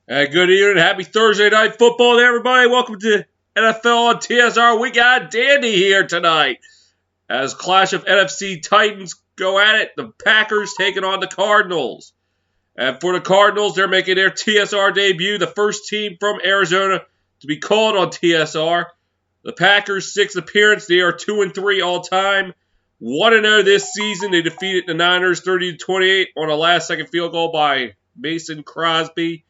Good evening. Happy Thursday night football to everybody. Welcome to NFL on TSR. We got Dandy here tonight. As clash of NFC Titans go at it, the Packers taking on the Cardinals. And for the Cardinals, they're making their TSR debut, the first team from Arizona to be called on TSR. The Packers' sixth appearance, they are 2-3 all time. 1-0 this season. They defeated the Niners 30-28 on a last-second field goal by Mason Crosby.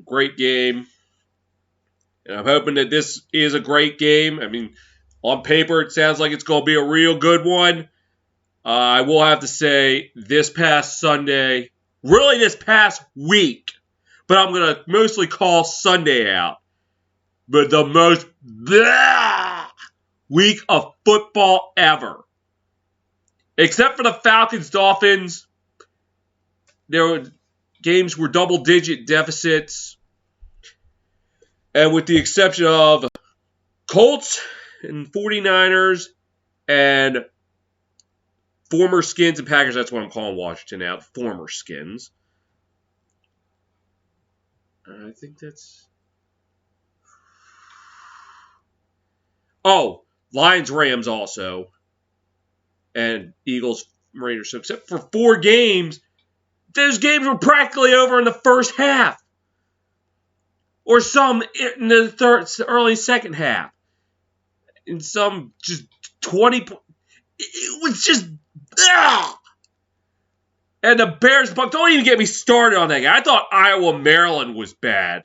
Great game. And I'm hoping that this is a great game. I mean, on paper, it sounds like it's going to be a real good one. I will have to say, this past Sunday, really this past week, but I'm going to mostly call Sunday out, but the most week of football ever. Except for the Falcons-Dolphins, games were double-digit deficits. And with the exception of Colts and 49ers and former Skins and Packers, that's what I'm calling Washington now, former Skins. I think that's... Oh, Lions-Rams also. And Eagles-Raiders. So except for 4 games, those games were practically over in the first half. Or some in the early second half. And some just 20... It was just... And the Bears, don't even get me started on that game. I thought Iowa-Maryland was bad.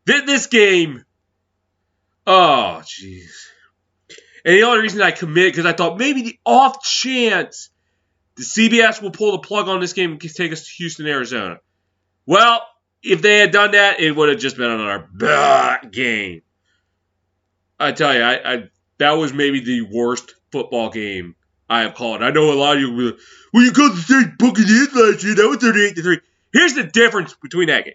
This game... Oh, jeez. And the only reason I committed, because I thought maybe the off chance the CBS will pull the plug on this game and take us to Houston, Arizona. Well, if they had done that, it would have just been another game. I tell you, that was maybe the worst football game I have called. I know a lot of you were like, well, you called the Saints Buccaneers last year. That was 38-3. Here's the difference between that game.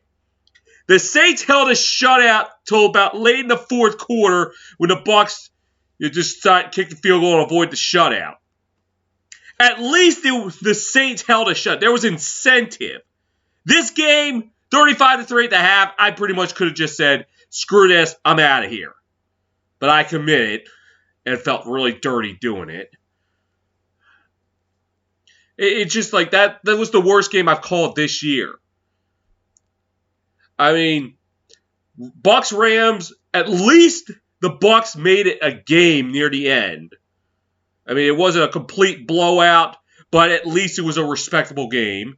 The Saints held a shutout till about late in the fourth quarter when the Bucs just kicked the field goal and avoid the shutout. At least the Saints held a shut. There was incentive. This game, 35-3 at the half, I pretty much could have just said, screw this, I'm out of here. But I committed and felt really dirty doing it. It's just like that was the worst game I've called this year. I mean, Bucs-Rams, at least the Bucs made it a game near the end. I mean, it wasn't a complete blowout, but at least it was a respectable game.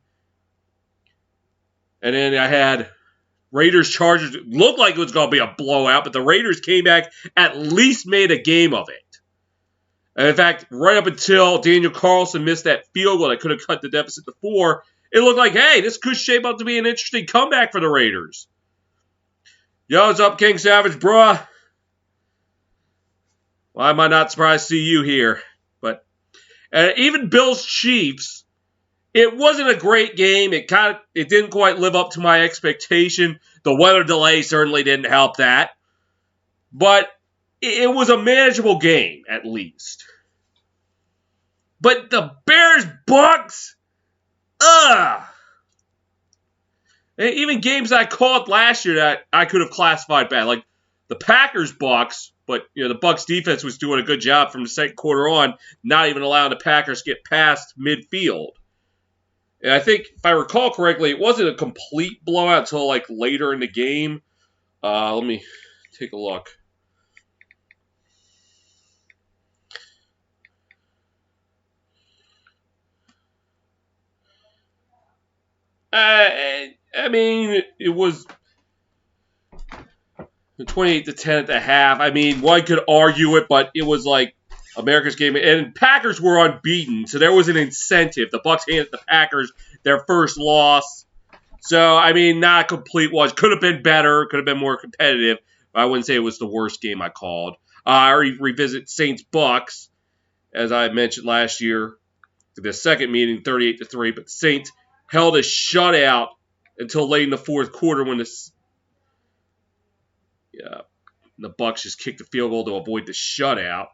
And then I had Raiders-Chargers. It looked like it was going to be a blowout, but the Raiders came back, at least made a game of it. And in fact, right up until Daniel Carlson missed that field goal that could have cut the deficit to 4, it looked like, hey, this could shape up to be an interesting comeback for the Raiders. Yo, what's up, King Savage, bruh? Why am I not surprised to see you here? But even Bills-Chiefs, it wasn't a great game. It didn't quite live up to my expectation. The weather delay certainly didn't help that. But it was a manageable game, at least. But the Bears-Bucs, even games I called last year that I could have classified bad, like the Packers-Bucs, but the Bucs defense was doing a good job from the second quarter on, not even allowing the Packers to get past midfield. And I think, if I recall correctly, it wasn't a complete blowout until like later in the game. Let me take a look. I mean, it was 28-10 at the half. I mean, one could argue it, but it was like America's game. And Packers were unbeaten, so there was an incentive. The Bucs handed the Packers their first loss. So, I mean, not a complete wash. Could have been better. Could have been more competitive. I wouldn't say it was the worst game I called. I revisit Saints-Bucs, as I mentioned last year. The second meeting, 38-3, but the Saints held a shutout until late in the fourth quarter when the Bucs just kicked the field goal to avoid the shutout,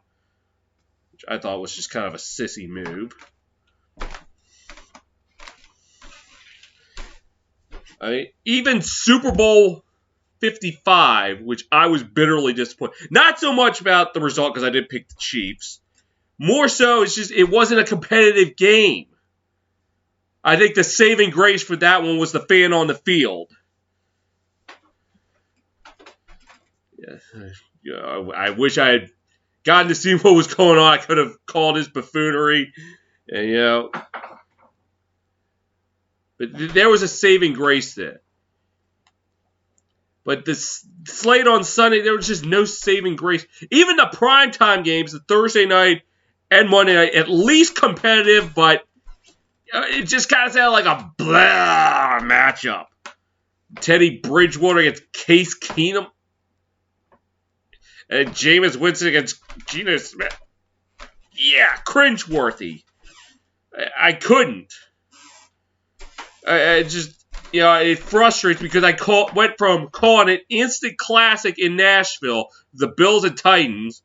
which I thought was just kind of a sissy move. I mean, even Super Bowl 55, which I was bitterly disappointed. Not so much about the result because I did pick the Chiefs. More so, it's just it wasn't a competitive game. I think the saving grace for that one was the fan on the field. Yeah, I wish I had gotten to see what was going on. I could have called his buffoonery. And, but there was a saving grace there. But the slate on Sunday, there was just no saving grace. Even the primetime games, the Thursday night and Monday night, at least competitive, but it just kind of sounded like a blah matchup. Teddy Bridgewater against Case Keenum. And Jameis Winston against Geno Smith. Yeah, cringeworthy. I couldn't. I just... it frustrates me because I went from calling an instant classic in Nashville, the Bills and Titans,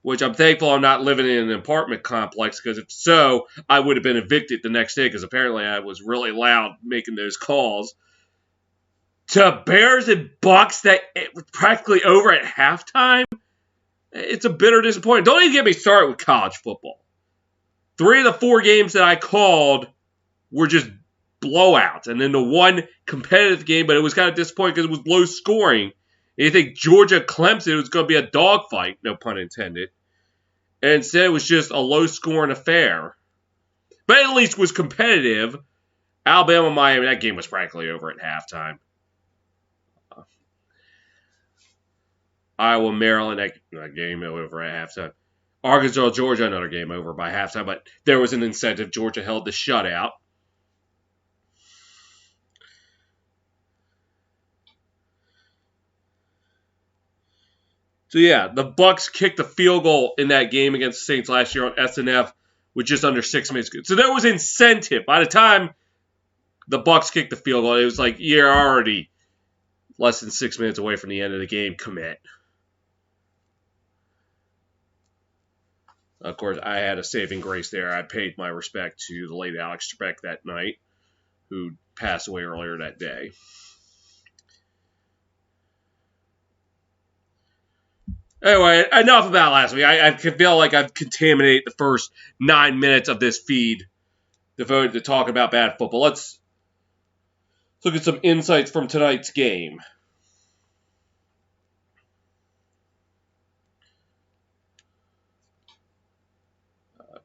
which I'm thankful I'm not living in an apartment complex, because if so, I would have been evicted the next day, because apparently I was really loud making those calls, to Bears and Bucks that it was practically over at halftime. It's a bitter disappointment. Don't even get me started with college football. 3 of the 4 games that I called were just blowouts. And then the one competitive game, but it was kind of disappointing because it was low scoring. And you think Georgia-Clemson was going to be a dogfight, no pun intended. And instead it was just a low scoring affair. But at least it was competitive. Alabama-Miami, that game was practically over at halftime. Iowa-Maryland, that game over at halftime. Arkansas-Georgia, another game over by halftime. But there was an incentive. Georgia held the shutout. So yeah, the Bucks kicked the field goal in that game against the Saints last year on SNF with just under 6 minutes. So there was incentive. By the time the Bucks kicked the field goal, it was like, you're already less than 6 minutes away from the end of the game. Commit. Of course, I had a saving grace there. I paid my respect to the late Alex Trebek that night, who passed away earlier that day. Anyway, enough about last week. I feel like I've contaminated the first 9 minutes of this feed devoted to talking about bad football. Let's look at some insights from tonight's game.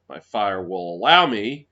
My fire will allow me.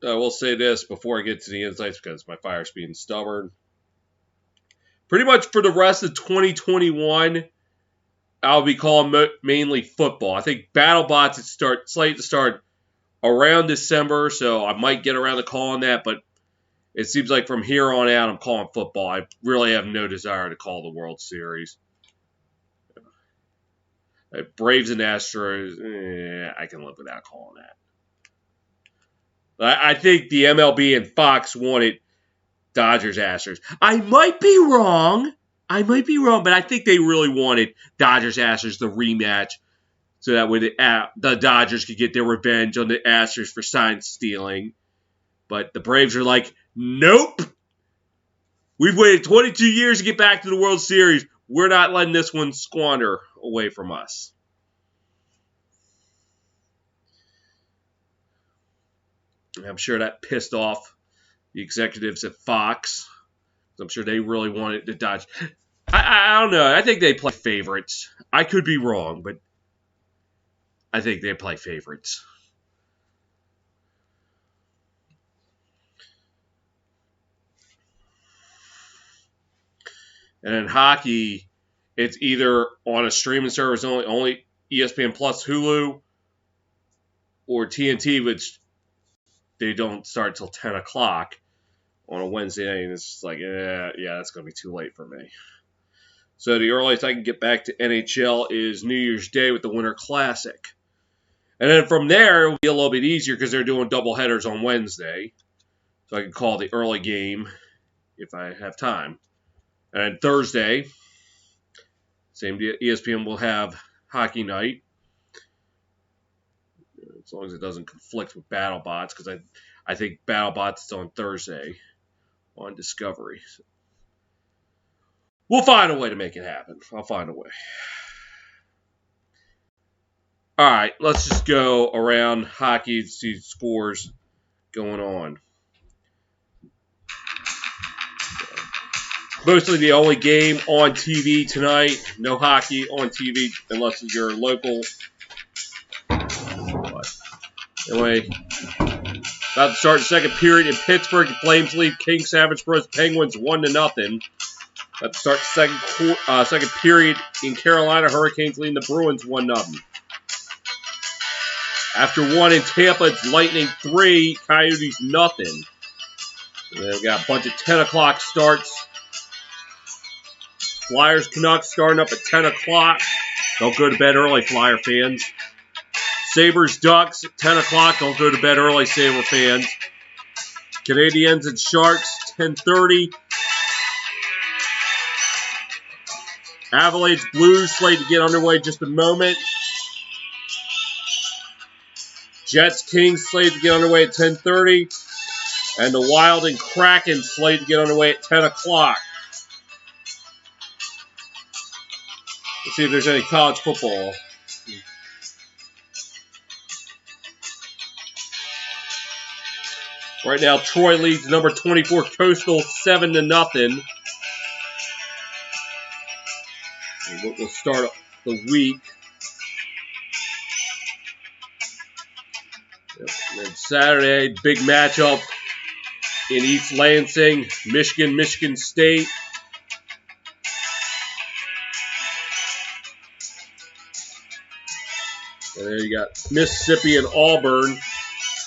I will say this before I get to the insights because my fire's being stubborn. Pretty much for the rest of 2021, I'll be calling mainly football. I think BattleBots is slated to start around December, so I might get around to calling that, but it seems like from here on out, I'm calling football. I really have no desire to call the World Series. Braves and Astros, I can live without calling that. I think the MLB and Fox wanted Dodgers-Astros. I might be wrong, but I think they really wanted Dodgers-Astros, the rematch, so that way the Dodgers could get their revenge on the Astros for sign stealing. But the Braves are like, nope. We've waited 22 years to get back to the World Series. We're not letting this one squander away from us. I'm sure that pissed off the executives at Fox. I'm sure they really wanted to dodge. I don't know. I think they play favorites. I could be wrong, but I think they play favorites. And in hockey, it's either on a streaming service only ESPN Plus, Hulu, or TNT, which they don't start till 10 o'clock on a Wednesday night. And it's just like, yeah, that's going to be too late for me. So the earliest I can get back to NHL is New Year's Day with the Winter Classic. And then from there, it'll be a little bit easier because they're doing double headers on Wednesday. So I can call the early game if I have time. And Thursday, same deal, ESPN will have hockey night. As long as it doesn't conflict with BattleBots, because I think BattleBots is on Thursday on Discovery. So we'll find a way to make it happen. I'll find a way. All right, let's just go around hockey and see scores going on. Mostly the only game on TV tonight. No hockey on TV unless you're local. But anyway, about to start the second period in Pittsburgh. The Flames lead King Savage Bros. Penguins 1-0. About to start the second period in Carolina. Hurricanes leading the Bruins 1-0. After 1 in Tampa, it's Lightning 3, Coyotes nothing. And then we've got a bunch of 10 o'clock starts. Flyers Canucks starting up at 10 o'clock. Don't go to bed early, Flyer fans. Sabres Ducks at 10 o'clock. Don't go to bed early, Sabre fans. Canadiens and Sharks 10:30. Avalanche Blues slated to get underway in just a moment. Jets Kings slated to get underway at 10:30. And the Wild and Kraken slated to get underway at 10 o'clock. Let's see if there's any college football. Right now, Troy leads number 24 Coastal 7-0. We'll start the week. And then Saturday, big matchup in East Lansing, Michigan State. And there you got Mississippi and Auburn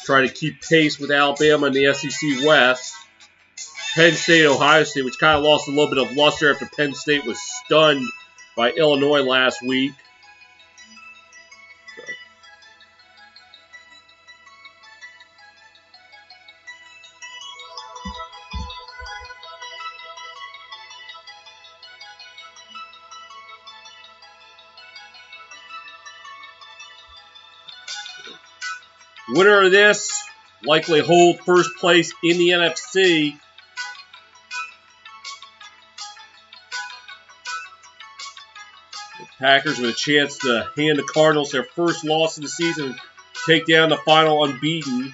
trying to keep pace with Alabama in the SEC West. Penn State, Ohio State, which kind of lost a little bit of luster after Penn State was stunned by Illinois last week. Winner of this likely hold first place in the NFC. The Packers with a chance to hand the Cardinals their first loss of the season, take down the final unbeaten.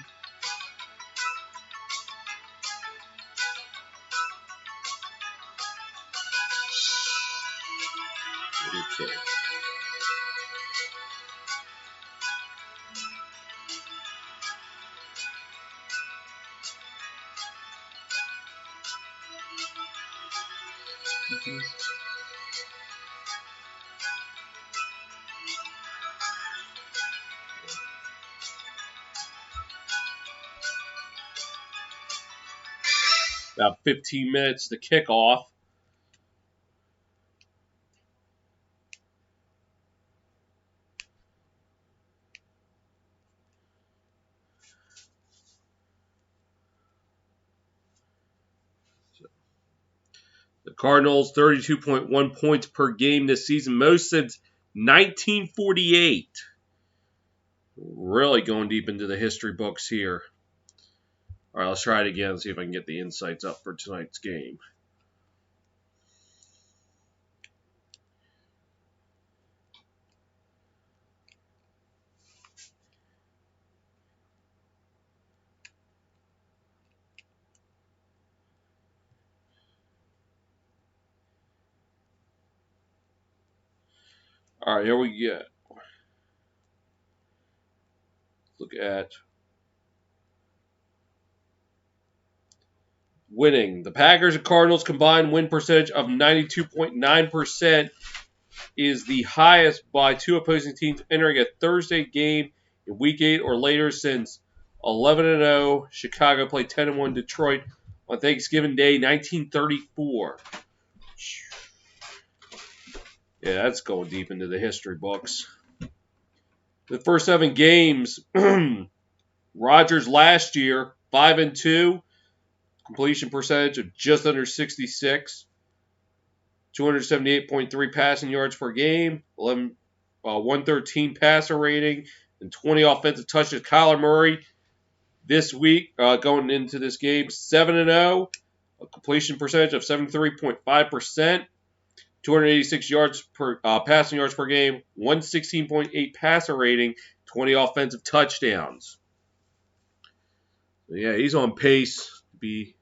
Okay. About 15 minutes to kick off. The Cardinals, 32.1 points per game this season, most since 1948. Really going deep into the history books here. All right, let's try it again and see if I can get the insights up for tonight's game. All right, here we go. Look at winning. The Packers and Cardinals combined win percentage of 92.9% is the highest by two opposing teams entering a Thursday game in Week 8 or later since 11-0. Chicago played 10-1 Detroit on Thanksgiving Day, 1934. Yeah, that's going deep into the history books. The first 7 games, Rodgers last year, 5-2, completion percentage of just under 66, 278.3 passing yards per game, 113 passer rating, and 20 offensive touches. Kyler Murray this week, going into this game, 7-0, a completion percentage of 73.5%. 286 yards per passing yards per game, 116.8 passer rating, 20 offensive touchdowns. So yeah, he's on pace to be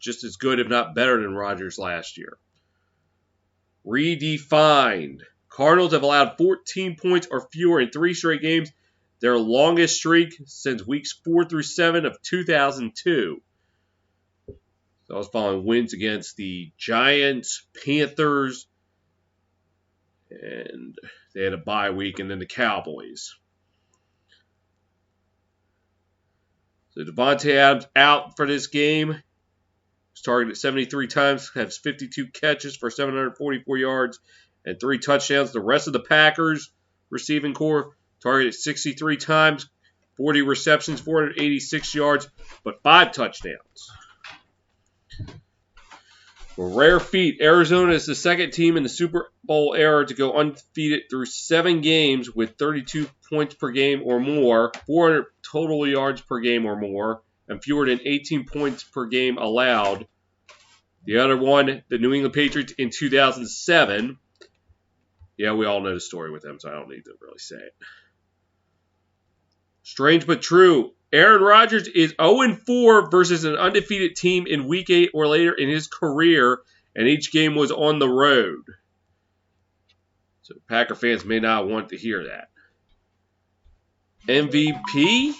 just as good, if not better, than Rodgers last year. Redefined. Cardinals have allowed 14 points or fewer in 3 straight games, their longest streak since weeks 4 through 7 of 2002. So I was following wins against the Giants, Panthers, and they had a bye week, and then the Cowboys. So Davante Adams out for this game. He's targeted 73 times, has 52 catches for 744 yards and 3 touchdowns. The rest of the Packers receiving core targeted 63 times, 40 receptions, 486 yards, but 5 touchdowns. For rare feat, Arizona is the second team in the Super Bowl era to go undefeated through 7 games with 32 points per game or more, 400 total yards per game or more, and fewer than 18 points per game allowed. The other one, the New England Patriots in 2007. Yeah, we all know the story with them, so I don't need to really say it. Strange but true. Aaron Rodgers is 0-4 versus an undefeated team in Week 8 or later in his career, and each game was on the road. So Packer fans may not want to hear that. MVP,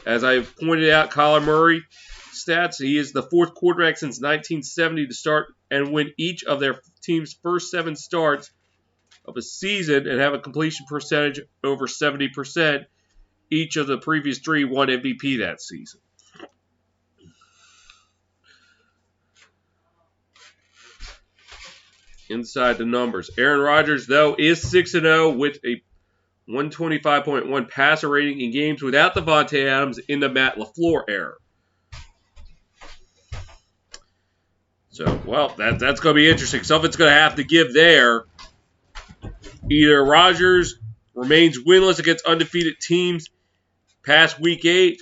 as I've pointed out, Kyler Murray stats. He is the 4th quarterback since 1970 to start and win each of their team's first 7 starts of a season and have a completion percentage over 70%. Each of the previous 3 won MVP that season. Inside the numbers. Aaron Rodgers, though, is 6-0 with a 125.1 passer rating in games without Davante Adams in the Matt LaFleur era. So, well, that's going to be interesting. Something's going to have to give there. Either Rodgers remains winless against undefeated teams past Week 8,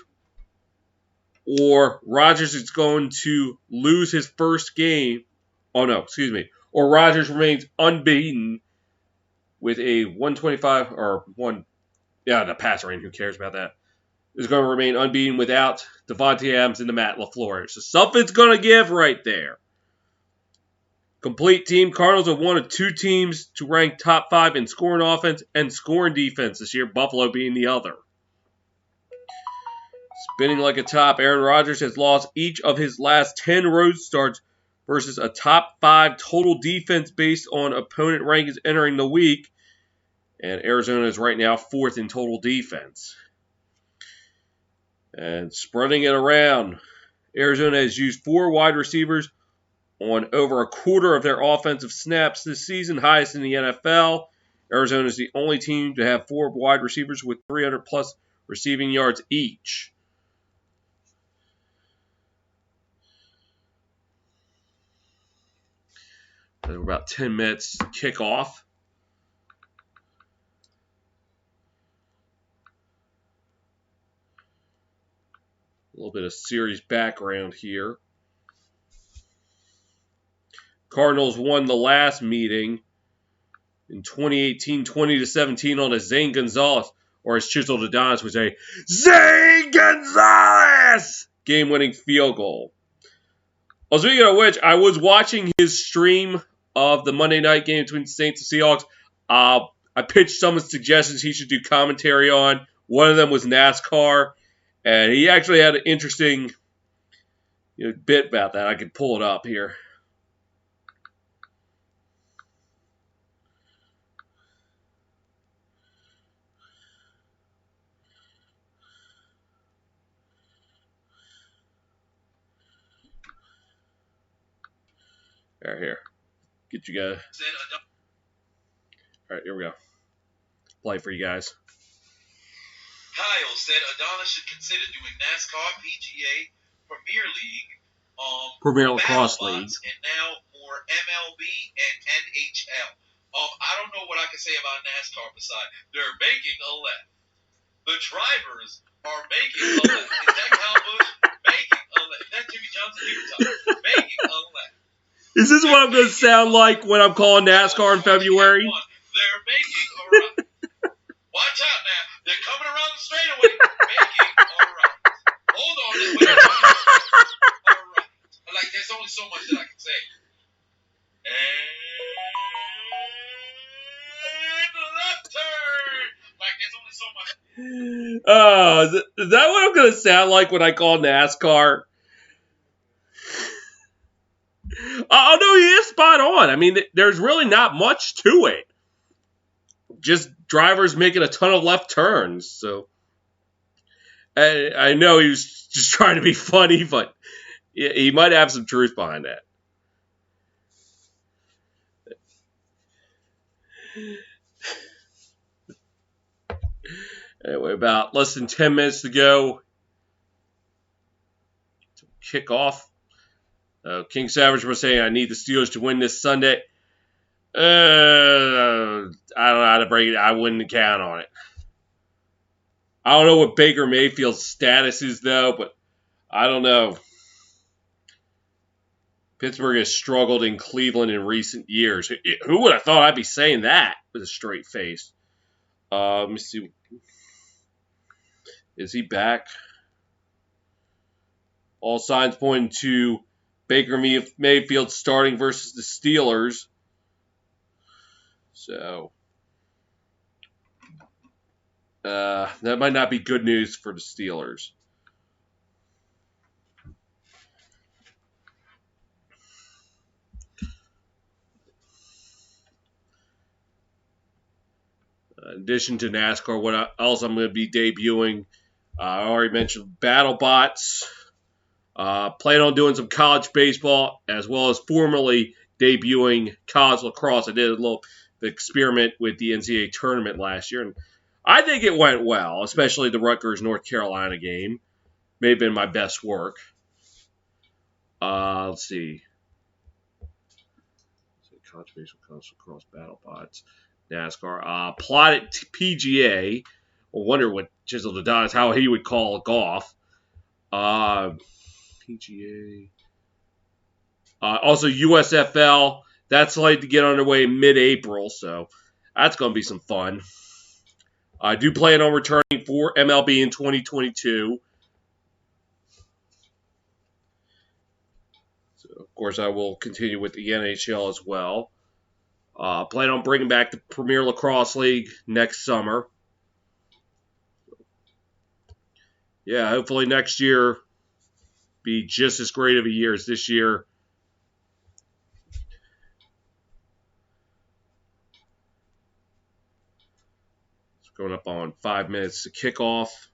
or Rodgers is going to lose his first game. Oh, no, excuse me. Or Rodgers remains unbeaten with a 125 or the pass rating. Who cares about that? Is going to remain unbeaten without Davante Adams and the Matt LaFleur. So something's going to give right there. Complete team. Cardinals are one of 2 teams to rank top 5 in scoring offense and scoring defense this year, Buffalo being the other. Spinning like a top, Aaron Rodgers has lost each of his last 10 road starts versus a top 5 total defense based on opponent rankings entering the week. And Arizona is right now 4th in total defense. And spreading it around, Arizona has used 4 wide receivers on over a quarter of their offensive snaps this season, highest in the NFL. Arizona is the only team to have 4 wide receivers with 300-plus receiving yards each. And we're about 10 minutes to kick off. A little bit of series background here. Cardinals won the last meeting in 2018, 20-17 on a Zane Gonzalez, or as Chisel Adonis would say, Zane Gonzalez! Game-winning field goal. Well, speaking of which, I was watching his stream of the Monday night game between the Saints and Seahawks. I pitched some suggestions he should do commentary on. One of them was NASCAR, and he actually had an interesting bit about that. I could pull it up here. Here. Get you guys. All right, here we go. Play for you guys. Kyle said Adonis should consider doing NASCAR, PGA, Premier League, Premier Lacrosse League, and now more MLB and NHL. I don't know what I can say about NASCAR besides they're making a left. The drivers are making a left. Is that Kyle Busch? Making a left. Is that Jimmy Johnson? Making a left. Is this what I'm going to sound like when I'm calling NASCAR in February? They're making a right. Watch out now. They're coming around the straightaway. Making a right. Hold on. Wait. All right. Like, there's only so much that I can say. And left turn. Like, there's only so much. Oh, is that what I'm going to sound like when I call NASCAR? Oh, no, he is spot on. I mean, there's really not much to it. Just drivers making a ton of left turns. So I know he was just trying to be funny, but he might have some truth behind that. Anyway, about less than 10 minutes to go. Kick off. King Savage was saying, I need the Steelers to win this Sunday. I don't know how to break it. I wouldn't count on it. I don't know what Baker Mayfield's status is, though, but I don't know. Pittsburgh has struggled in Cleveland in recent years. Who would have thought I'd be saying that with a straight face? Let me see. Is he back? All signs pointing to Baker Mayfield starting versus the Steelers. So that might not be good news for the Steelers. In addition to NASCAR, what else I'm going to be debuting? I already mentioned BattleBots. Plan on doing some college baseball as well as formally debuting college lacrosse. I did a little experiment with the NCAA tournament last year, and I think it went well, especially the Rutgers North Carolina game. May have been my best work. Let's see. College baseball, college lacrosse, BattleBots, NASCAR. Plotted PGA. I wonder what Chisel Adonis, how he would call golf. PGA. Also, USFL. That's slated to get underway mid-April, so that's going to be some fun. I do plan on returning for MLB in 2022. So, of course, I will continue with the NHL as well. Plan on bringing back the Premier Lacrosse League next summer. Yeah, hopefully next year be just as great of a year as this year. It's going up on 5 minutes to kick off.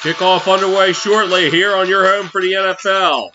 Kickoff underway shortly here on your home for the NFL.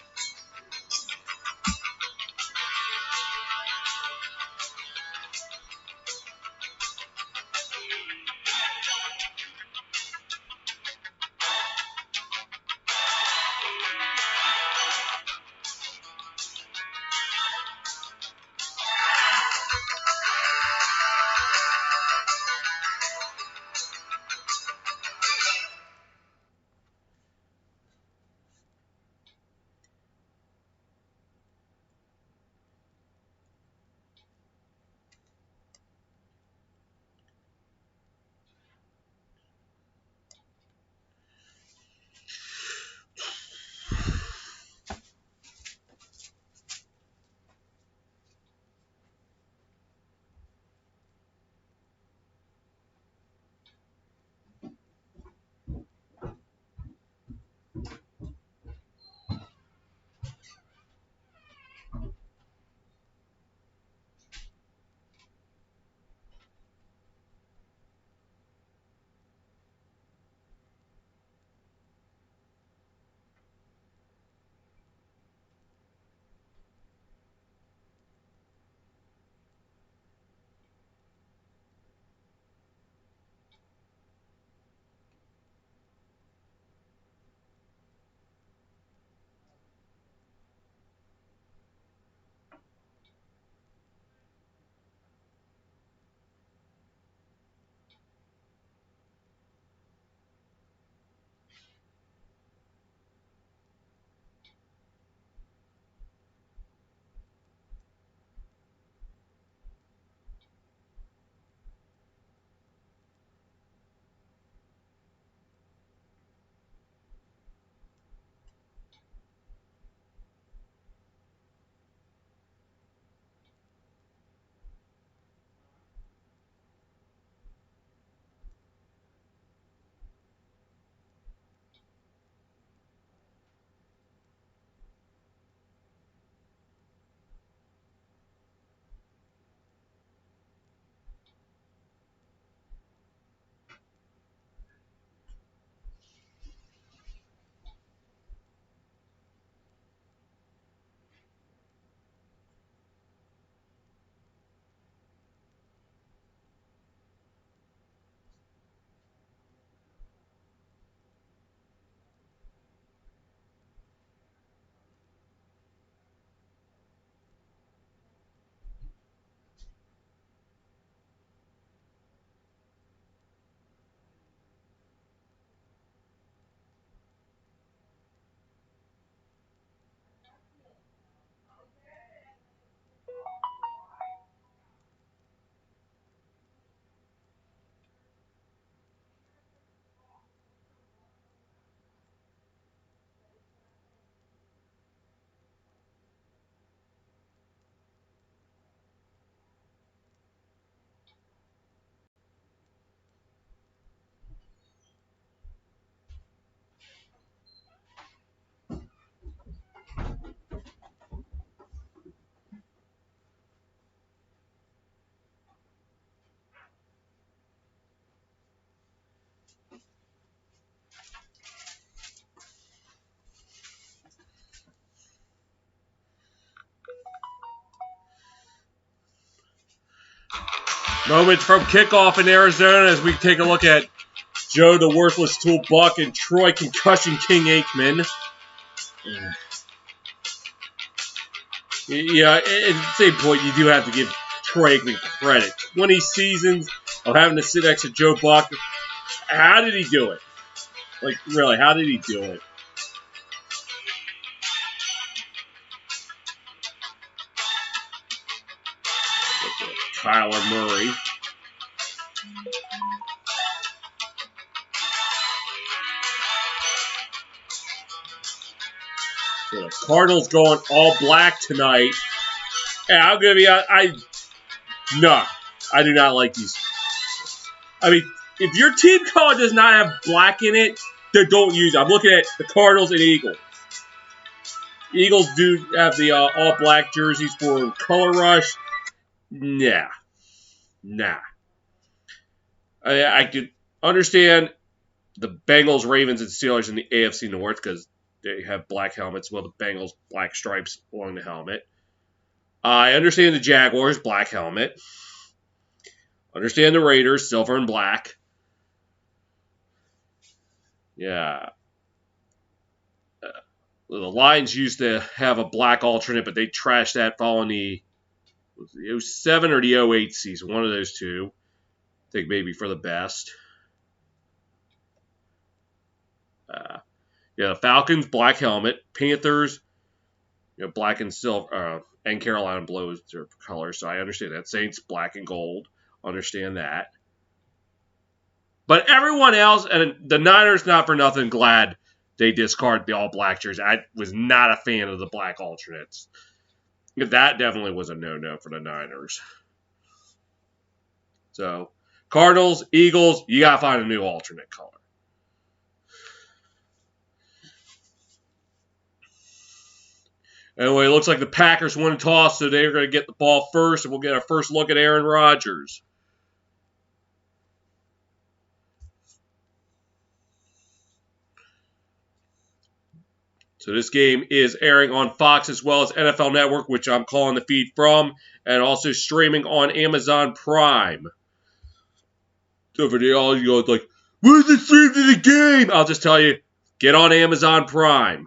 Moments from kickoff in Arizona as we take a look at Joe the Worthless Tool Buck and Troy Concussion King Aikman. Yeah, at the same point, you do have to give Troy Aikman credit. 20 seasons of having to sit next to Joe Buck. How did he do it? Like, really, how did he do it? Kyler Murray. So the Cardinals going all black tonight. And I'm going to be, no, I do not like these. I mean, if your team color does not have black in it, then don't use it. I'm looking at the Cardinals and Eagles. Eagles do have the all black jerseys for Color Rush. Nah. Nah. I could understand the Bengals, Ravens, and Steelers in the AFC North because they have black helmets. Well, the Bengals, black stripes along the helmet. I understand the Jaguars, black helmet. Understand the Raiders, silver and black. Yeah. The Lions used to have a black alternate, but they trashed that following the 07 or the 08 season. One of those two. I think maybe for the best. The Falcons, black helmet. Panthers, black and silver. And Carolina blue is their color, so I understand that. Saints, black and gold. Understand that. But everyone else, and the Niners, not for nothing, glad they discarded the all-black jersey. I was not a fan of the black alternates. That definitely was a no-no for the Niners. So, Cardinals, Eagles, you got to find a new alternate color. Anyway, it looks like the Packers won a toss, so they're going to get the ball first, and we'll get our first look at Aaron Rodgers. So this game is airing on Fox as well as NFL Network, which I'm calling the feed from, and also streaming on Amazon Prime. So for all you guys like, where's the stream to the game? I'll just tell you, get on Amazon Prime.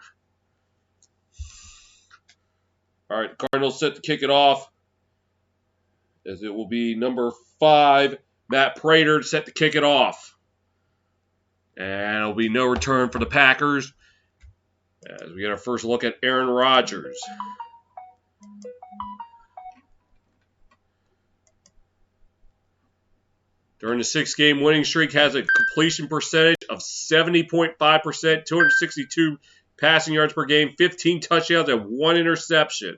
All right, the Cardinals set to kick it off, as it will be number 5, Matt Prater, set to kick it off. And it'll be no return for the Packers, as we get our first look at Aaron Rodgers. During the 6-game winning streak, has a completion percentage of 70.5%, 262 passing yards per game, 15 touchdowns, and 1 interception.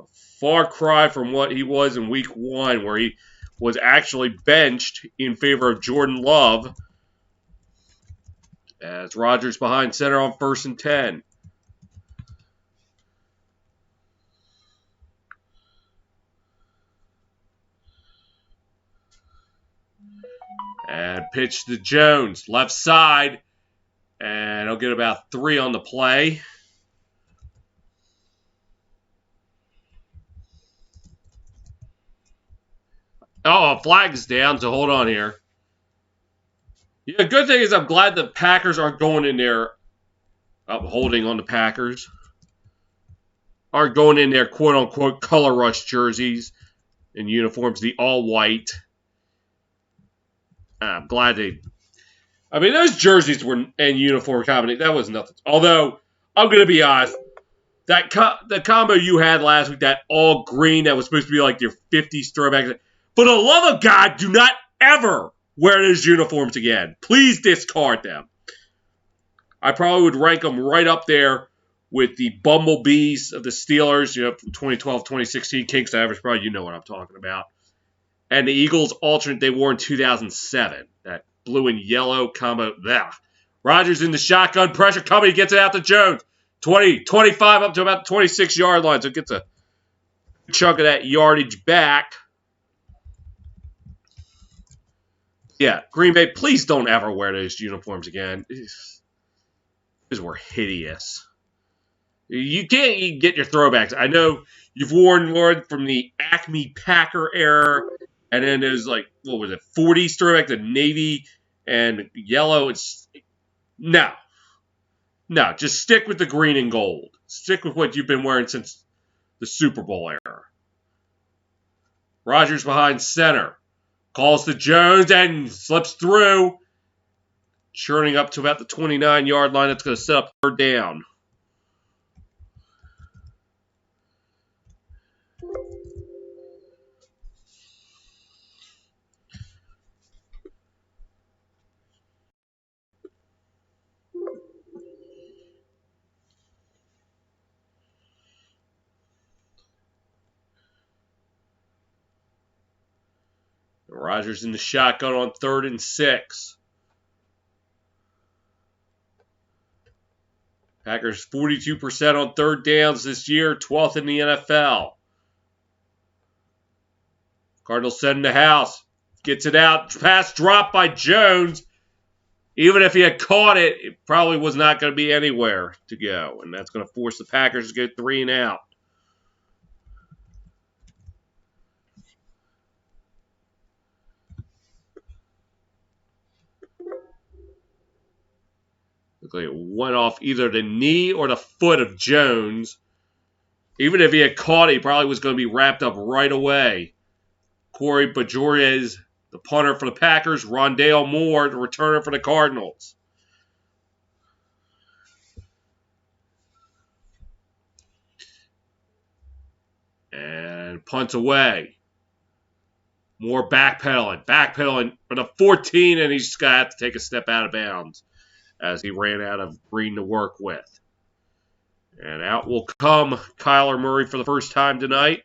A far cry from what he was in Week 1, where he was actually benched in favor of Jordan Love. As Rodgers behind center on 1st and 10. And pitch to Jones, left side. And he'll get about 3 on the play. Oh, a flag is down, so hold on here. Yeah, good thing is I'm glad the Packers aren't going in there. I'm holding on the Packers. Aren't going in there, quote-unquote, color rush jerseys and uniforms, the all-white. I'm glad they... I mean, those jerseys were and uniform combination. That was nothing. Although, I'm going to be honest, that the combo you had last week, that all green that was supposed to be like your 50s throwback. For the love of God, do not ever wear those uniforms again. Please discard them. I probably would rank them right up there with the Bumblebees of the Steelers, from 2012, 2016. Kings average, probably you know what I'm talking about. And the Eagles alternate they wore in 2007. That blue and yellow combo. Blah. Rodgers in the shotgun. Pressure coming. He gets it out to Jones. 20, 25 up to about the 26-yard line. So it gets a chunk of that yardage back. Yeah, Green Bay, please don't ever wear those uniforms again. These were hideous. You can't get your throwbacks. I know you've worn one from the Acme Packer era, and then there's like, what was it, 40s throwback, the navy and yellow. No, just stick with the green and gold. Stick with what you've been wearing since the Super Bowl era. Rodgers behind center. Calls to Jones and slips through. Churning up to about the 29-yard line. That's going to set up 3rd down. Rodgers in the shotgun on 3rd and 6. Packers 42% on 3rd downs this year, 12th in the NFL. Cardinals send the house. Gets it out. Pass dropped by Jones. Even if he had caught it, it probably was not going to be anywhere to go. And that's going to force the Packers to go 3 and out. Looked like it went off either the knee or the foot of Jones. Even if he had caught it, he probably was going to be wrapped up right away. Corey Bajorquez, the punter for the Packers. Rondale Moore, the returner for the Cardinals. And punts away. Moore backpedaling for the 14, and he's just going to have to take a step out of bounds as he ran out of green to work with. And out will come Kyler Murray for the first time tonight.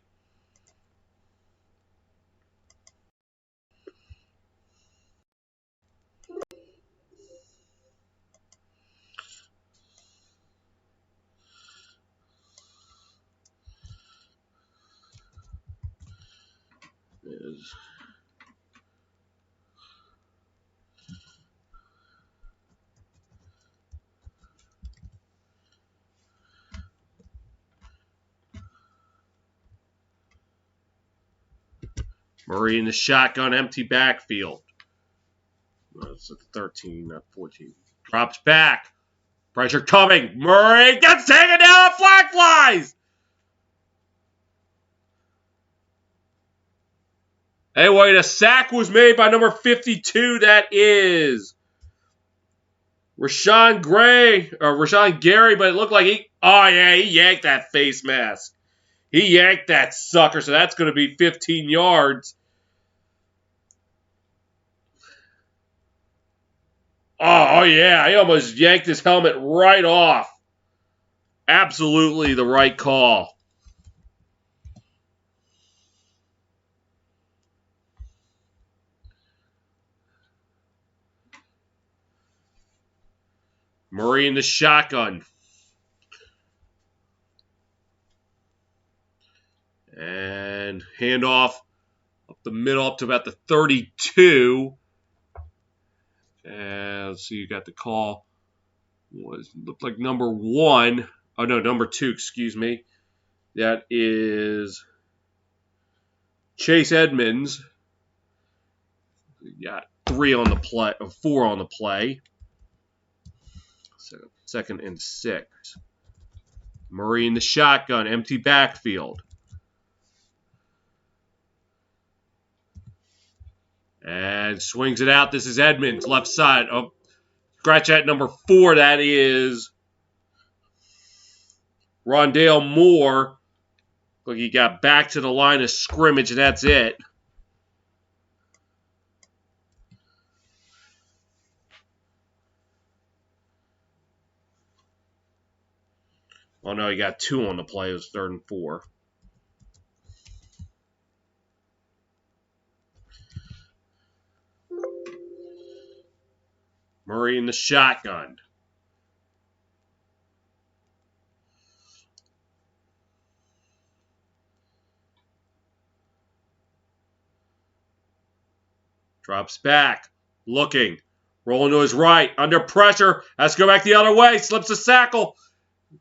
Murray in the shotgun, empty backfield. It's 13, not 14. Drops back. Pressure coming. Murray gets taken down. Flag flies. Anyway, the sack was made by number 52. That is Rashawn Gary, but it looked like he yanked that face mask. He yanked that sucker, so that's going to be 15 yards. Oh, yeah, he almost yanked his helmet right off. Absolutely the right call. Murray in the shotgun. And handoff up the middle up to about the 32. And let's see, you got the call. Looked like number 1. Oh, no, number 2, excuse me. That is Chase Edmonds. We got 4 on the play. Second and 6. Murray in the shotgun, empty backfield. And swings it out. This is Edmonds, left side. Oh, scratch at number 4. That is Rondale Moore. Look, he got back to the line of scrimmage, and that's it. Oh, no, he got 2 on the play. It was 3rd and 4. Murray in the shotgun. Drops back. Looking. Rolling to his right. Under pressure. Has to go back the other way. Slips a sackle.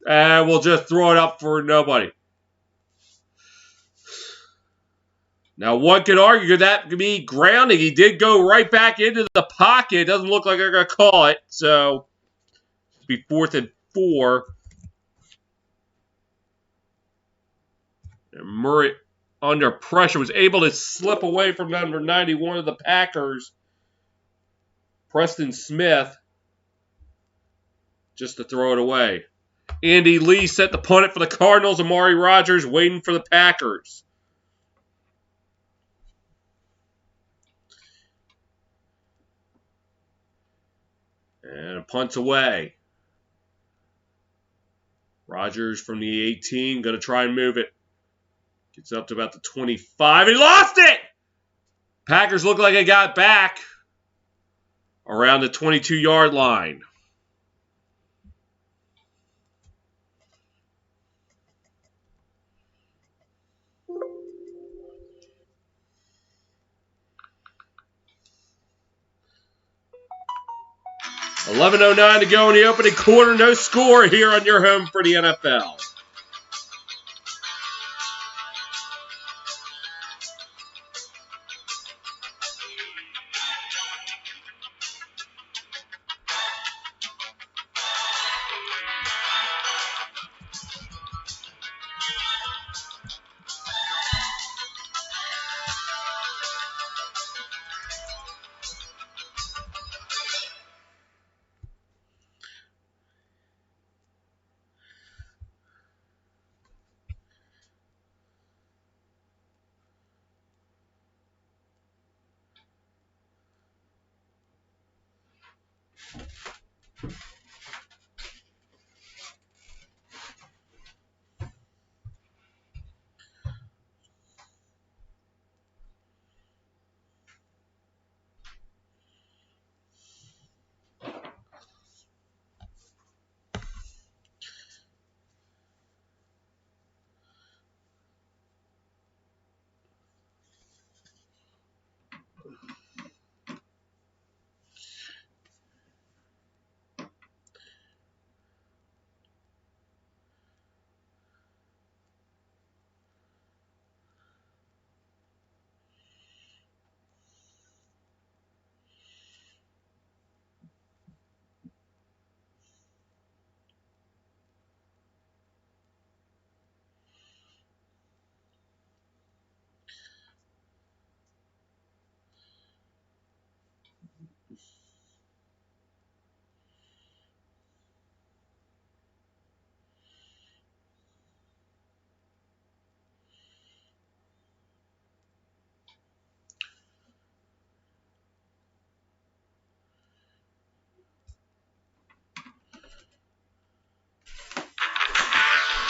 And we'll just throw it up for nobody. Now, one could argue that could be grounding. He did go right back into the pocket. It doesn't look like they're going to call it. So, it'll be 4th and 4. And Murray, under pressure, was able to slip away from number 91 of the Packers, Preston Smith, just to throw it away. Andy Lee set the punt for the Cardinals. Amari Rodgers waiting for the Packers. And a punt's away. Rodgers from the 18, going to try and move it. Gets up to about the 25. He lost it! Packers look like they got back around the 22-yard line. 11:09 to go in the opening quarter. No score here on your home for the NFL.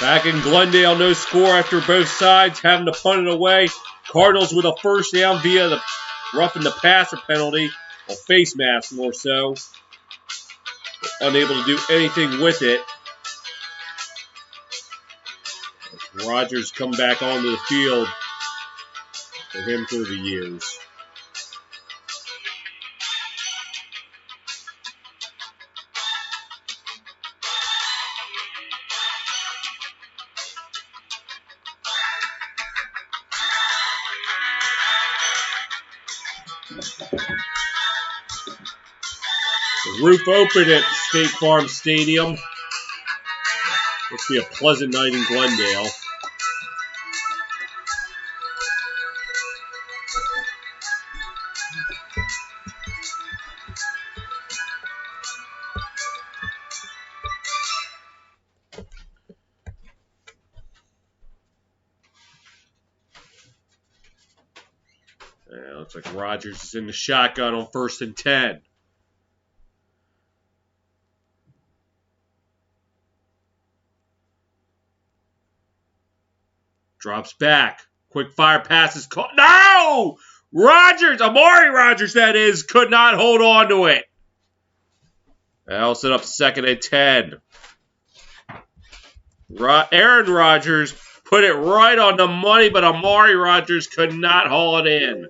Back in Glendale, no score after both sides having to punt it away. Cardinals with a first down via the roughing the passer penalty, or face mask more so. Unable to do anything with it. Rodgers come back onto the field for him through the years. The roof open at State Farm Stadium. Must be a pleasant night in Glendale. Yeah, looks like Rodgers is in the shotgun on 1st and 10. Drops back. Quick fire pass is caught. No! Rodgers, Amari Rodgers that is, could not hold on to it. That'll set up 2nd and 10. Aaron Rodgers put it right on the money, but Amari Rodgers could not haul it in.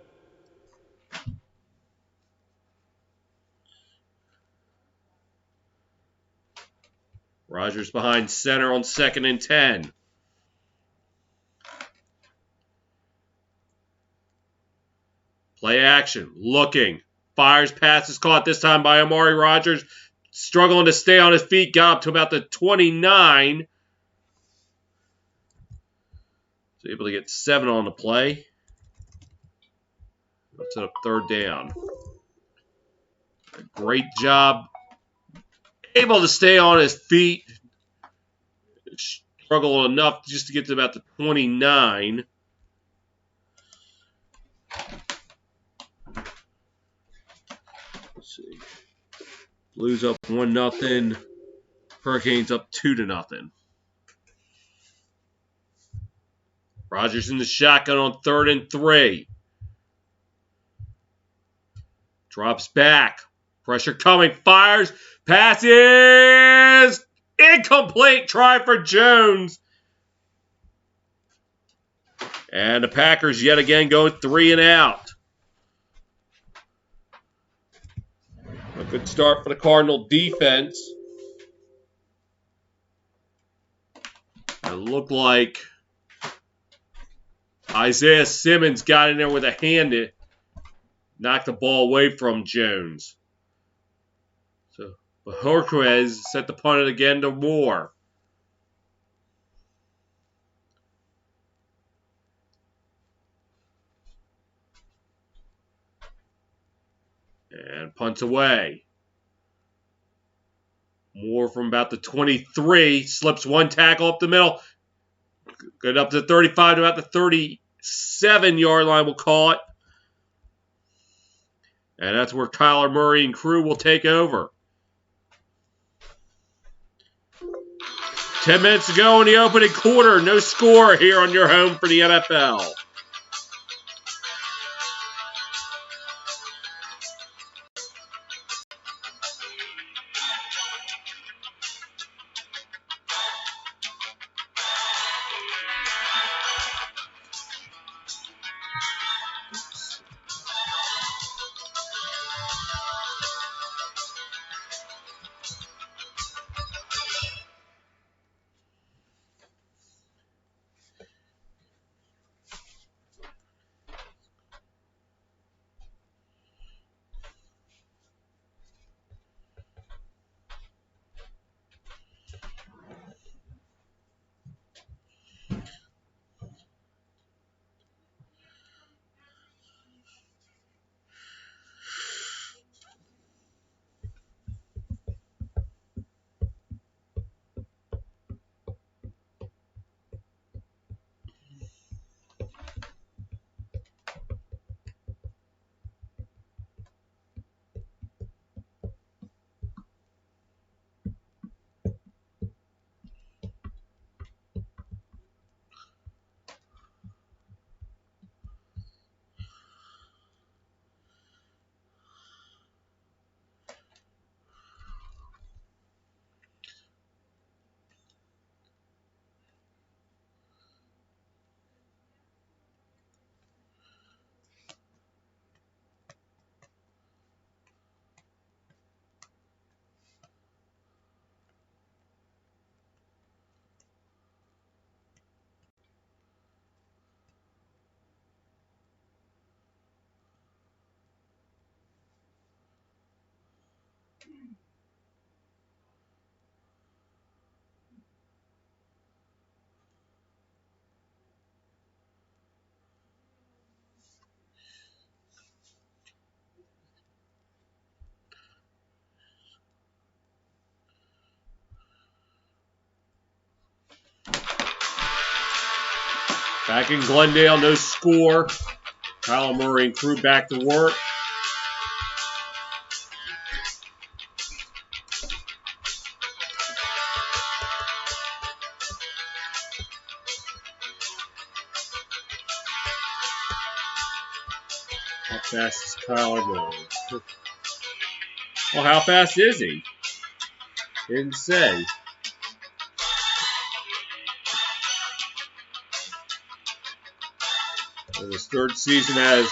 Rodgers behind center on 2nd and 10. Play action. Looking. Fires pass is caught this time by Amari Rodgers. Struggling to stay on his feet. Got up to about the 29. So able to get 7 on the play. Set up 3rd down. Great job. Able to stay on his feet. Struggle enough just to get to about the 29. Let's see. Blues up 1-0. Hurricanes up 2-0. Rodgers in the shotgun on 3rd and 3. Drops back. Pressure coming. Fires. Passes. Incomplete. Try for Jones. And the Packers yet again going 3 and out. Good start for the Cardinal defense. It looked like Isaiah Simmons got in there with a hand to knock the ball away from Jones. So Bajorquez set the punt again to Moore. And punts away. Moore from about the 23. Slips one tackle up the middle. Good up to 35 to about the 37-yard line, we'll call it. And that's where Kyler Murray and crew will take over. 10 minutes to go in the opening quarter. No score here on your home for the NFL. Back in Glendale, no score. Kyler Murray and crew back to work. How fast is Kyler Murray? Well, how fast is he? Didn't say. And his third season has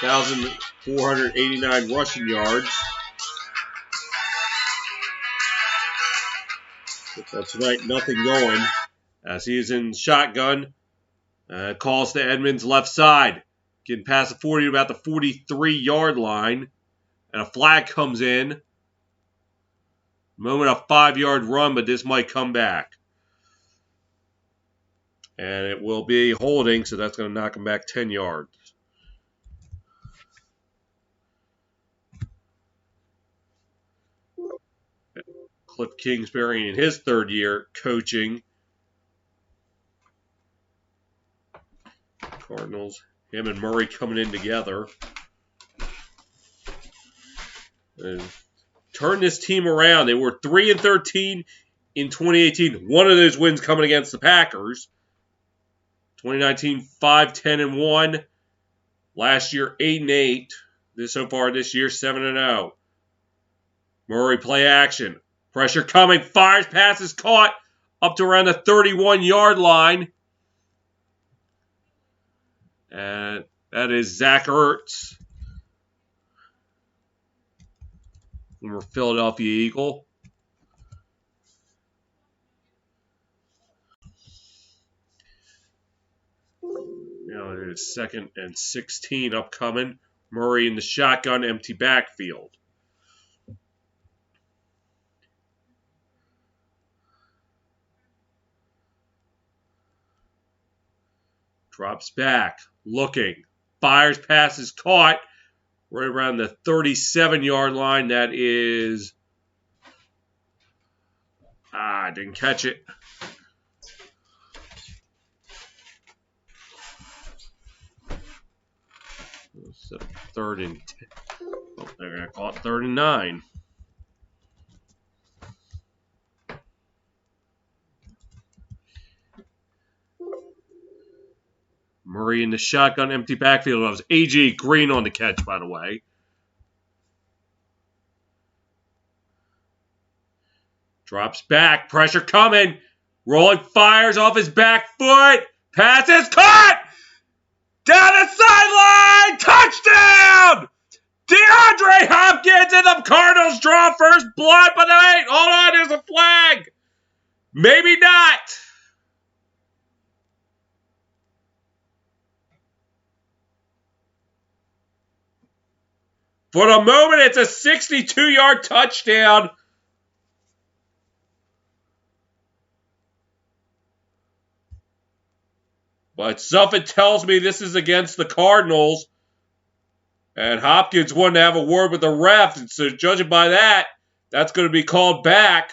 1,489 rushing yards. But tonight, nothing going as he is in shotgun. Calls to Edmonds' left side. Getting past the 40 to about the 43-yard line. And a flag comes in. Moment of 5-yard run, but this might come back. And it will be holding, so that's going to knock him back 10 yards. Cliff Kingsbury in his third year coaching Cardinals. Him and Murray coming in together. And turn this team around. They were 3-13 in 2018. One of those wins coming against the Packers. 2019, 5-10-1. Last year, 8-8. So far this year, 7-0. Murray play action. Pressure coming. Fires. Passes caught up to around the 31-yard line. And that is Zach Ertz. former Philadelphia Eagle. Now it is 2nd and 16 upcoming. Murray in the shotgun, empty backfield. Drops back, looking, fires, passes caught, right around the 37-yard line. That is, didn't catch it. So 3rd and 10. Oh, they're going to call it 3rd and 9. Murray in the shotgun, empty backfield. That was A.J. Green on the catch, by the way. Drops back, pressure coming. Rolling, fires off his back foot. Pass is caught! Down the sideline! Touchdown! DeAndre Hopkins and the Cardinals draw first blood, but wait, hold on, there's a flag. Maybe not. For the moment, it's a 62-yard touchdown. But something tells me this is against the Cardinals. And Hopkins wanted to have a word with the ref. And so judging by that, that's going to be called back.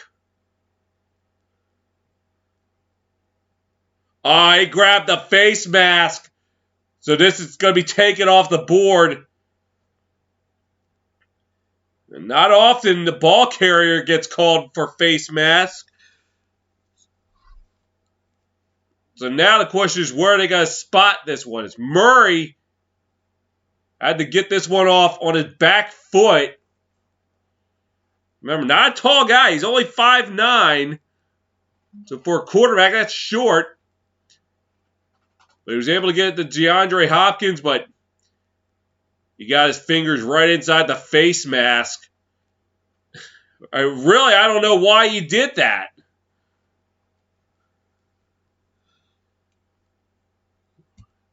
He grabbed the face mask. So this is going to be taken off the board. And not often the ball carrier gets called for face mask. So now the question is where they got to spot this one. It's Murray had to get this one off on his back foot. Remember, not a tall guy. He's only 5'9". So for a quarterback, that's short. But he was able to get it to DeAndre Hopkins, but he got his fingers right inside the face mask. I don't know why he did that.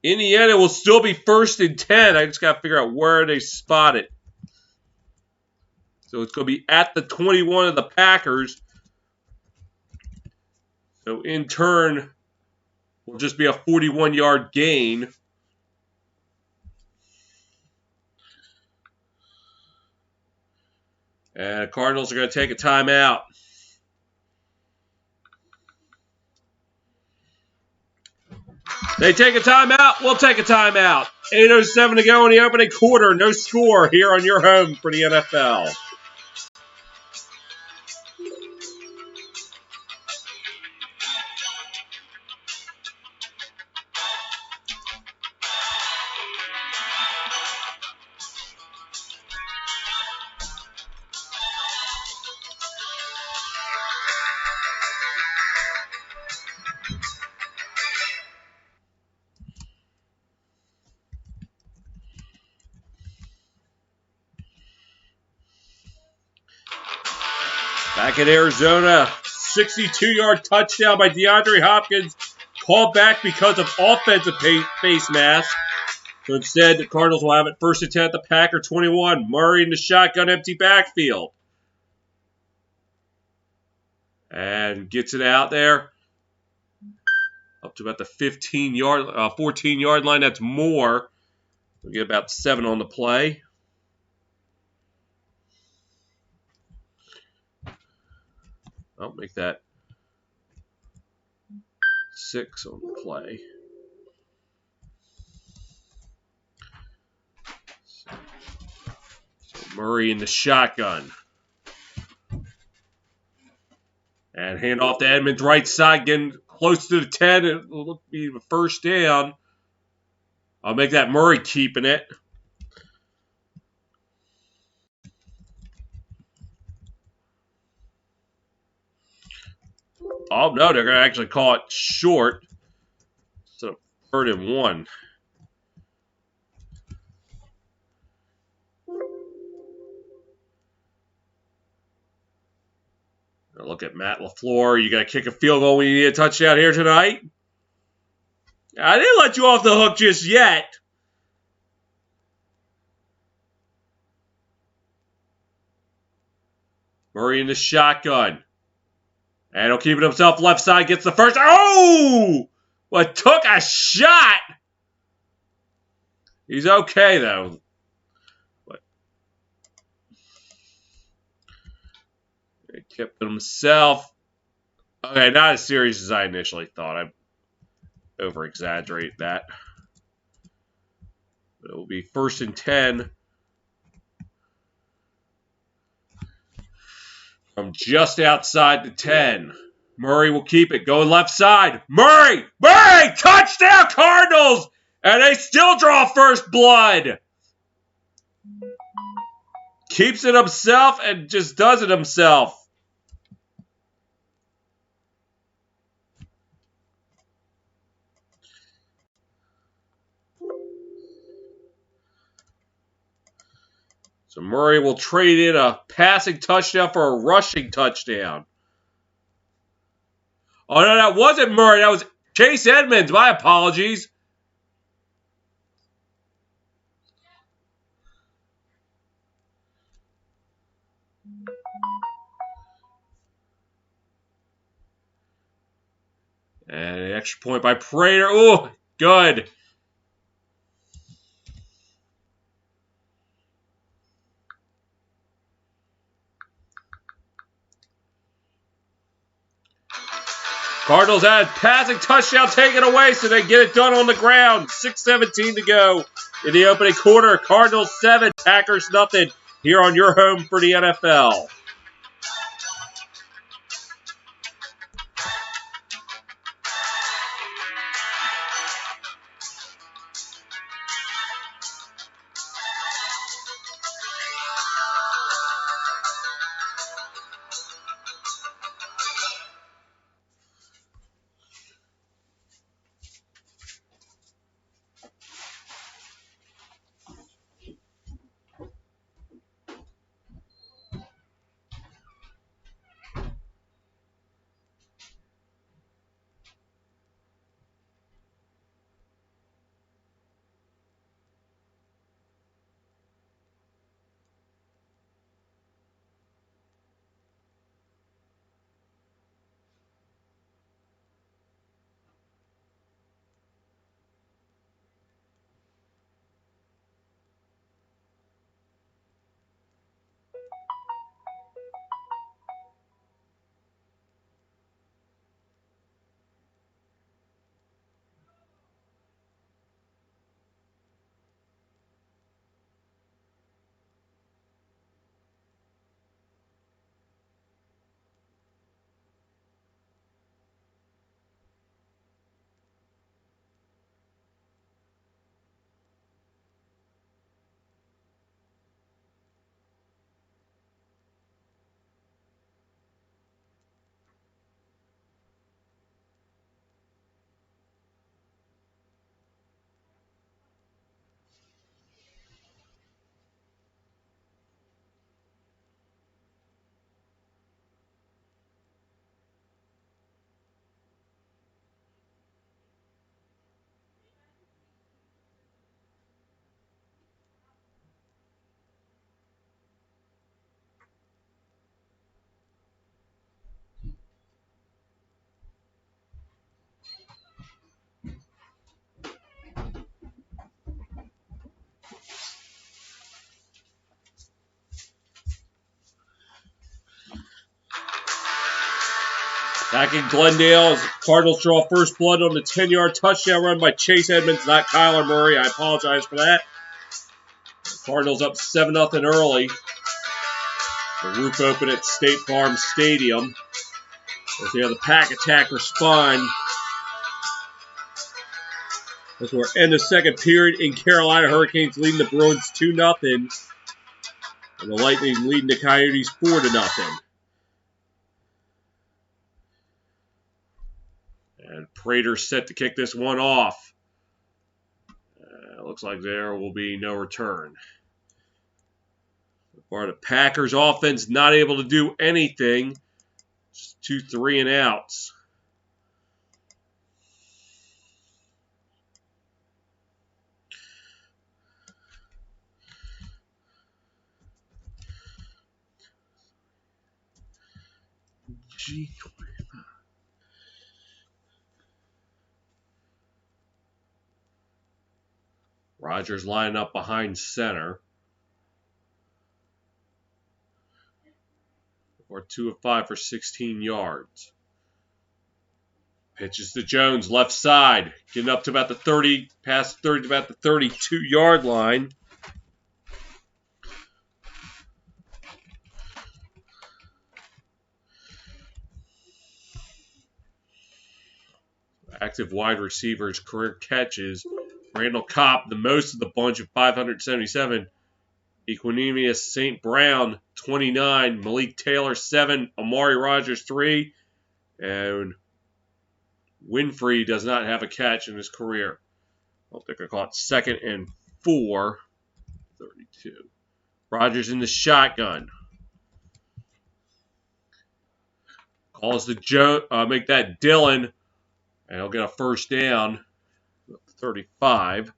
In the end, it will still be 1st and 10. I just got to figure out where they spot it. So it's going to be at the 21 of the Packers. So in turn, will just be a 41-yard gain. And the Cardinals are going to take a timeout. They take a timeout. We'll take a timeout. 8:07 to go in the opening quarter. No score here on your home for the NFL. Back in Arizona, 62-yard touchdown by DeAndre Hopkins, called back because of offensive face mask. So instead, the Cardinals will have it 1st and 10 at the Packer 21. Murray in the shotgun, empty backfield. And gets it out there. Up to about the 14-yard line. That's more. We'll get about 7 on the play. I'll make that 6 on the play. So Murray in the shotgun. And hand off to Edmonds, right side, getting close to the 10. It will be the 1st down. I'll make that Murray keeping it. Oh, no, they're going to actually call it short. So 3rd and 1. Look at Matt LaFleur. You got to kick a field goal when you need a touchdown here tonight. I didn't let you off the hook just yet. Murray in the shotgun. And he'll keep it himself. Left side gets the first. Oh! Well, took a shot. He's okay, though. He kept it himself. Okay, not as serious as I initially thought. I over-exaggerate that. It will be 1st and 10. From just outside the 10. Murray will keep it. Going left side. Murray! Murray! Touchdown Cardinals! And they still draw first blood. Keeps it himself and just does it himself. So Murray will trade in a passing touchdown for a rushing touchdown. Oh, no, that wasn't Murray. That was Chase Edmonds. My apologies. And an extra point by Prater. Oh, good. Cardinals had passing touchdown taken away, so they get it done on the ground. 6:17 to go in the opening quarter. Cardinals 7, Packers nothing. Here on your home for the NFL. Back in Glendale, as Cardinals draw first blood on the 10-yard touchdown run by Chase Edmonds, not Kyler Murray. I apologize for that. Cardinals up 7-0 early. The roof open at State Farm Stadium. As they have the pack attack respond. As we're in the second period in Carolina, Hurricanes leading the Bruins 2-0. And the Lightning leading the Coyotes 4-0. And Prater set to kick this one off. Looks like there will be no return. So far, the Packers offense not able to do anything. Just 2 3 and outs. Rogers lining up behind center. Or 2 of 5 for 16 yards. Pitches to Jones, left side. Getting up to about the 30, past 30 to about the 32-yard line. Active wide receivers, career catches. Randall Cobb, the most of the bunch of 577. Equanimeous St. Brown, 29. Malik Taylor, 7. Amari Rogers, 3. And Winfrey does not have a catch in his career. I'll think I caught 2nd and 4. 32. Rogers in the shotgun. Calls to make that Dillon. And he'll get a first down. 35.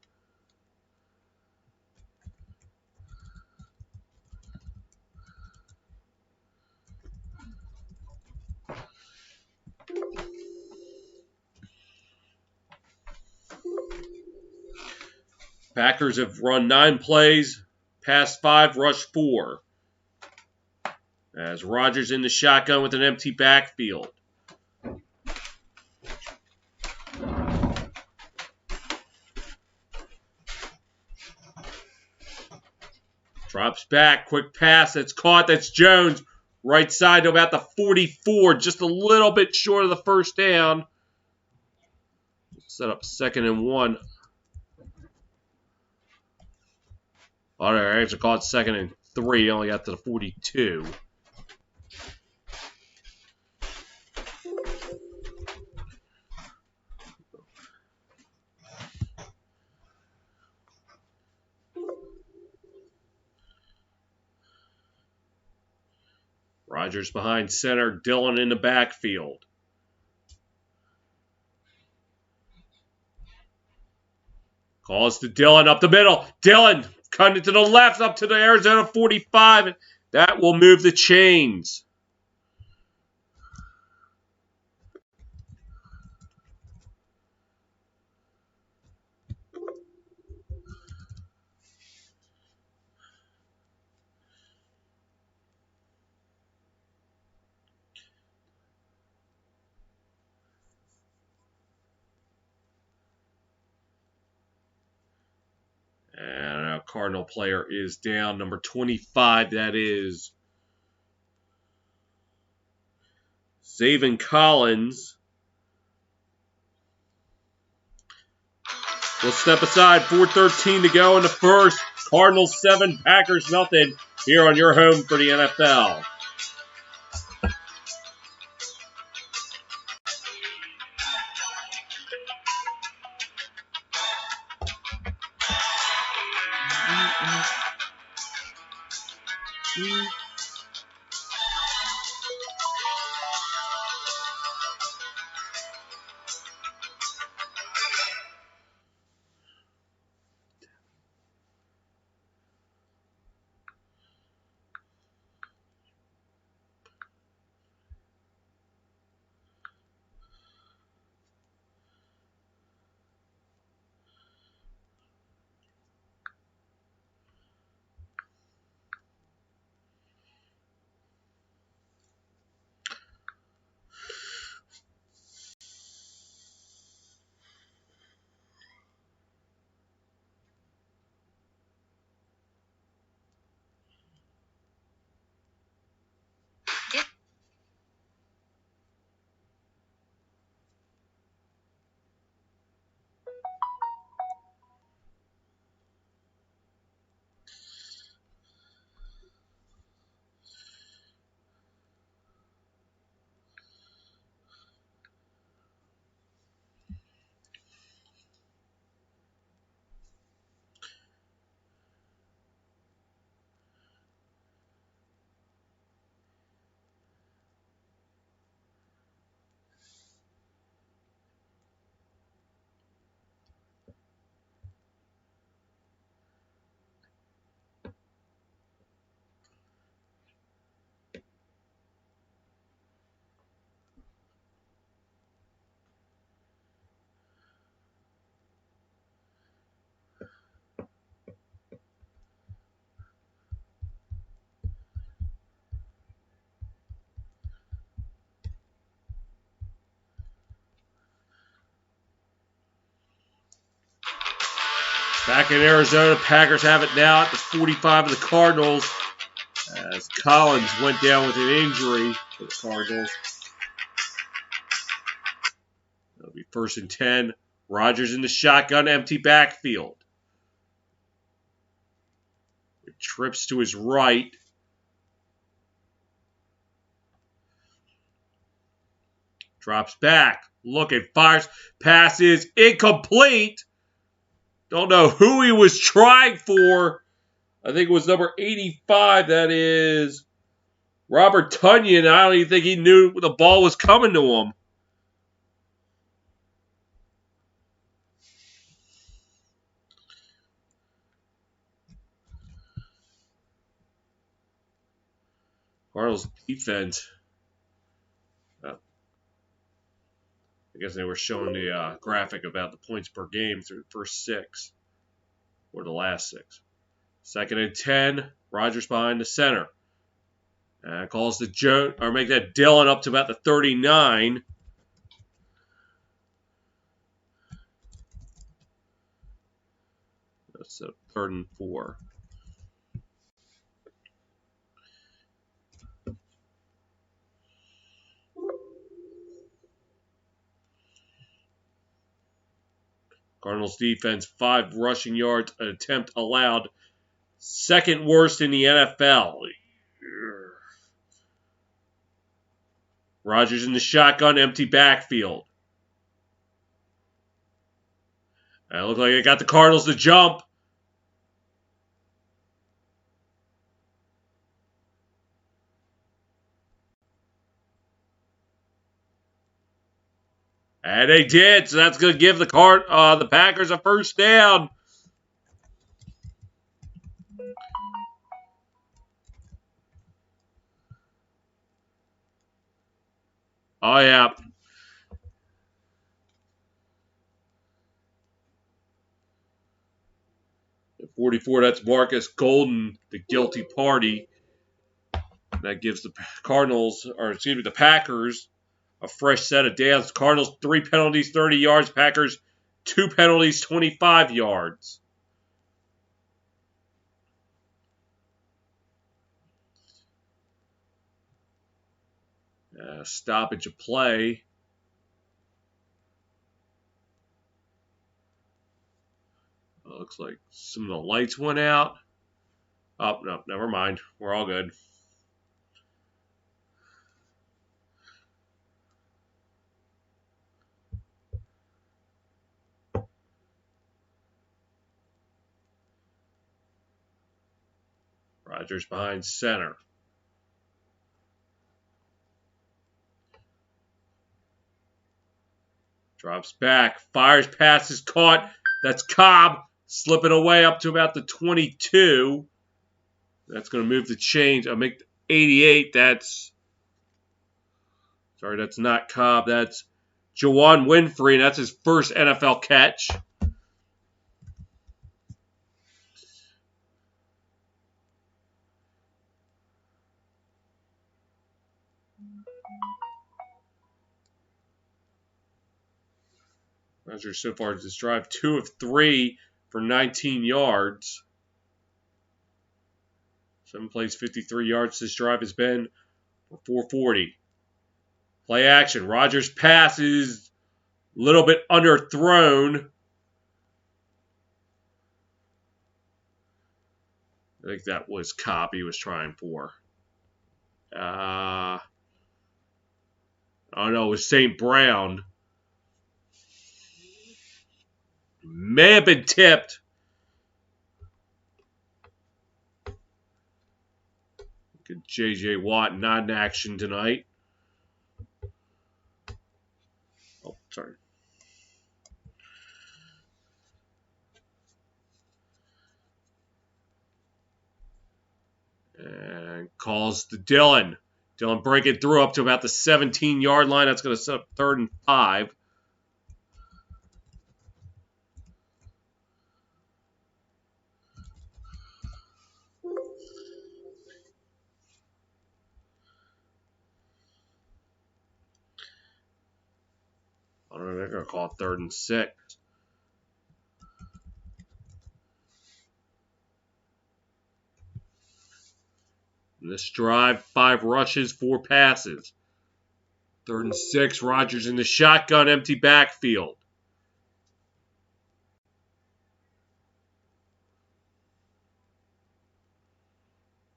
Packers have run 9 plays, passed 5, rushed 4. As Rogers in the shotgun with an empty backfield. Drops back, quick pass, that's caught, that's Jones. Right side to about the 44, just a little bit short of the first down. Set up 2nd and 1. All right, actually caught 2nd and 3, only got to the 42. Rogers behind center, Dillon in the backfield. Calls to Dillon up the middle. Dillon cutting it to the left up to the Arizona 45. That will move the chains. And our Cardinal player is down. Number 25, that is Zaven Collins. We'll step aside. 4:13 to go in the first. Cardinals 7, Packers nothing. Here on your home for the NFL. Back in Arizona, Packers have it now at the 45 of the Cardinals as Collins went down with an injury for the Cardinals. It'll be 1st and 10. Rodgers in the shotgun, empty backfield. It trips to his right. Drops back. Looking, fires. Pass is incomplete. Don't know who he was trying for. I think it was number 85. That is Robert Tonyan. I don't even think he knew the ball was coming to him. Cardinals defense. I guess they were showing the graphic about the points per game through the first 6 or the last 6. 2nd and 10. Rodgers behind the center. Calls the Joe or make that Dillon up to about the 39. That's a 3rd and 4. Cardinals defense, 5 rushing yards, an attempt allowed. 2nd worst in the NFL. Rodgers in the shotgun, empty backfield. It looked like it got the Cardinals to jump. And they did, so that's going to give the Packers a 1st down. Oh, yeah. At 44, that's Marcus Golden, the guilty party. That gives the the Packers a fresh set of downs. Cardinals, 3 penalties, 30 yards. Packers, 2 penalties, 25 yards. Stoppage of play. Looks like some of the lights went out. Oh, no, never mind. We're all good. Rodgers behind center. Drops back. Fires, passes, caught. That's Cobb slipping away up to about the 22. That's going to move the chains. I'll make 88. That's not Cobb. That's Juwan Winfrey, and that's his first NFL catch. Rodgers so far this drive, 2 of 3 for 19 yards. 7 plays, 53 yards. This drive has been for 440. Play action. Rodgers passes a little bit underthrown. I think that was Cobb he was trying for. Oh no, it was St. Brown. May have been tipped. Good J.J. Watt not in action tonight. Oh, sorry. And calls to Dillon. Dillon breaking through up to about the 17-yard line. That's going to set up 3rd and 5. I don't know, they're going to call it 3rd and 6. In this drive, 5 rushes, 4 passes. 3rd and 6, Rodgers in the shotgun, empty backfield.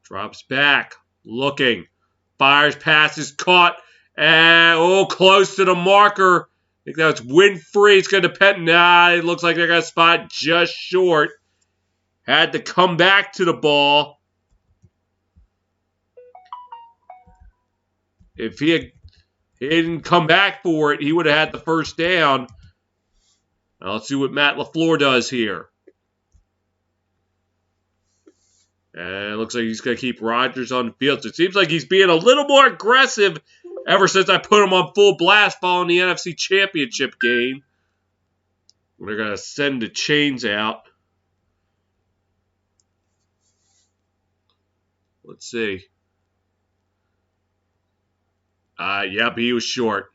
Drops back, looking, fires, passes, caught, and close to the marker. I think that's Winfrey. It's going to depend. Nah, it looks like they're going to spot just short. Had to come back to the ball. If he didn't come back for it, he would have had the first down. Now let's see what Matt LaFleur does here. And it looks like he's going to keep Rodgers on the field. So it seems like he's being a little more aggressive ever since I put him on full blast following the NFC Championship game. We're going to send the chains out. Let's see. Yep, he was short.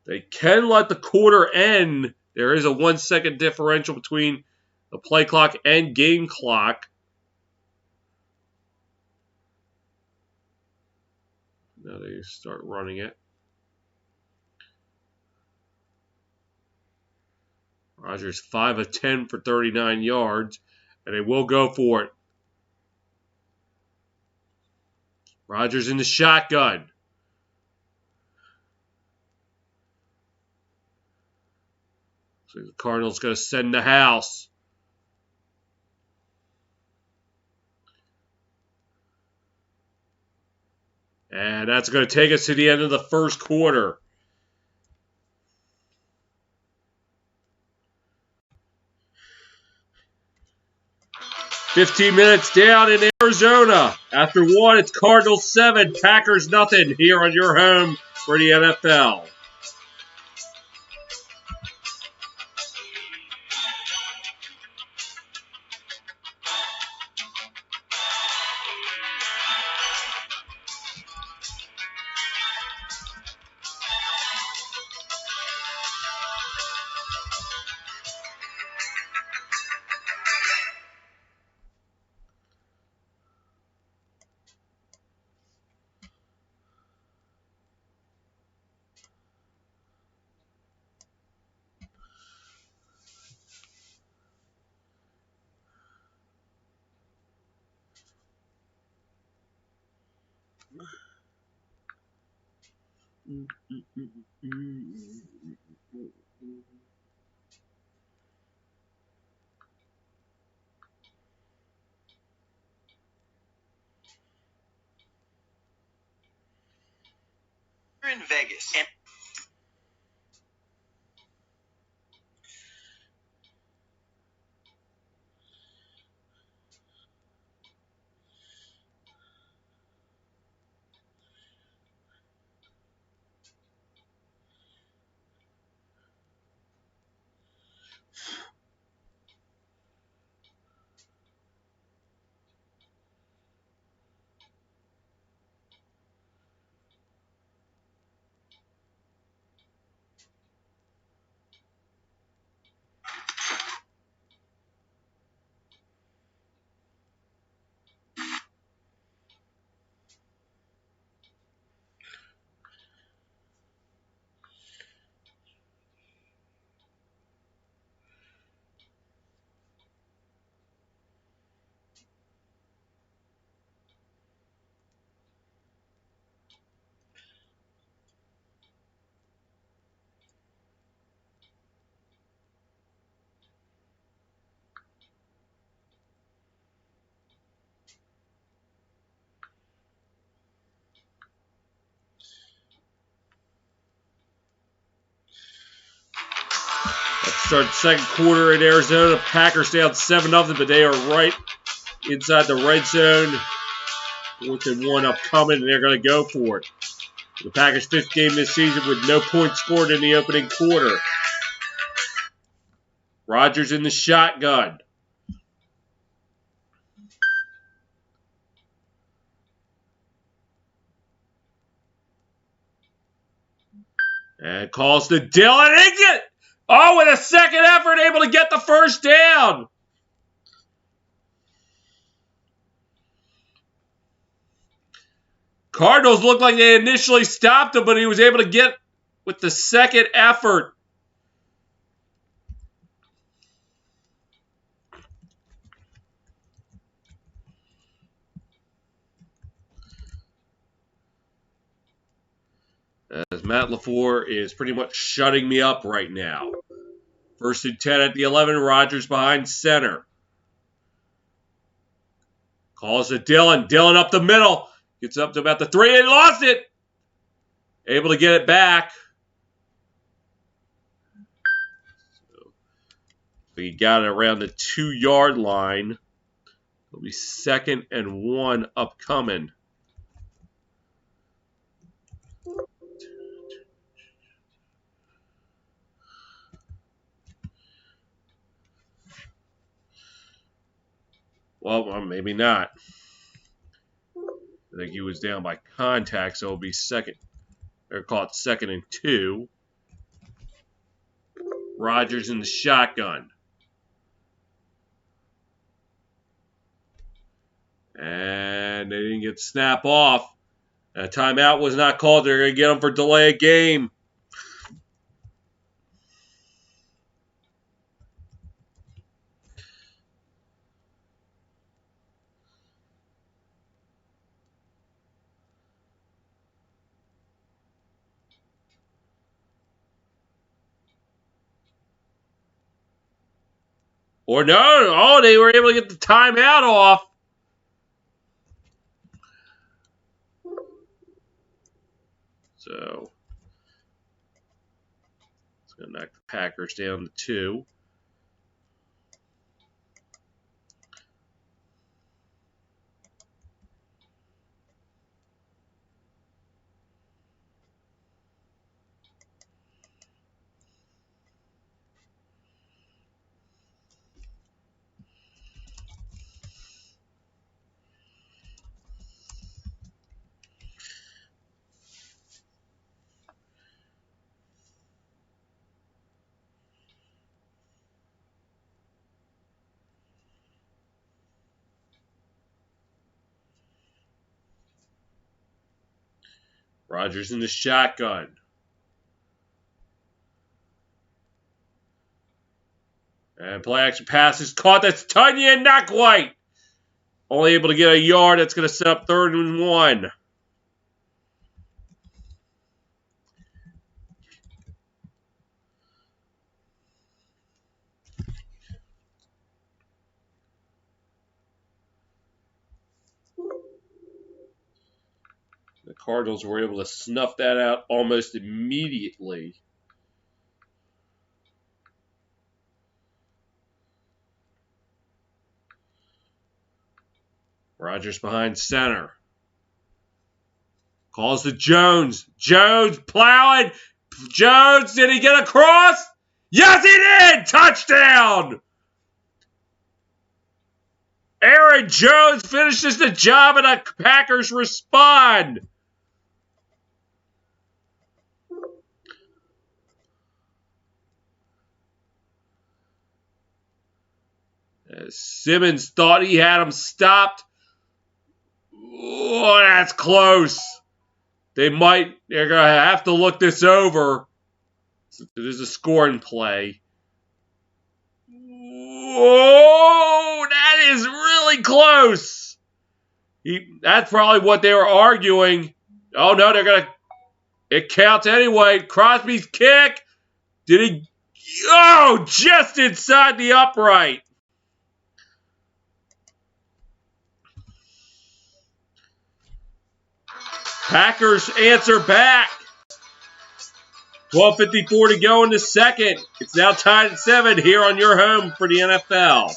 They can let the quarter end. There is a 1 second differential between the play clock and game clock. Now they start running it. Rodgers 5 of 10 for 39 yards, and they will go for it. Rodgers in the shotgun. So the Cardinals going to send the house. And that's going to take us to the end of the first quarter. "15 minutes down in Arizona. After 1, it's Cardinals 7, Packers nothing here on your home for the NFL. In Vegas. start the second quarter in Arizona. Packers down 7-0, but they are right inside the red zone. 4th and 1 upcoming, and they're going to go for it. The Packers' 5th game this season with no points scored in the opening quarter. Rodgers in the shotgun. And calls to Dylan Higgins. Oh, with a second effort, able to get the first down. Cardinals looked like they initially stopped him, but he was able to get with the second effort. As Matt LaFleur is pretty much shutting me up right now. 1st and 10 at the 11. Rodgers behind center. Calls to Dylan. Dylan up the middle. Gets up to about the 3 and lost it. Able to get it back. So we got it around the 2-yard line. It'll be 2nd and 1 upcoming. Well, maybe not. I think he was down by contact, so it'll be 2nd. They're called 2nd and 2. Rodgers in the shotgun. And they didn't get the snap off. A timeout was not called. They're going to get them for delay of game. Or no, oh, they were able to get the timeout off. So it's going to knock the Packers down to 2. Rodgers in the shotgun. And play action pass is caught. That's Tunyon, not quite. Only able to get a yard. That's going to set up 3rd and 1. The Cardinals were able to snuff that out almost immediately. Rodgers behind center. Calls to Jones. Jones plowing. Jones, did he get across? Yes, he did! Touchdown! Aaron Jones finishes the job and the Packers respond. Simmons thought he had him stopped. Oh, that's close. They're going to have to look this over. It is a scoring play. Oh, that is really close. That's probably what they were arguing. Oh, no, they're going to... It counts anyway. Crosby's kick. Did he... Oh, just inside the upright. Packers answer back. 12:54 to go in the second. It's now tied at 7 here on your home for the NFL.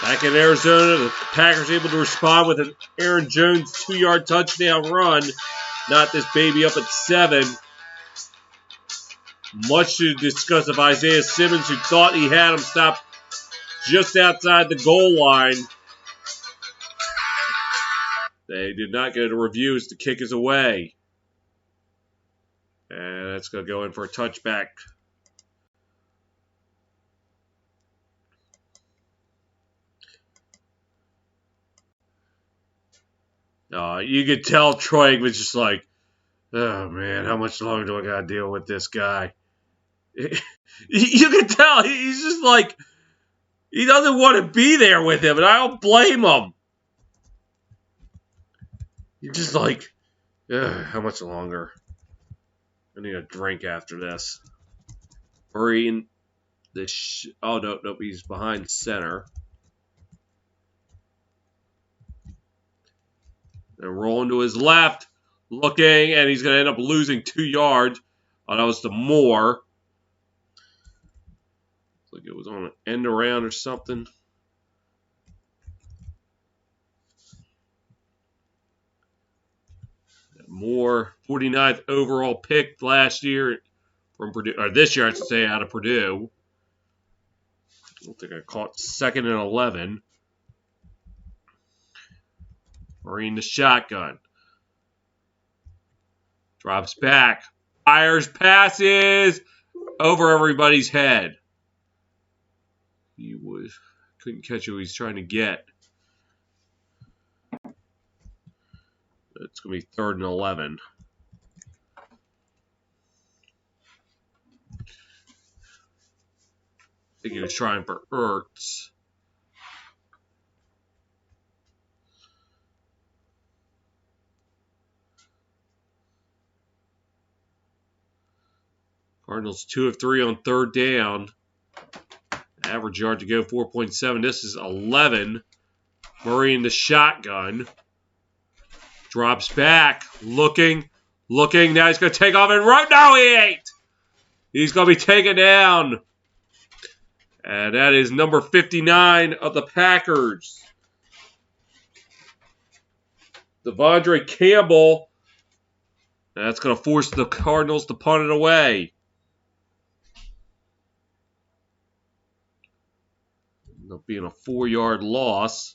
Back in Arizona, the Packers able to respond with an Aaron Jones 2-yard touchdown run. Not this baby up at 7. Much to discuss of Isaiah Simmons, who thought he had him stopped just outside the goal line. They did not go to reviews. The kick is away. And that's going to go in for a touchback. You could tell Troy was just like, oh, man, how much longer do I got to deal with this guy? You can tell he's just like, he doesn't want to be there with him, and I don't blame him. You're just like, how much longer? I need a drink after this. Hurry the oh, no, he's behind center. And rolling to his left, looking, and he's going to end up losing 2 yards. Oh, that was to Moore. Looks like it was on an end around or something. Moore, 49th overall pick last year from Purdue, or this year I should say, out of Purdue. I don't think I caught 2nd and 11. Marine the shotgun. Drops back. Fires passes over everybody's head. He couldn't catch who he's trying to get. It's going to be 3rd and 11. I think he was trying for Ertz. Cardinals 2 of 3 on 3rd down. Average yard to go 4.7. This is 11. Murray in the shotgun. Drops back. Looking. Now he's going to take off and run. No, he ain't. He's going to be taken down. And that is number 59 of the Packers. Devondre Campbell. That's going to force the Cardinals to punt it away. End up being a 4-yard loss.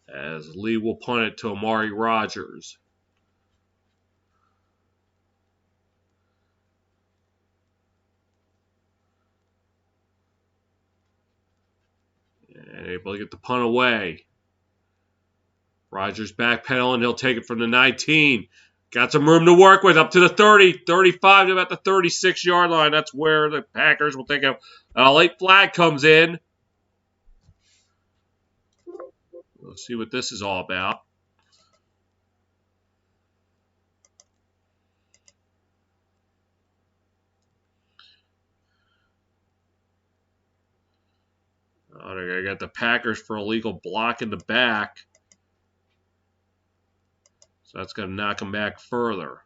As Lee will punt it to Amari Rogers. And able to get the punt away. Rogers backpedaling. He'll take it from the 19. Got some room to work with up to the 30, 35 to about the 36-yard line. That's where the Packers will think a late flag comes in. Let's see what this is all about. Oh, they got the Packers for a illegal block in the back. So that's going to knock them back further.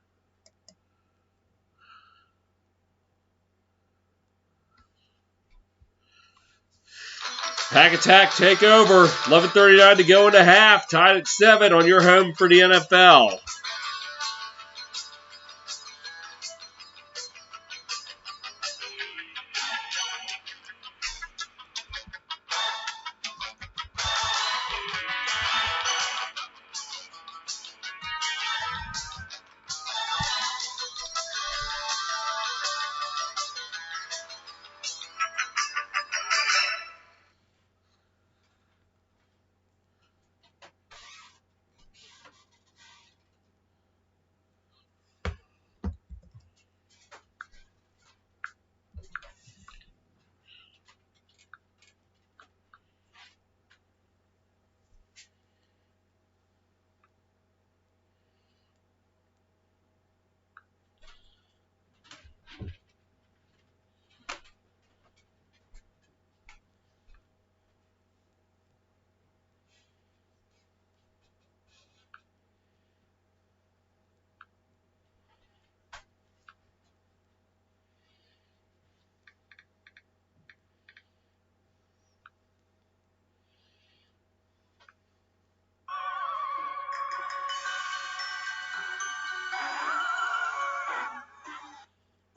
Pack Attack take over. 11:39 to go into half. Tied at 7 on your home for the NFL.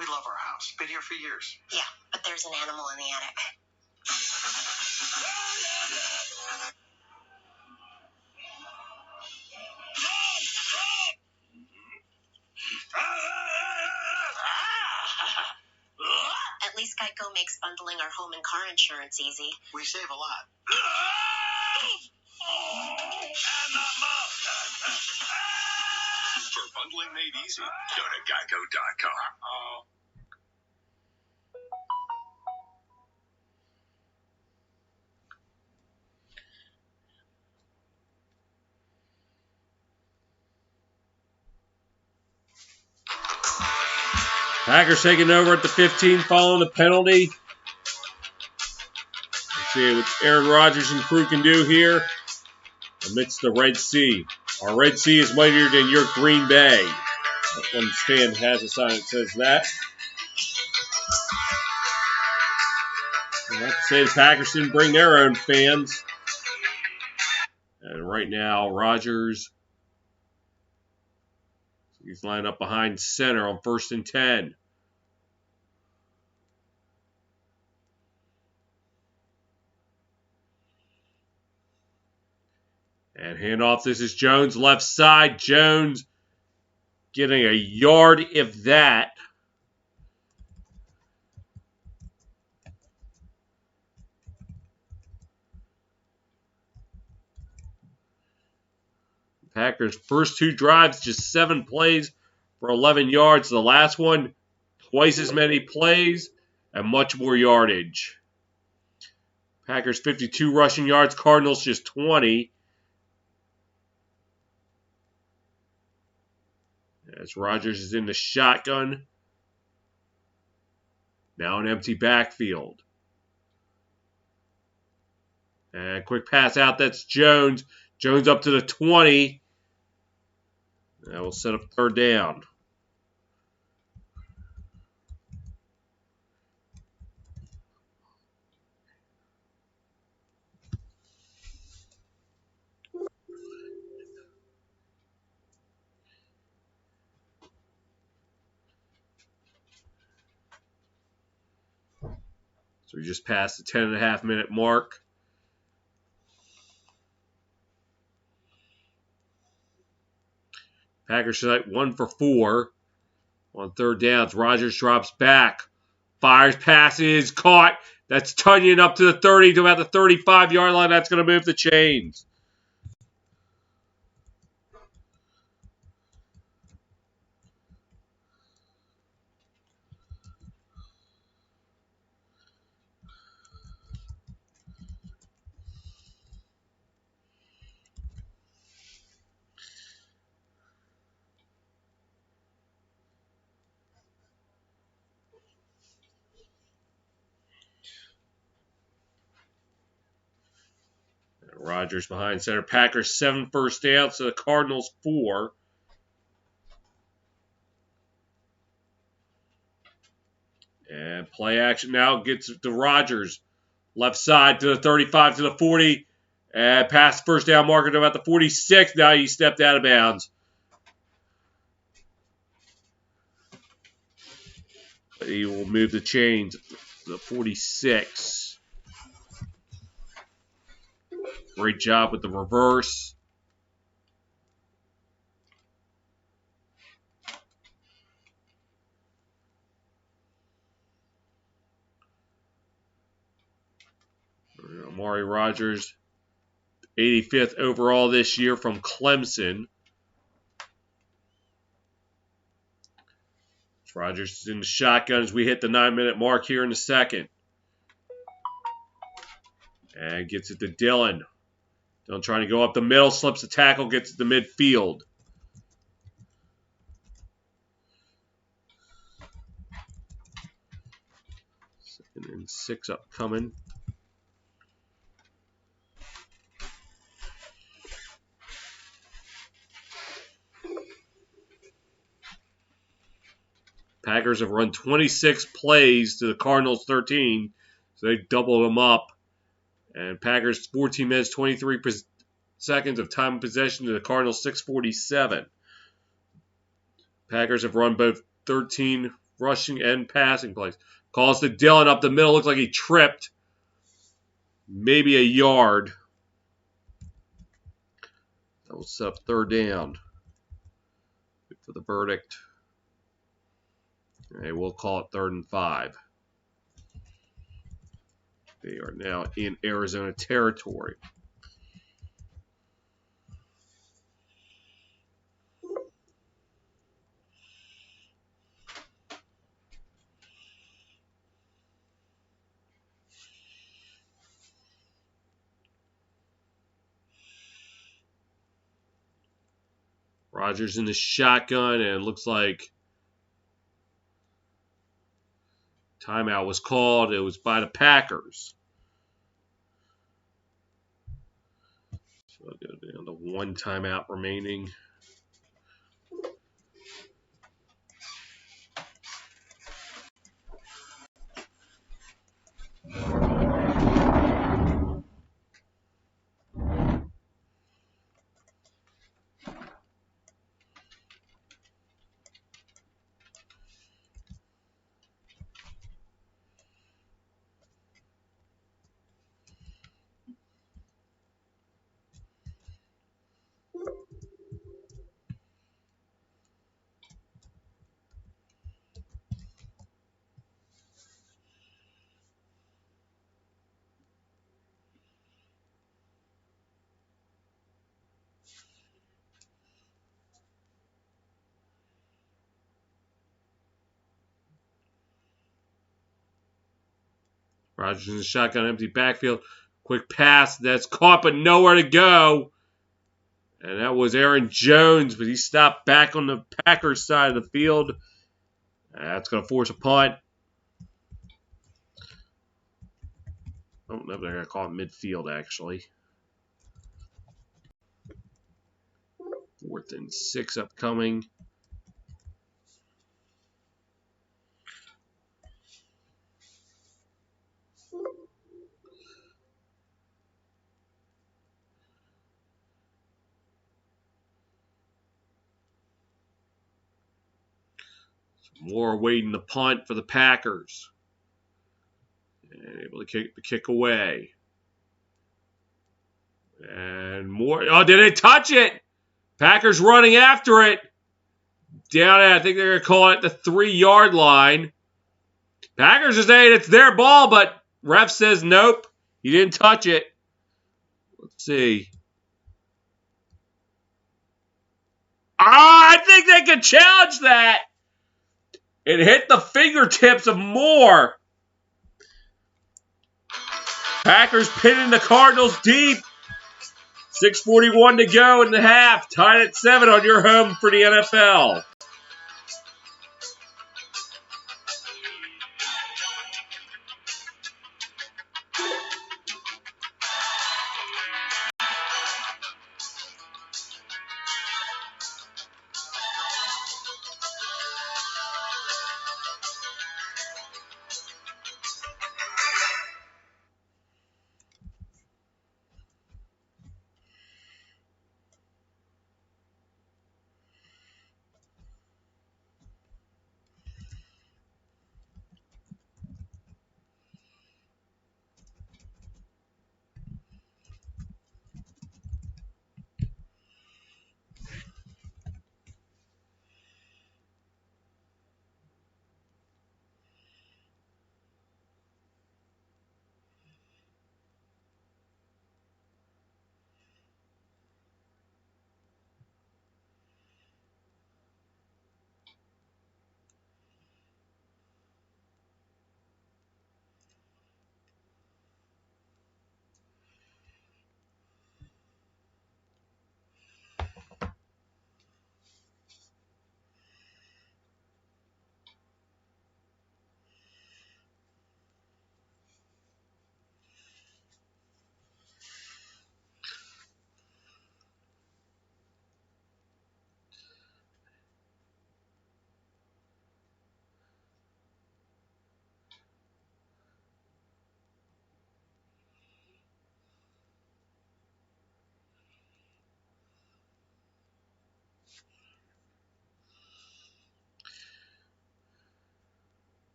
We love our house. Been here for years. Yeah, but there's an animal in the attic. At least Geico makes bundling our home and car insurance easy. We save a lot. For bundling made easy, go to geico.com. Packers taking over at the 15 following the penalty. Let's see what Aaron Rodgers and crew can do here amidst the Red Sea. Our Red Sea is mightier than your Green Bay. That one stand has a sign that says that. I have to say the Packers didn't bring their own fans. And right now, Rodgers, he's lined up behind center on 1st and 10. And handoff, this is Jones, left side. Jones getting a yard, if that. Packers' first 2 drives, just 7 plays for 11 yards. The last one, twice as many plays and much more yardage. Packers 52 rushing yards, Cardinals just 20. As Rodgers is in the shotgun. Now an empty backfield. And quick pass out, that's Jones. Jones up to the 20. That will set up third down. So we just passed the 10.5-minute mark. Packers select 1 for 4 on third downs. Rodgers drops back. Fires, passes, caught. That's Tunyon up to the 30 to about the 35-yard line. That's going to move the chains. Rodgers behind center. Packers 7 first downs to the Cardinals 4. And play action now gets to Rodgers. Left side to the 35 to the 40. And past first down marker to about the 46. Now he stepped out of bounds. But he will move the chains to the 46. Great job with the reverse. Amari Rodgers, 85th overall this year from Clemson. Rodgers is in the shotgun as we hit the 9-minute mark here in the second. And gets it to Dillon. Dillon trying to go up the middle, slips the tackle, gets it to midfield. Second and 6 upcoming. Packers have run 26 plays to the Cardinals 13, so they doubled them up. And Packers 14 minutes, 23 seconds of time of possession to the Cardinals 6:47. Packers have run both 13 rushing and passing plays. Calls to Dillon up the middle, looks like he tripped. Maybe a yard. That will set up third down. Good for the verdict. Okay, we'll call it 3rd and 5. They are now in Arizona territory. Rodgers in the shotgun, and it looks like timeout was called. It was by the Packers. So I'll go down to 1 timeout remaining. Rodgers in the shotgun, empty backfield. Quick pass. That's caught, but nowhere to go. And that was Aaron Jones, but he stopped back on the Packers side of the field. That's going to force a punt. I don't know if they're going to call it midfield, actually. 4th 4th and 6 upcoming. Moore waiting the punt for the Packers. And able to kick the kick away. And Moore. Oh, did it touch it? Packers running after it. Down at, I think they're going to call it the 3-yard line. Packers are saying it's their ball, but ref says nope. He didn't touch it. Let's see. I think they could challenge that. It hit the fingertips of Moore. Packers pinning the Cardinals deep. 6:41 to go in the half. Tied at 7 on your home for the NFL.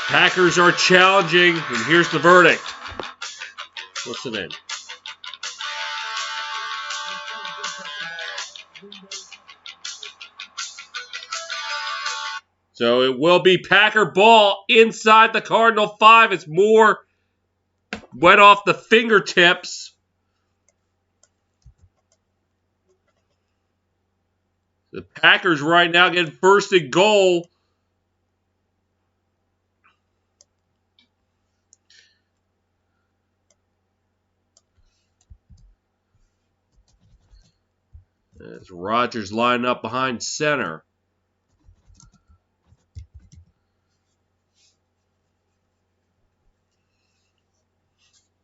Packers are challenging, and here's the verdict. Listen in. So it will be Packer ball inside the Cardinal 5 as Moore went off the fingertips. The Packers right now getting 1st and goal. As Rodgers lining up behind center.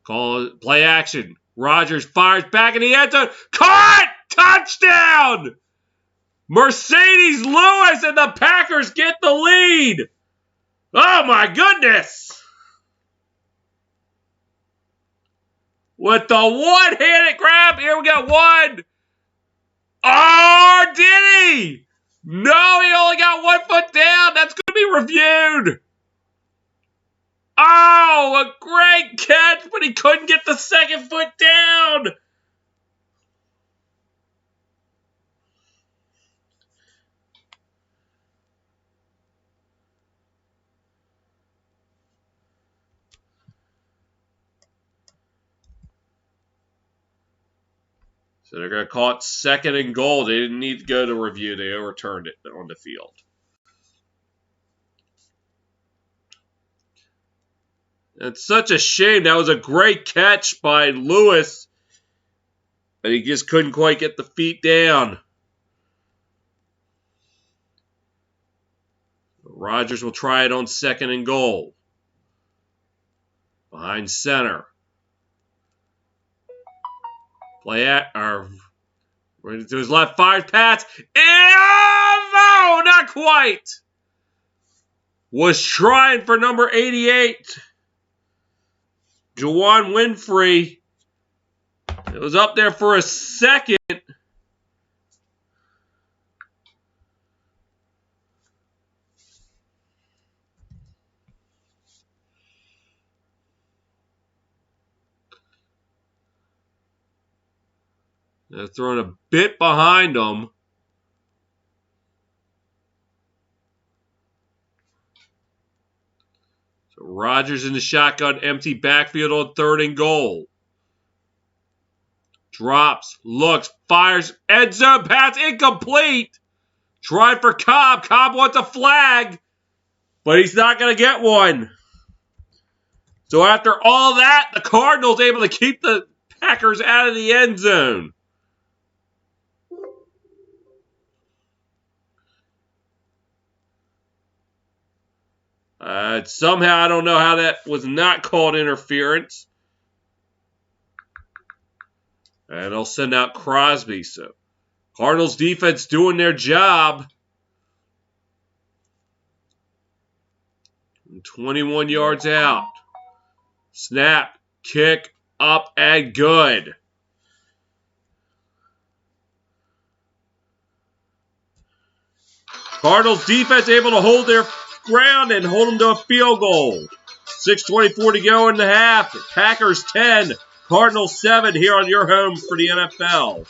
Call play action. Rodgers fires back in the end zone. Caught! Touchdown! Mercedes Lewis and the Packers get the lead. Oh my goodness! With the one-handed grab, here we got one. Oh, did he? No, he only got 1 foot down. That's going to be reviewed. Oh, a great catch, but he couldn't get the 2nd foot down. So they're going to call it 2nd and goal. They didn't need to go to review. They overturned it on the field. It's such a shame. That was a great catch by Lewis. But he just couldn't quite get the feet down. Rodgers will try it on 2nd and goal. Behind center. Play at, or to his left, fires pass. No, not quite. Was trying for number 88. Juwan Winfrey. It was up there for a second. They're throwing a bit behind them. So Rodgers in the shotgun, empty backfield on 3rd and goal. Drops, looks, fires, end zone pass, incomplete. Tried for Cobb. Cobb wants a flag, but he's not going to get one. So after all that, the Cardinals able to keep the Packers out of the end zone. Somehow, I don't know how that was not called interference. And they'll send out Crosby. So Cardinals defense doing their job. 21 yards out. Snap, kick, up, and good. Cardinals defense able to hold their ground and hold them to a field goal. 6:24 to go in the half. Packers 10, Cardinals 7 here on your home for the NFL.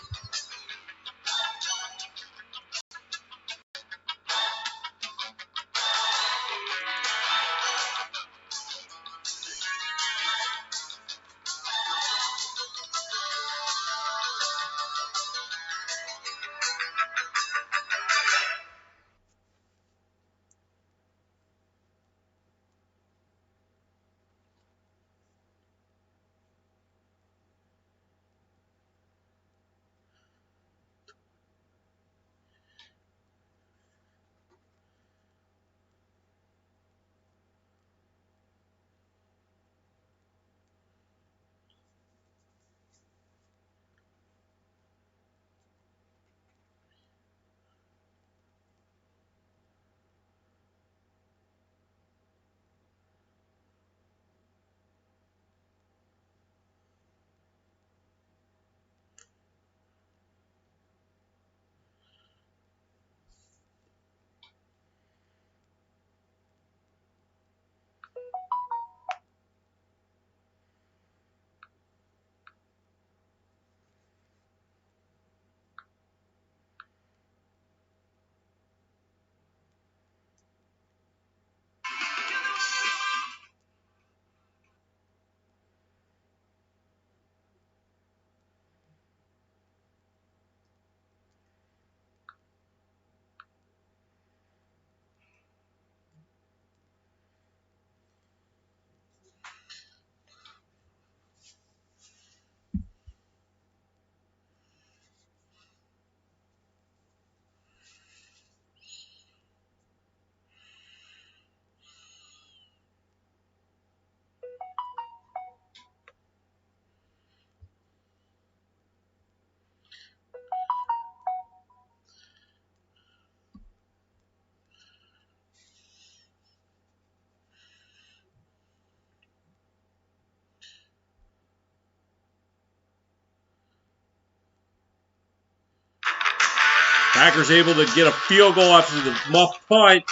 Packers able to get a field goal after the muff punt.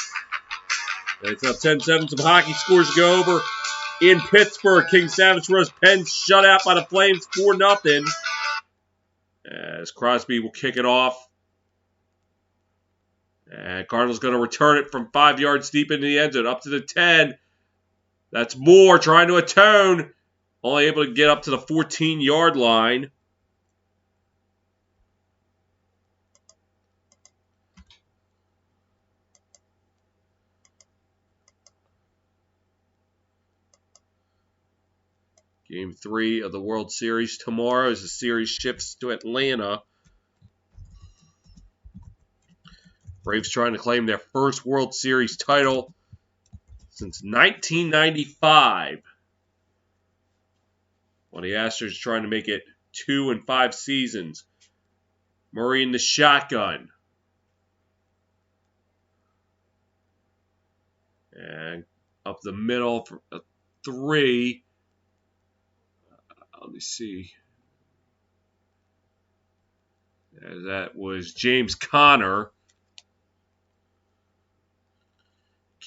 It's up 10-7. Some hockey scores to go over in Pittsburgh. King Savage Rose Penn shut out by the Flames 4-0. As Crosby will kick it off. And Cardinals going to return it from 5 yards deep into the end zone. Up to the 10. That's Moore trying to atone. Only able to get up to the 14-yard line. Game 3 of the World Series tomorrow as the series shifts to Atlanta. Braves trying to claim their first World Series title since 1995. While the Astros trying to make it 2 in 5 seasons. Murray in the shotgun. And up the middle for a 3. Let me see. That was James Conner.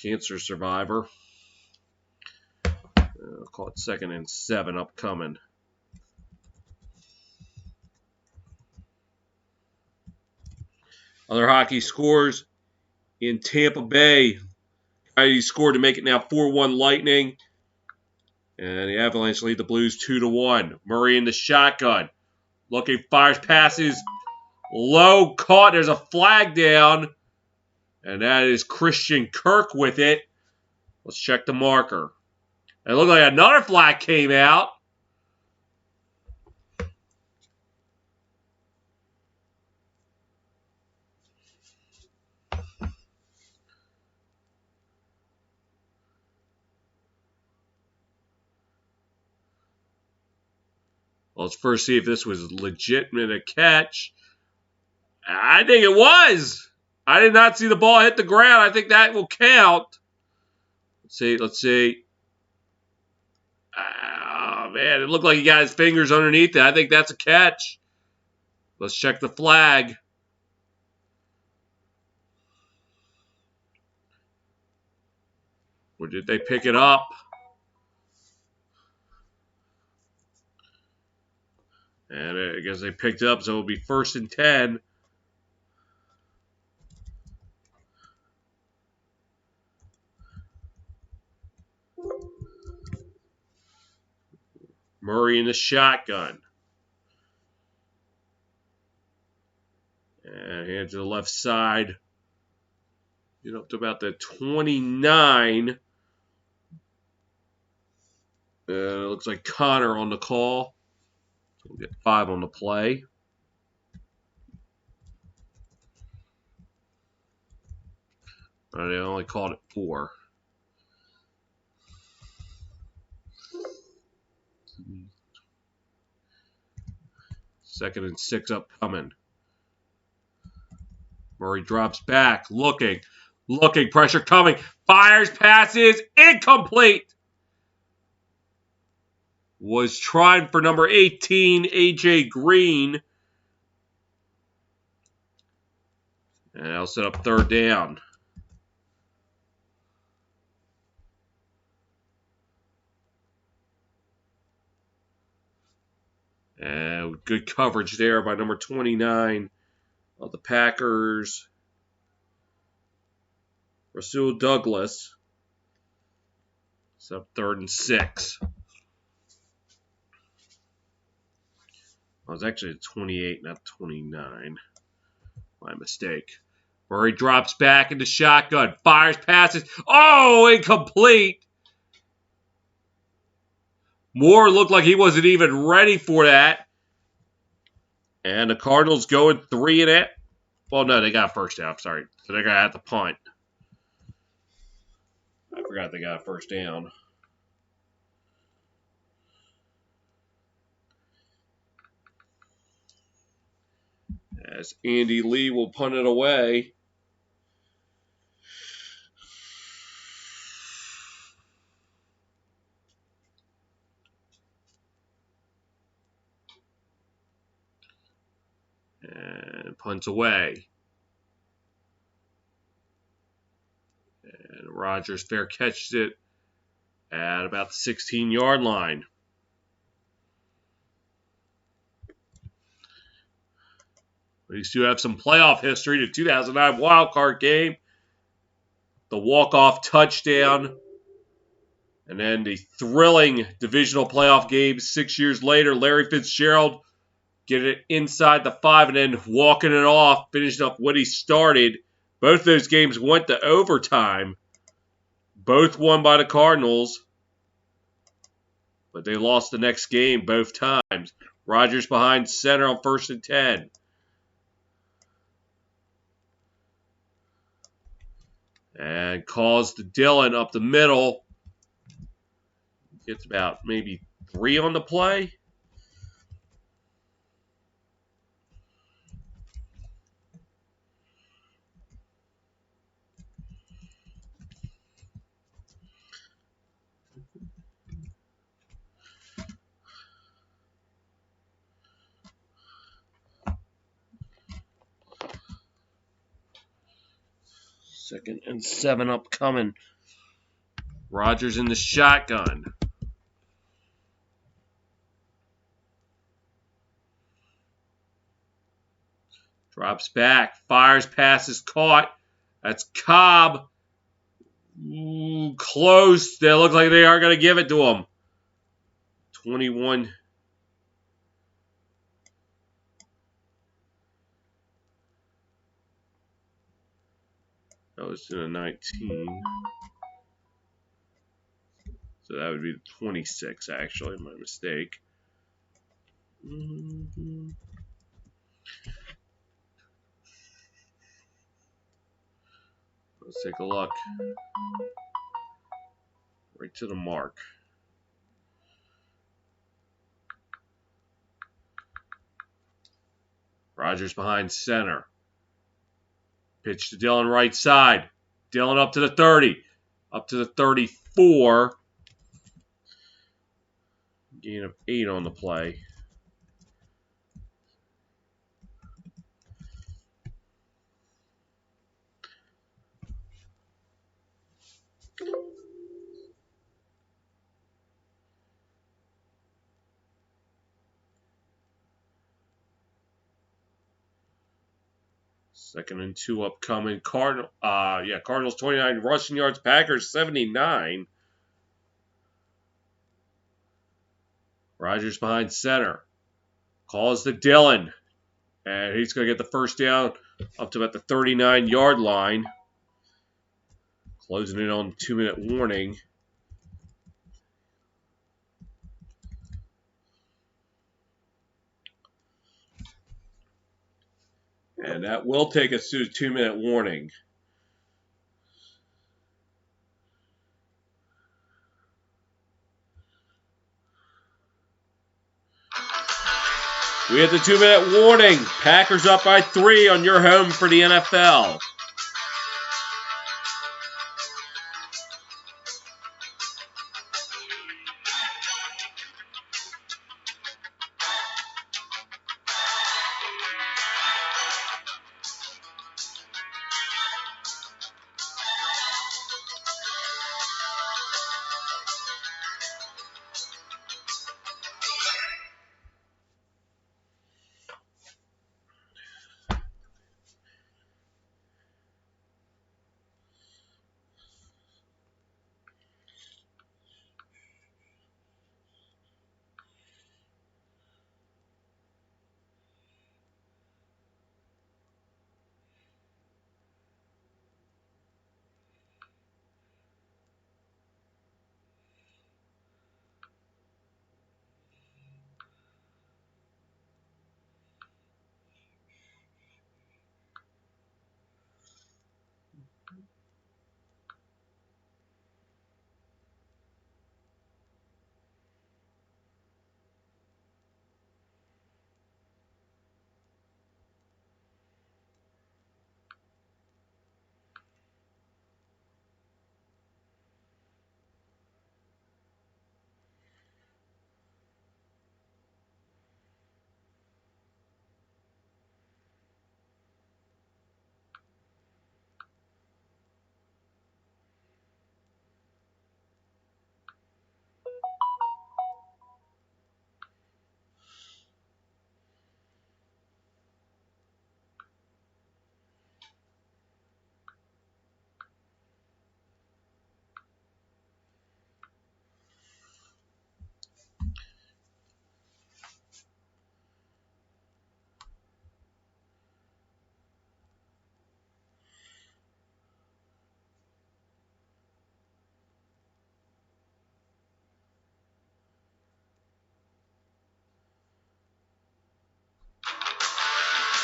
Cancer survivor. I'll call it 2nd and 7 upcoming. Other hockey scores in Tampa Bay. He scored to make it now 4-1 Lightning. And the Avalanche lead the Blues 2-1. Murray in the shotgun. Looking, fires, passes. Low, caught. There's a flag down. And that is Christian Kirk with it. Let's check the marker. It looked like another flag came out. Well, let's first see if this was legitimate a catch. I think it was. I did not see the ball hit the ground. I think that will count. Let's see. Oh, man, it looked like he got his fingers underneath it. I think that's a catch. Let's check the flag. Or did they pick it up? And I guess they picked it up, so it'll be 1st and 10. Murray in the shotgun. And hand to the left side. Get up to about the 29. It looks like Connor on the call. So we'll get 5 on the play. They only called it 4. Second and 6 upcoming. Murray drops back, looking, pressure coming, fires, passes, incomplete. Was trying for number 18, A.J. Green. And I'll set up 3rd down. And good coverage there by number 29 of the Packers, Rasul Douglas. So 3rd and 6. I was actually at 28, not 29. My mistake. Murray drops back into shotgun, fires, passes. Oh, incomplete. Moore looked like he wasn't even ready for that. And the Cardinals going 3 and 8. Well, no, they got a 1st down. Sorry. So they're going to have to punt. I forgot they got a 1st down. As Andy Lee will punt it away. And punts away. And Rodgers fair catches it at about the 16-yard line. These two have some playoff history. The 2009 wildcard game, the walk-off touchdown, and then the thrilling divisional playoff game 6 years later. Larry Fitzgerald getting it inside the 5 and then walking it off, finishing up what he started. Both those games went to overtime. Both won by the Cardinals. but they lost the next game both times. Rodgers behind center on 1st and 10. And calls to Dillon up the middle. Gets about maybe 3 on the play. Second and 7 upcoming. Rodgers in the shotgun. Drops back. Fires, passes caught. That's Cobb. Ooh, close. They look like they aren't going to give it to him. 21. That was to the 19. So that would be the 26, actually. My mistake. Let's take a look. Right to the mark. Rodgers behind center. Pitch to Dillon right side. Dillon up to the 30. Up to the 34. Gain of 8 on the play. Second and 2 upcoming. Cardinals 29 rushing yards. Packers 79. Rodgers behind center. Calls to Dillon. And he's going to get the first down up to about the 39-yard line. Closing in on 2-minute warning. And that will take us to a 2-minute warning. We have the 2-minute warning. Packers up by 3 on your home for the NFL.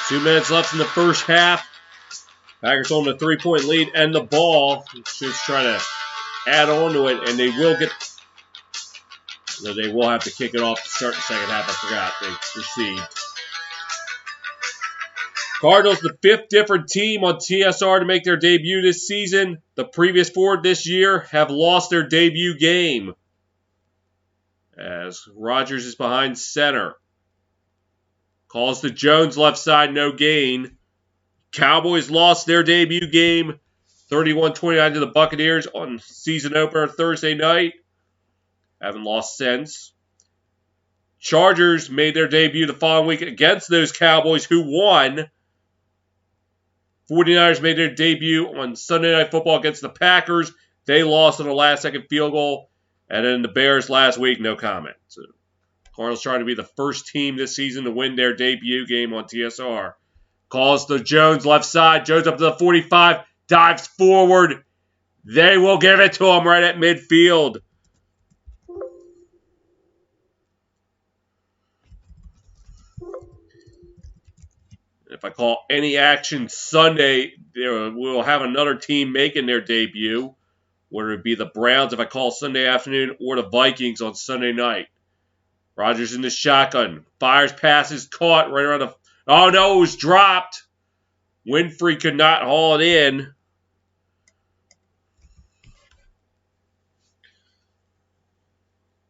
2 minutes left in the first half. Packers holding a 3-point lead and the ball. Just try to add on to it, and they will get. They will have to kick it off to start the second half. I forgot they received. Cardinals, the 5th different team on TSR to make their debut this season. The previous 4 this year have lost their debut game. As Rodgers is behind center. Calls to Jones left side, no gain. Cowboys lost their debut game 31-29 to the Buccaneers on season opener Thursday night. Haven't lost since. Chargers made their debut the following week against those Cowboys who won. 49ers made their debut on Sunday Night Football against the Packers. They lost on a last-second field goal. And then the Bears last week, no comment. So Cardinals trying to be the first team this season to win their debut game on TSR. Calls to Jones left side. Jones up to the 45. Dives forward. They will give it to him right at midfield. If I call any action Sunday, we'll have another team making their debut. Whether it be the Browns if I call Sunday afternoon or the Vikings on Sunday night. Rodgers in the shotgun. Fires passes caught right around the... Oh no, it was dropped. Winfrey could not haul it in.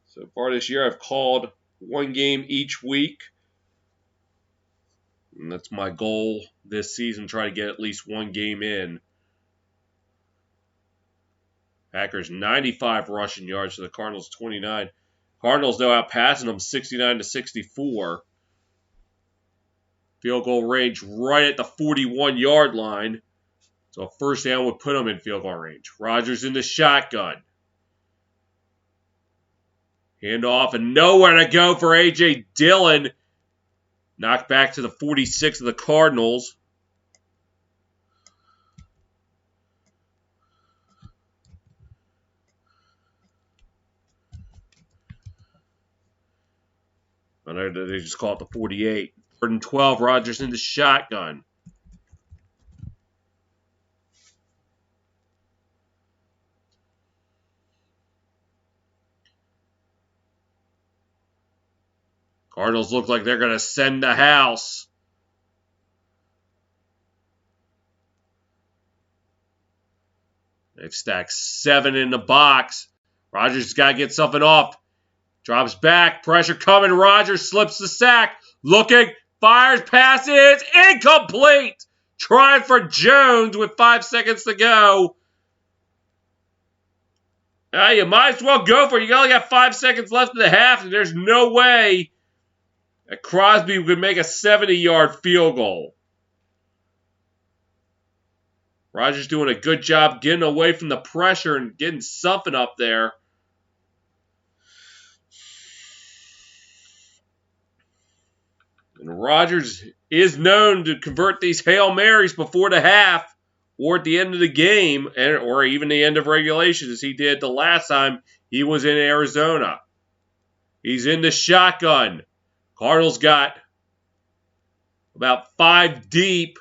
So far this year I've called 1 game each week. And that's my goal this season, try to get at least 1 game in. Packers 95 rushing yards to the Cardinals 29. Cardinals, though, outpassing them 69-64. Field goal range right at the 41-yard line. So a first down would put them in field goal range. Rodgers in the shotgun. Handoff and nowhere to go for A.J. Dillon. Knocked back to the 46 of the Cardinals. I know they just call it the 48. 3rd and 12, Rodgers in the shotgun. Cardinals look like they're going to send the house. They've stacked 7 in the box. Rodgers has got to get something off. Drops back. Pressure coming. Rodgers slips the sack. Looking. Fires. Passes. Incomplete. Trying for Jones with 5 seconds to go. You might as well go for it. You only got 5 seconds left in the half, and there's no way that Crosby could make a 70-yard field goal. Rodgers doing a good job getting away from the pressure and getting something up there. And Rodgers is known to convert these Hail Marys before the half or at the end of the game, or even the end of regulation, as he did the last time he was in Arizona. He's in the shotgun. Cardinals got about 5 deep.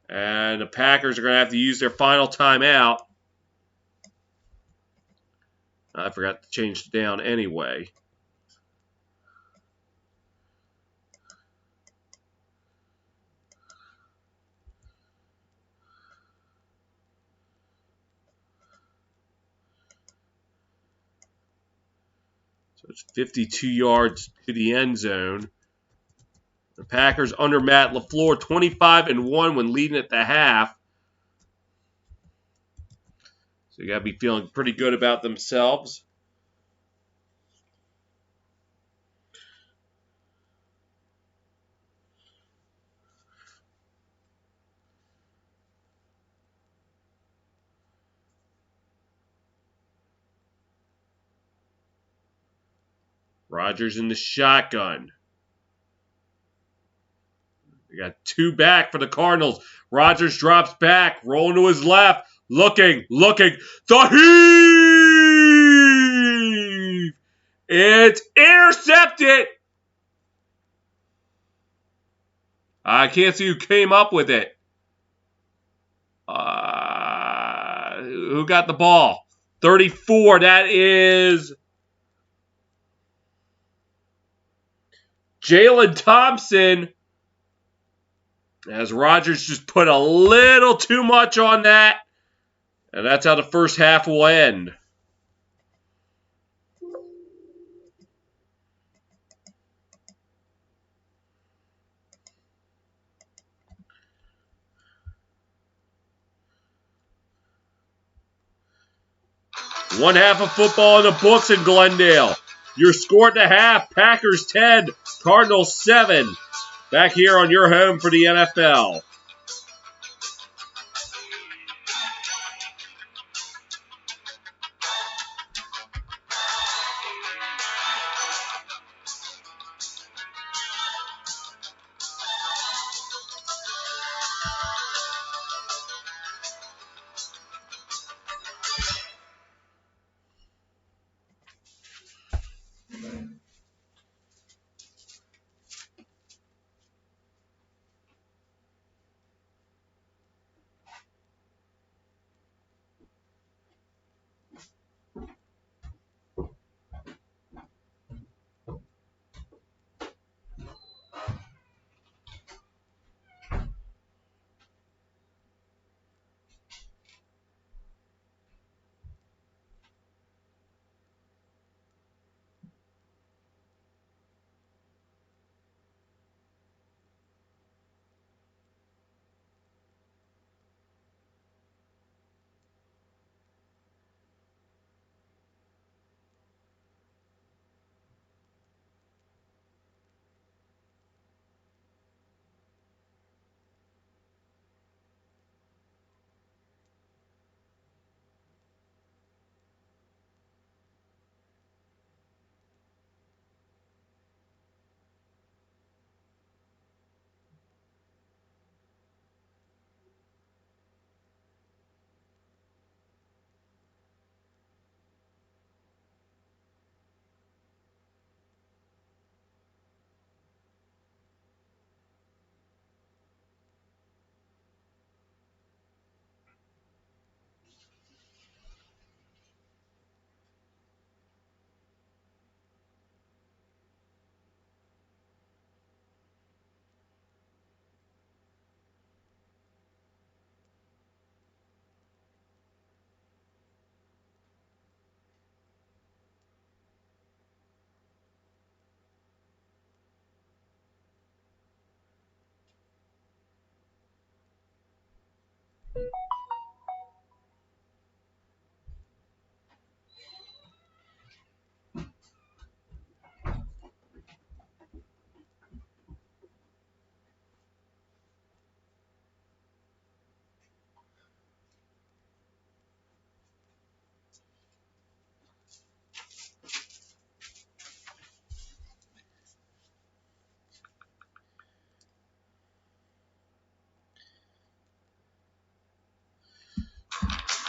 And the Packers are going to have to use their final timeout. I forgot to change it down anyway. So it's 52 yards to the end zone. The Packers under Matt LaFleur, 25-1 when leading at the half. So you got to be feeling pretty good about themselves. Rodgers in the shotgun. We got 2 back for the Cardinals. Rodgers drops back, rolling to his left, looking. The heave! It's intercepted! I can't see who came up with it. Who got the ball? 34. That is Jalen Thompson. As Rodgers just put a little too much on that. And that's how the first half will end. One half of football in the books in Glendale. Your score at the half, Packers 10, Cardinals 7. Back here on your home for the NFL.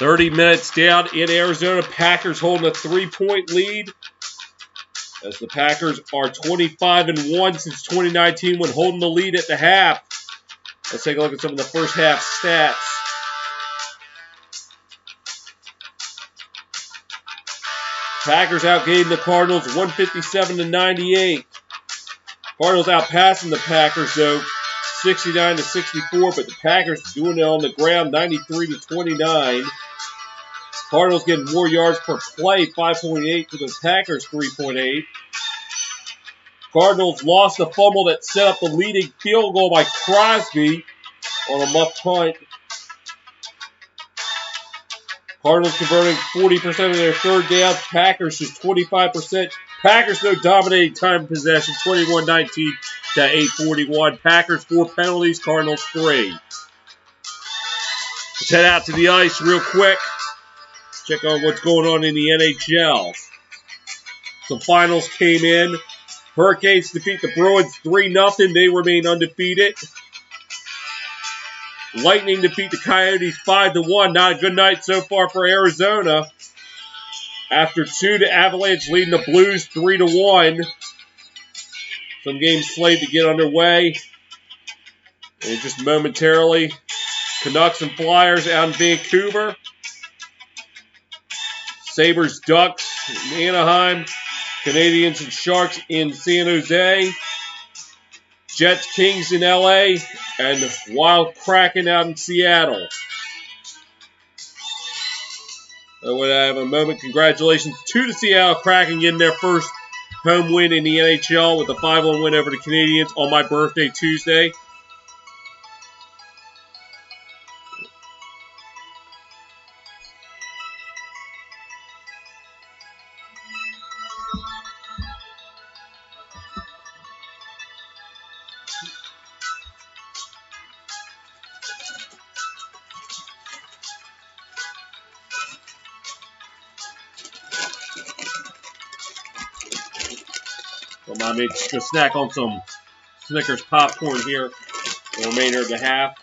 .30 down in Arizona. Packers holding a 3-point lead. As the Packers are 25-1 since 2019 when holding the lead at the half. Let's take a look at some of the first half stats. Packers outgained the Cardinals 157-98. Cardinals outpassing the Packers though 69-64, but the Packers doing it on the ground 93-29. Cardinals getting more yards per play, 5.8 to the Packers 3.8. Cardinals lost a fumble that set up the leading field goal by Crosby on a muff punt. Cardinals converting 40% of their third downs. Packers just 25%. Packers, though, dominating time possession, 21-19 to 8:41. Packers 4 penalties, Cardinals 3. Let's head out to the ice real quick. Check out what's going on in the NHL. Some finals came in. Hurricanes defeat the Bruins 3-0. They remain undefeated. Lightning defeat the Coyotes 5-1. Not a good night so far for Arizona. After 2, the Avalanche leading the Blues 3-1. Some games slated to get underway. And just momentarily, Canucks and Flyers out in Vancouver. Sabres, Ducks in Anaheim. Canadians and Sharks in San Jose. Jets, Kings in LA. And Wild Kraken out in Seattle. When I have a moment, congratulations to the Seattle Kraken getting their first home win in the NHL with a 5-1 win over the Canadiens on my birthday Tuesday. So I'm going to snack on some Snickers popcorn here the remainder of the half.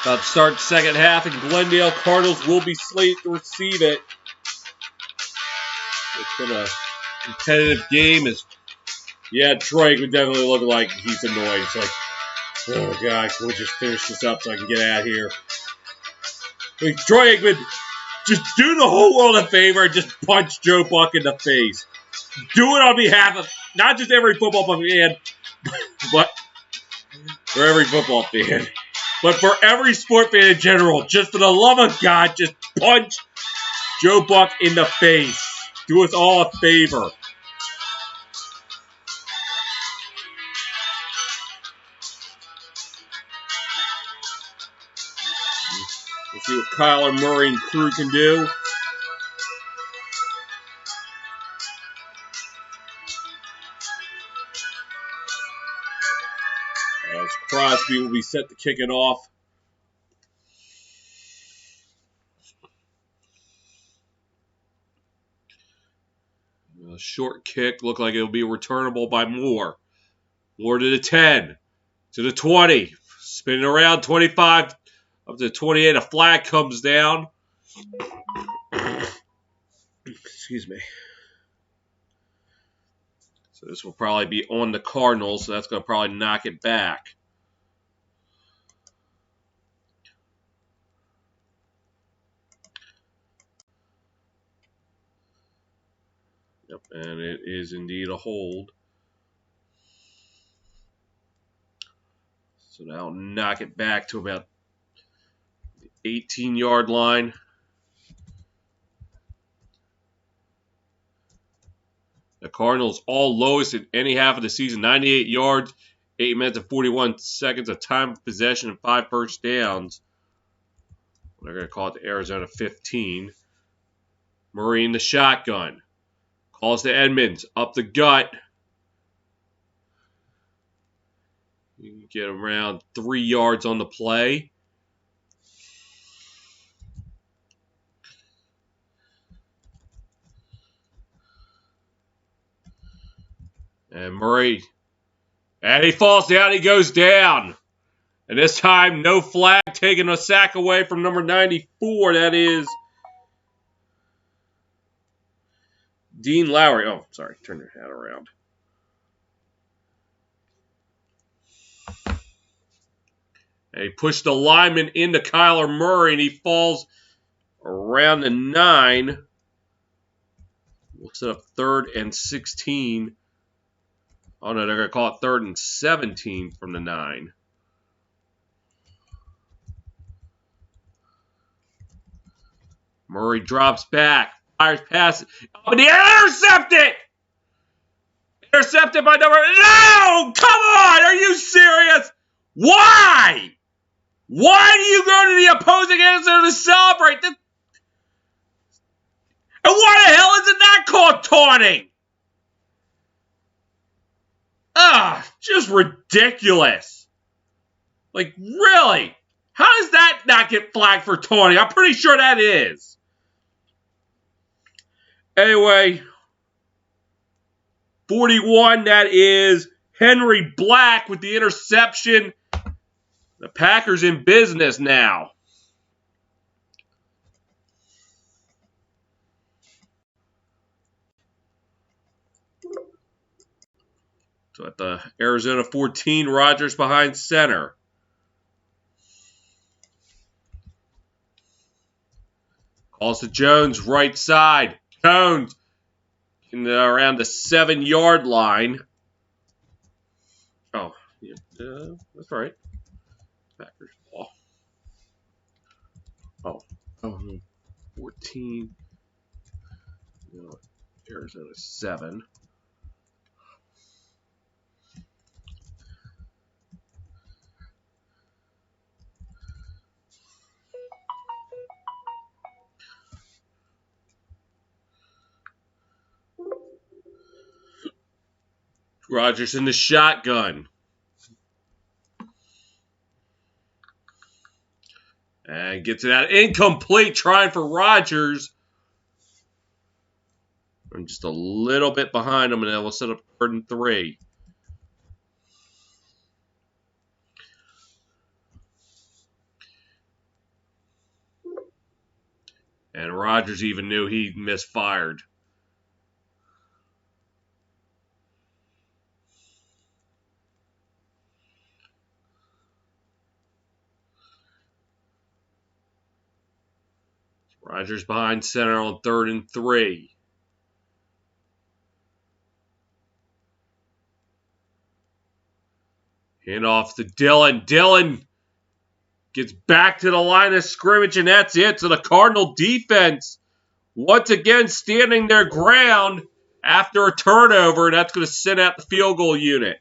About to start the second half in Glendale. Cardinals will be slated to receive it. It's been a competitive game. Troy would definitely look like he's annoyed. It's like, oh, God, can we just finish this up so I can get out of here? Like, Troy Aikman, just do the whole world a favor and just punch Joe Buck in the face. Do it on behalf of not just every football fan, but for every football fan. But for every sport fan in general, just for the love of God, just punch Joe Buck in the face. Do us all a favor. Let's see what Kyler Murray and crew can do. As Crosby will be set to kick it off. A short kick, look like it'll be returnable by Moore. Moore to the 10, to the 20, spinning around 25 up to 28. A flag comes down. Excuse me. So this will probably be on the Cardinals, so that's going to probably knock it back. Yep, and it is indeed a hold. So now knock it back to about the 18-yard line. The Cardinals all lowest in any half of the season, 98 yards, 8 minutes and 41 seconds of time of possession and 5 first downs. They're going to call it the Arizona 15. Murray in the shotgun. Calls to Edmonds, up the gut. You can get around 3 yards on the play. And Murray, and he falls down, he goes down. And this time, no flag, taking a sack away from number 94. That is Dean Lowry. Oh, sorry, turn your hat around. And he pushed the lineman into Kyler Murray, and he falls around the 9. We'll set up 3rd and 16. Oh, no, they're going to call it 3rd and 17 from the 9. Murray drops back, fires past it. Oh, and he intercepted! Intercepted by number... No! Come on! Are you serious? Why? Why do you go to the opposing end zone to celebrate this? And why the hell isn't that called taunting? Just ridiculous. Like, really? How does that not get flagged for taunting? I'm pretty sure that is. Anyway, 41, that is Henry Black with the interception. The Packers in business now. So at the Arizona 14, Rodgers behind center. Calls to Jones, right side. Jones around the 7-yard line. Oh, yeah, that's right. Packers ball. Oh, 14. Arizona 7. Rodgers in the shotgun. And gets it out. Incomplete, trying for Rodgers. I'm just a little bit behind him, and then we'll set up 3rd and 3. And Rodgers even knew he misfired. Rodgers behind center on 3rd and 3. Hand off to Dillon. Dillon gets back to the line of scrimmage, and that's it. So the Cardinal defense, once again, standing their ground after a turnover, and that's going to send out the field goal unit.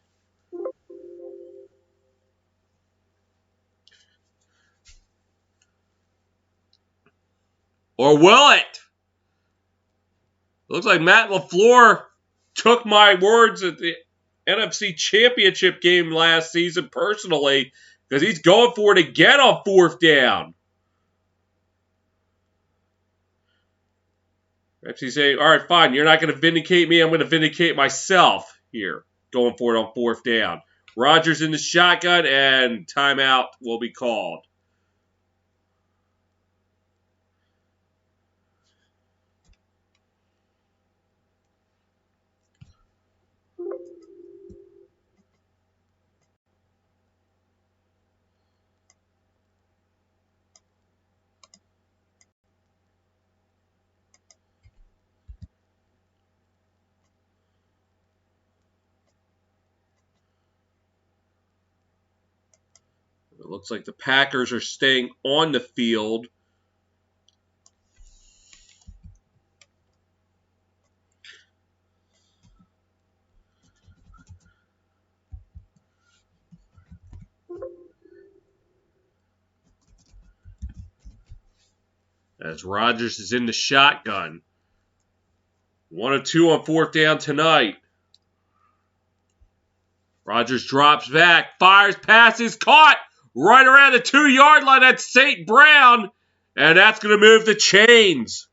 Or will it? Looks like Matt LaFleur took my words at the NFC Championship game last season personally, because he's going for it again on 4th down. Perhaps he's saying, all right, fine, you're not going to vindicate me. I'm going to vindicate myself here, going for it on 4th down. Rodgers in the shotgun, and timeout will be called. It looks like the Packers are staying on the field. As Rodgers is in the shotgun. 1 of 2 on 4th down tonight. Rodgers drops back, fires, passes, caught right around the 2-yard line. That's St. Brown, and that's going to move the chains.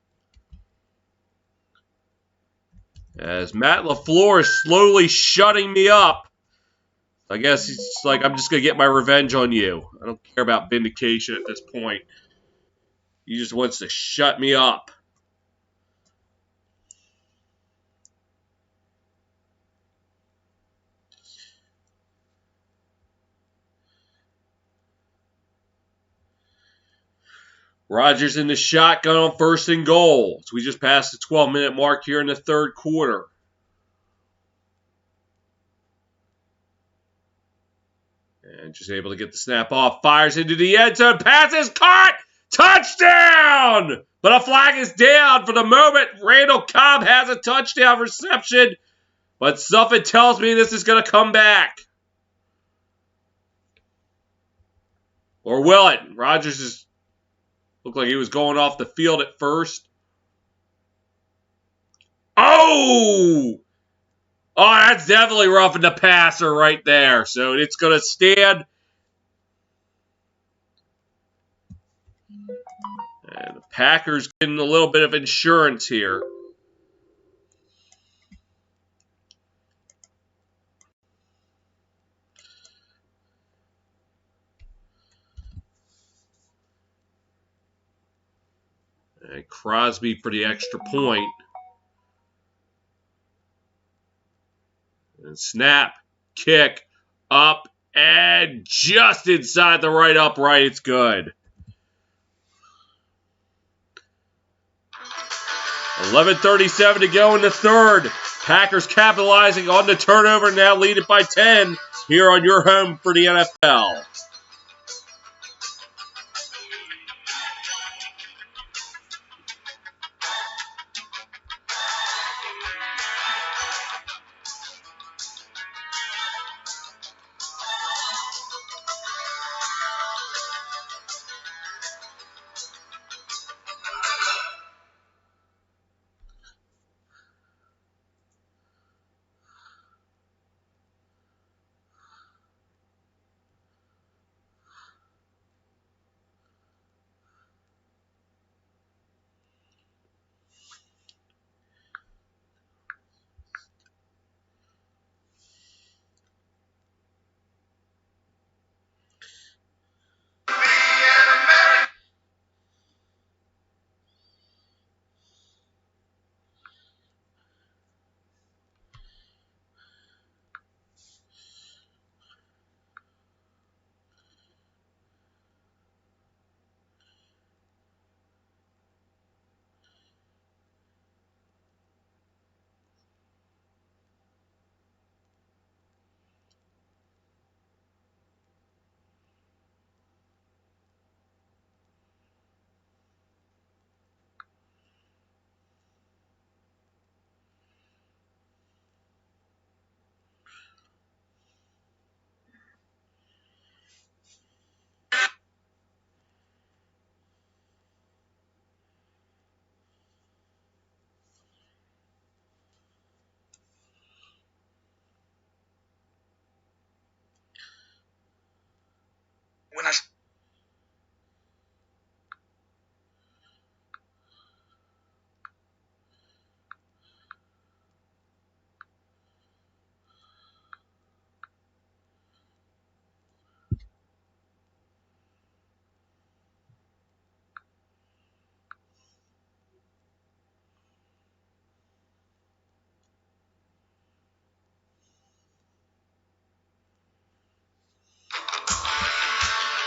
As Matt LaFleur is slowly shutting me up. I guess he's like, I'm just going to get my revenge on you. I don't care about vindication at this point. He just wants to shut me up. Rodgers in the shotgun on 1st and goal. So we just passed the 12-minute mark here in the 3rd quarter. And just able to get the snap off. Fires into the end zone. Passes caught. Touchdown! But a flag is down for the moment. Randall Cobb has a touchdown reception. But something tells me this is going to come back. Or will it? Rodgers is looked like he was going off the field at first. Oh! Oh, that's definitely roughing the passer right there. So it's going to stand. And the Packers getting a little bit of insurance here. And Crosby for the extra point. And snap, kick, up, and just inside the right upright. It's good. 11:37 to go in the 3rd. Packers capitalizing on the turnover, now lead it by 10 here on your home for the NFL.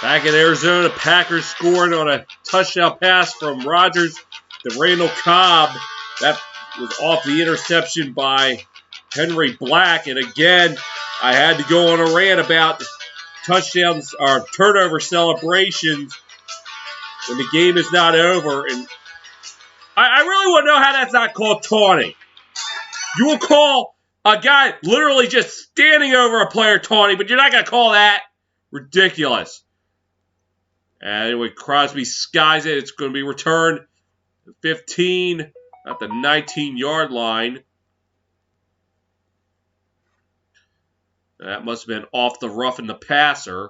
Back in Arizona, Packers scored on a touchdown pass from Rodgers to Randall Cobb. That was off the interception by Henry Black. And again, I had to go on a rant about touchdowns or turnover celebrations when the game is not over. And I really want to know how that's not called taunting. You will call a guy literally just standing over a player taunting, but you're not going to call that. Ridiculous. Anyway, Crosby skies it. It's going to be returned 15 at the 19-yard line. That must have been off the roughing the passer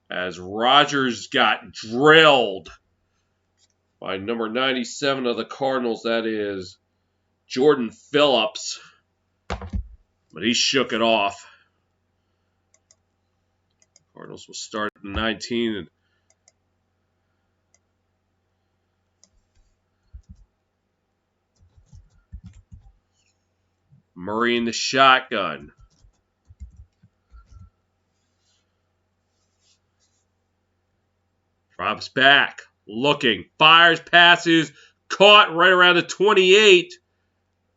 as Rodgers got drilled by number 97 of the Cardinals. That is Jordan Phillips. But he shook it off. Cardinals will start at 19. And Murray in the shotgun. Drops back. Looking. Fires, passes. Caught right around the 28.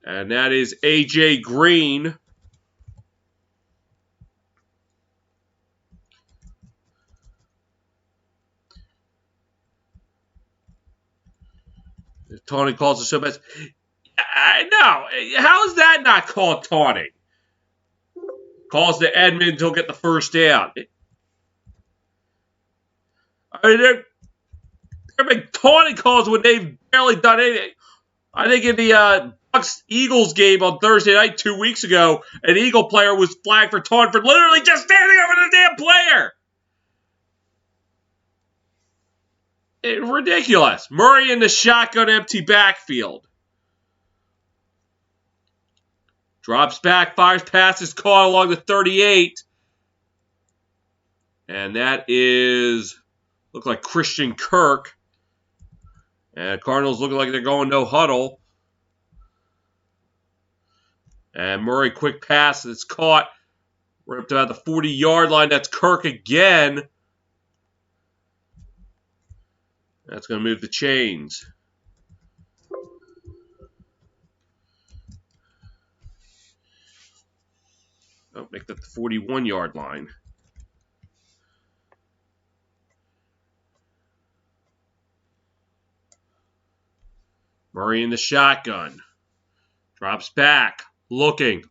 And that is A.J. Green. Taunting calls are so bad. No, how is that not called taunting? Calls to Edmonds, he'll get the first down. I mean, there have been taunting calls when they've barely done anything. I think in the Bucs-Eagles game on Thursday night 2 weeks ago, an Eagle player was flagged for taunting for literally just standing over the damn player. Ridiculous. Murray in the shotgun empty backfield. Drops back, fires passes, caught along the 38. And that is, look like Christian Kirk. And Cardinals looking like they're going no huddle. And Murray, quick pass, it's caught. Right up to about the 40-yard line. That's Kirk again. That's going to move the chains. Oh, make that the 41-yard line. Murray in the shotgun. Drops back. Looking.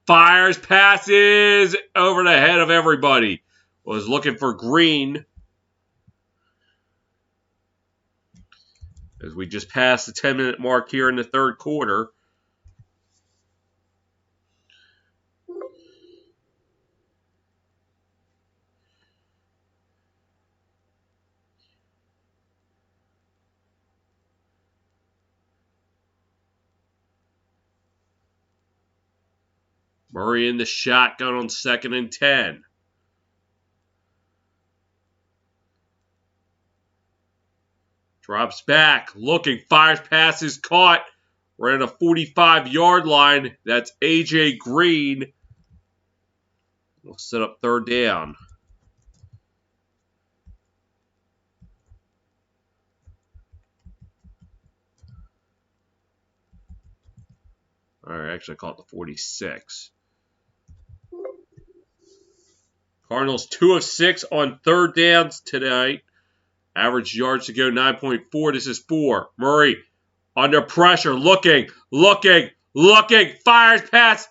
Fires, passes over the head of everybody. Was looking for Green. As we just passed the 10-minute mark here in the third quarter. Murray in the shotgun on 2nd and 10. Drops back, looking, fires, passes, caught. We're at a 45-yard line. That's A.J. Green. We'll set up third down. All right, actually I call it the 46. Cardinals 2 of 6 on third downs tonight. Average yards to go 9.4. This is 4. Murray under pressure, looking, fires, pass.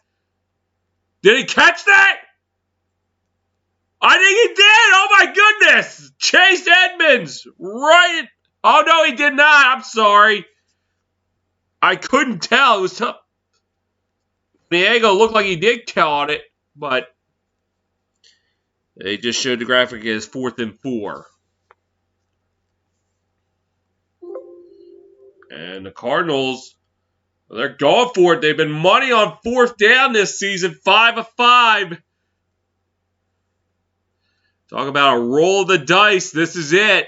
Did he catch that? I think he did. Oh my goodness. Chase Edmonds. Right. Oh no, he did not. I'm sorry. I couldn't tell. It was tough. Diego looked like he did count it, but they just showed the graphic as 4th and 4. And the Cardinals, they're going for it. They've been money on 4th down this season, 5 of 5. Talk about a roll of the dice. This is it.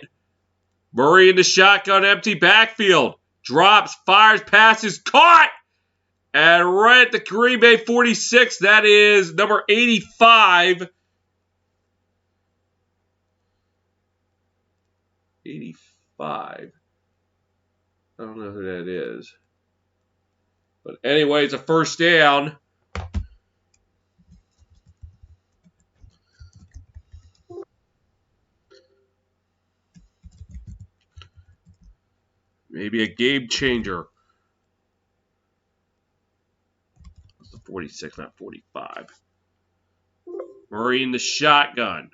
Murray in the shotgun, empty backfield. Drops, fires, passes, caught! And right at the Green Bay 46, that is number 85. 85. I don't know who that is. But anyway, it's a first down. Maybe a game changer. It's the 46, not 45. Murray in the shotgun.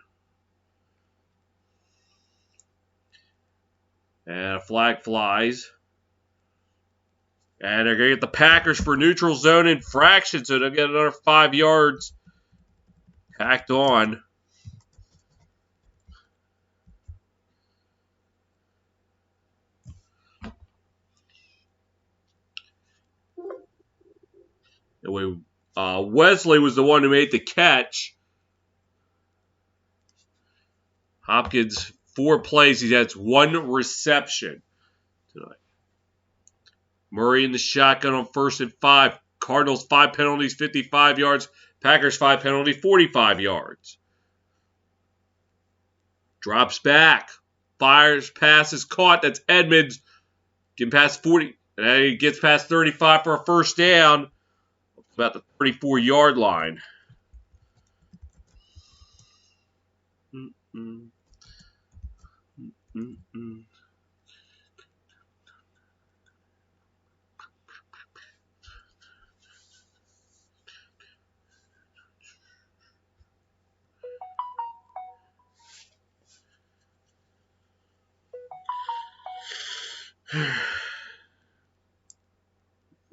And a flag flies. And they're going to get the Packers for neutral zone infraction, so they'll get another 5 yards tacked on. Anyway, Wesley was the one who made the catch. Hopkins, 4 plays. He has 1 reception tonight. Murray in the shotgun on 1st and 5. Cardinals 5 penalties, 55 yards. Packers 5 penalty, 45 yards. Drops back. Fires, passes caught. That's Edmonds. Getting past 40. And he gets past 35 for a first down. About the 34-yard line.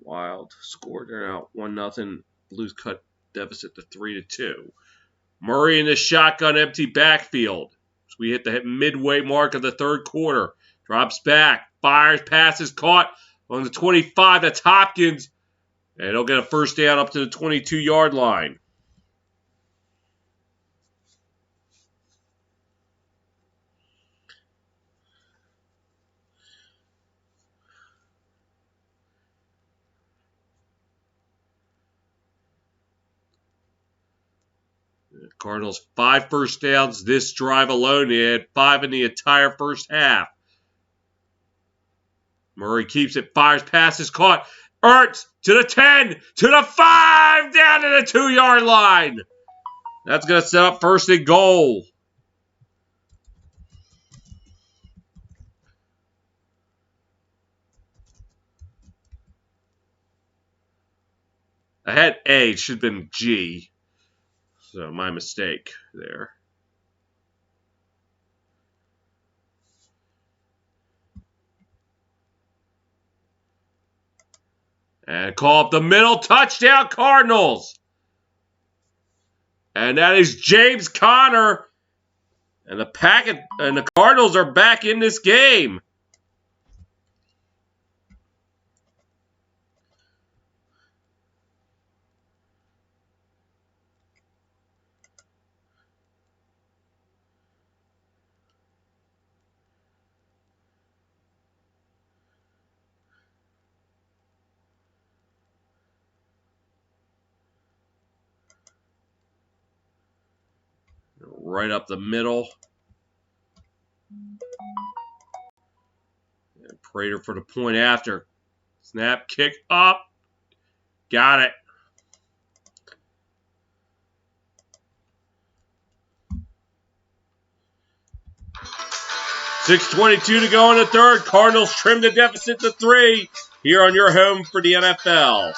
Wild score. They're out 1-0. Blues cut deficit to 3-2. Murray in the shotgun, empty backfield. So we hit the midway mark of the 3rd quarter. Drops back, fires, passes caught on the 25. That's Hopkins. And he'll get a first down up to the 22-yard line. The Cardinals 5 first downs this drive alone. They had 5 in the entire first half. Murray keeps it, fires, passes caught. Ertz to the 10, to the 5, down to the 2-yard line. That's going to set up 1st and goal. I had A, it should have been G. So my mistake there. And call up the middle, touchdown Cardinals. And that is James Conner. And the Cardinals are back in this game. Right up the middle. And Prater for the point after. Snap, kick up. Got it. .6:22 to go in the 3rd. Cardinals trim the deficit to 3 here on your home for the NFL.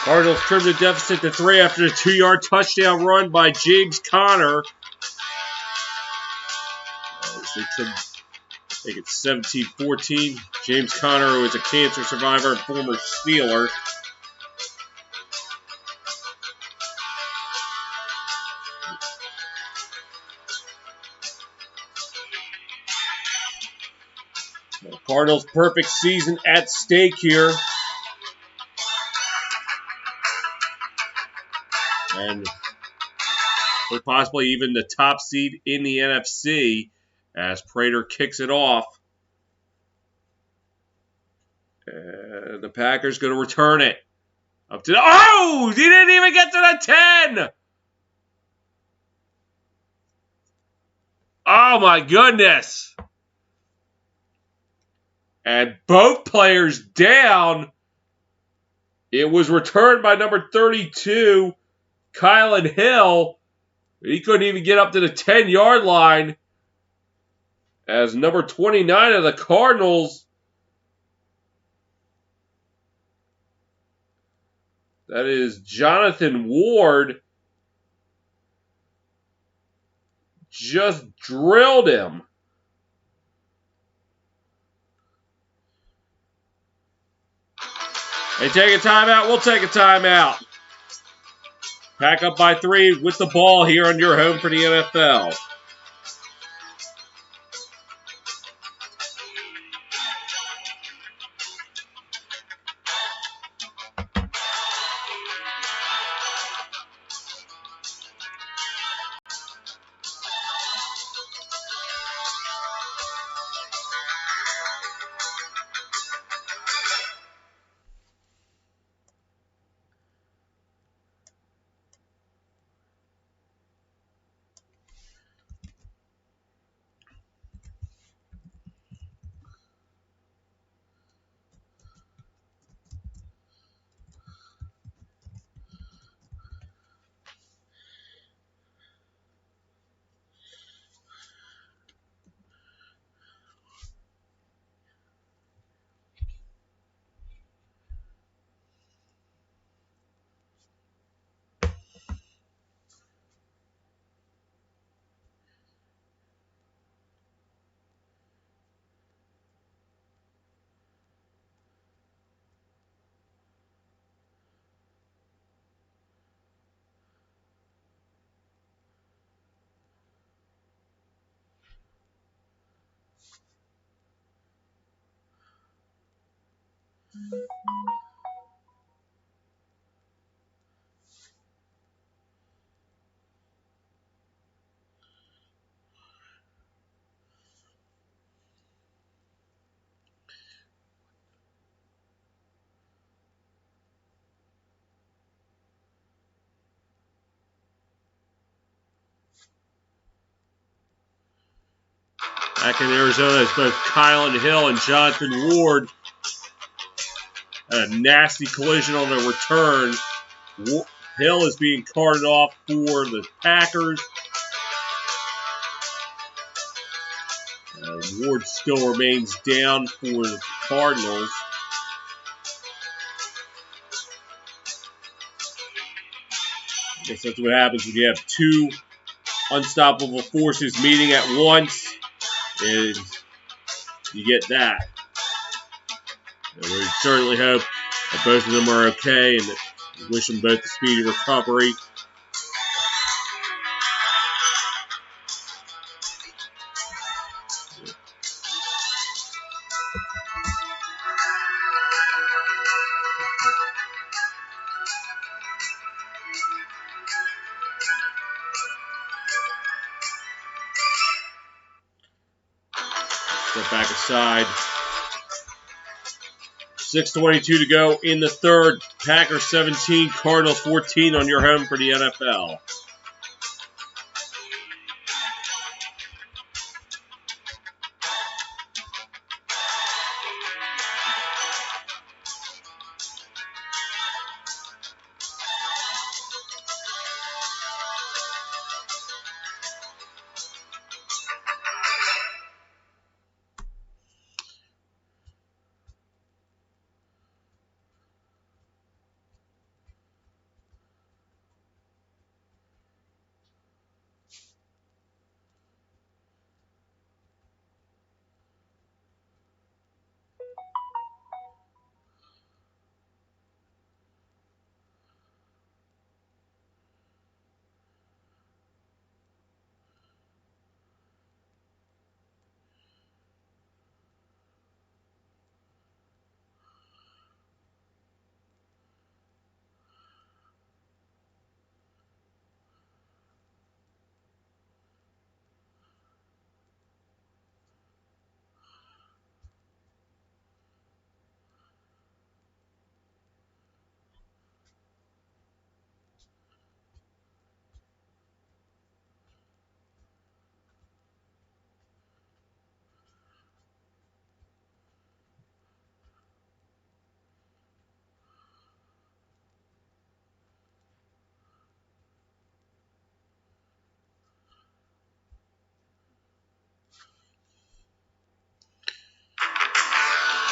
Cardinals trim the deficit to 3 after the 2-yard touchdown run by James Conner. They trim, make it 17-14. James Conner, who is a cancer survivor and former Steeler. Cardinals' perfect season at stake here. And possibly even the top seed in the NFC as Prater kicks it off. And the Packers going to return it. Up to the... Oh! He didn't even get to the 10! Oh, my goodness. And both players down. It was returned by number 32, Kylan Hill. He couldn't even get up to the 10-yard line. As number 29 of the Cardinals, that is Jonathan Ward, just drilled him. They take a timeout. We'll take a timeout. Pack up by 3 with the ball here on your home for the NFL. Back in Arizona, it's both Kylan Hill and Jonathan Ward. A nasty collision on the return. Hill is being carted off for the Packers. Ward still remains down for the Cardinals. I guess that's what happens when you have two unstoppable forces meeting at once. Is you get that. And we certainly hope that both of them are okay and wish them both a speedy recovery. Step back aside. 6:22 to go in the third. Packers 17, Cardinals 14 on your home for the NFL.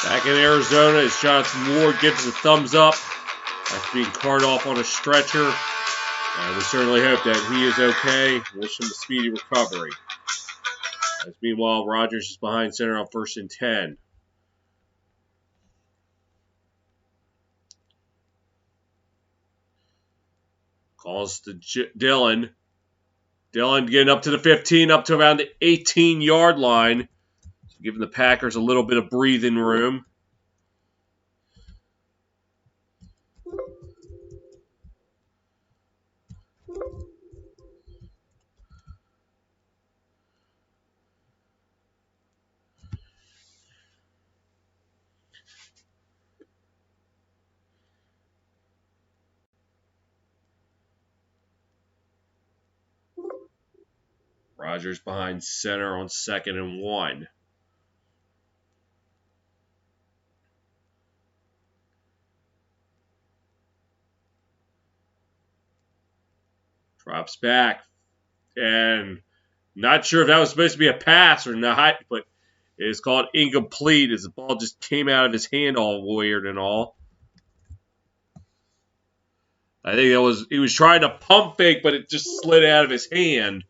Back in Arizona, as Jonathan Ward gives a thumbs up after being carted off on a stretcher. And we certainly hope that he is okay. Wish him a speedy recovery. As meanwhile, Rogers is behind center on 1st and 10. Calls to Dillon. Dillon getting up to the 15, up to around the 18-yard line. So giving the Packers a little bit of breathing room. Rogers behind center on 2nd and 1. Drops back. And not sure if that was supposed to be a pass or not, but it is called incomplete as the ball just came out of his hand all weird and all. I think he was trying to pump fake, but it just slid out of his hand.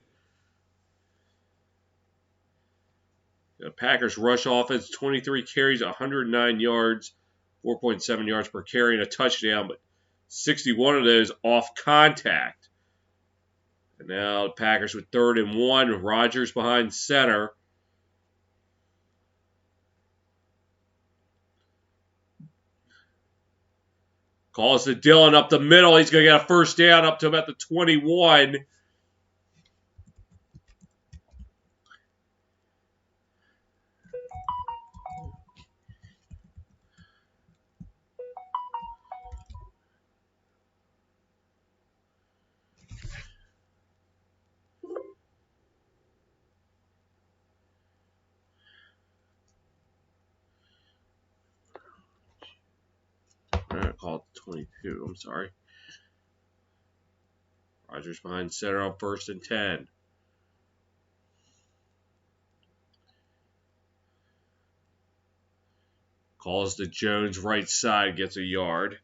The Packers rush offense, 23 carries, 109 yards, 4.7 yards per carry and a touchdown, but 61 of those off contact. And now the Packers with 3rd and 1, Rogers behind center. Calls to Dillon up the middle. He's going to get a 1st down up to about the 21. Call it 22. I'm sorry. Rogers behind center on 1st and 10. Calls to Jones right side, gets a yard.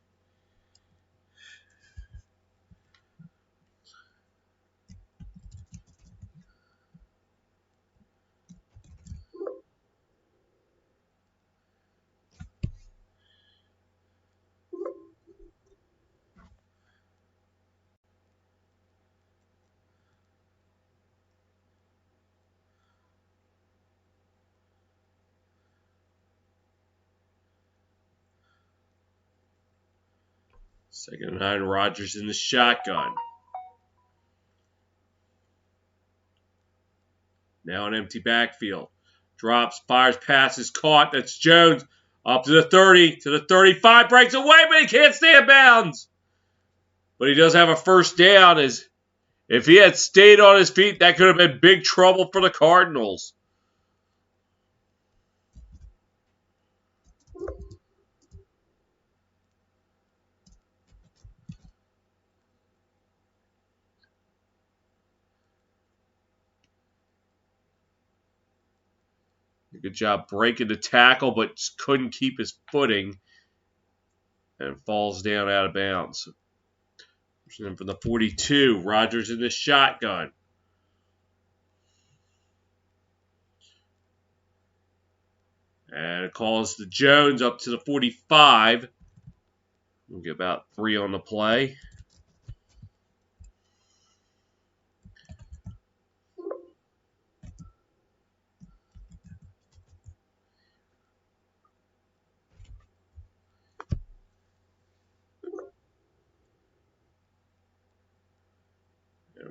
Second and 9, Rogers in the shotgun. Now an empty backfield. Drops, fires, passes, caught. That's Jones. Up to the 30, to the 35, breaks away, but he can't stay in bounds. But he does have a 1st down. As if he had stayed on his feet, that could have been big trouble for the Cardinals. Good job breaking the tackle, but just couldn't keep his footing and falls down out of bounds. From the 42, Rogers in the shotgun. And it calls the Jones up to the 45. We'll get about 3 on the play.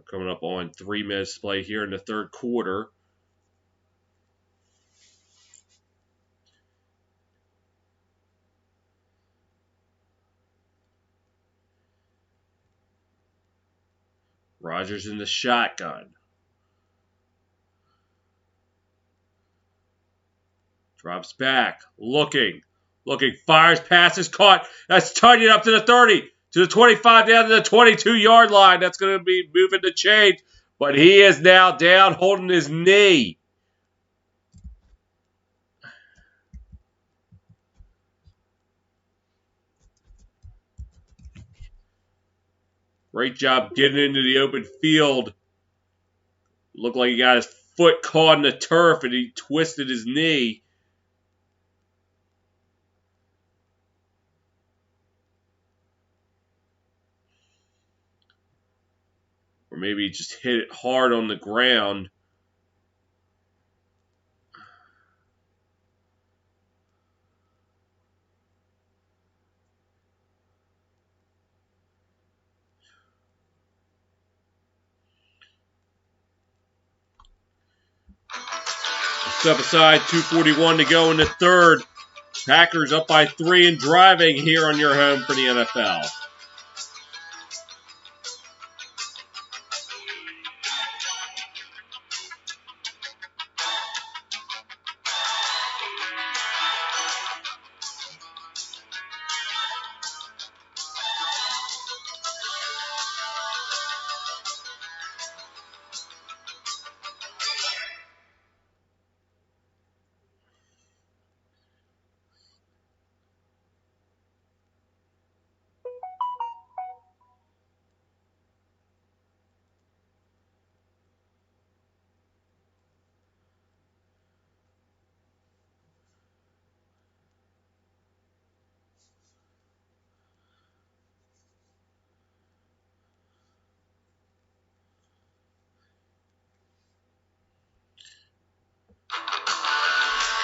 Coming up on 3 minutes to play here in the 3rd quarter. Rogers in the shotgun. Drops back. Looking, fires, passes, caught. That's Tunyon up to the 30. To the 25, down to the 22-yard line. That's going to be moving the chains. But he is now down, holding his knee. Great job getting into the open field. Looked like he got his foot caught in the turf and he twisted his knee. Or maybe he just hit it hard on the ground. Step aside, 2:41 to go in the third. Packers up by 3 and driving here on your home for the NFL.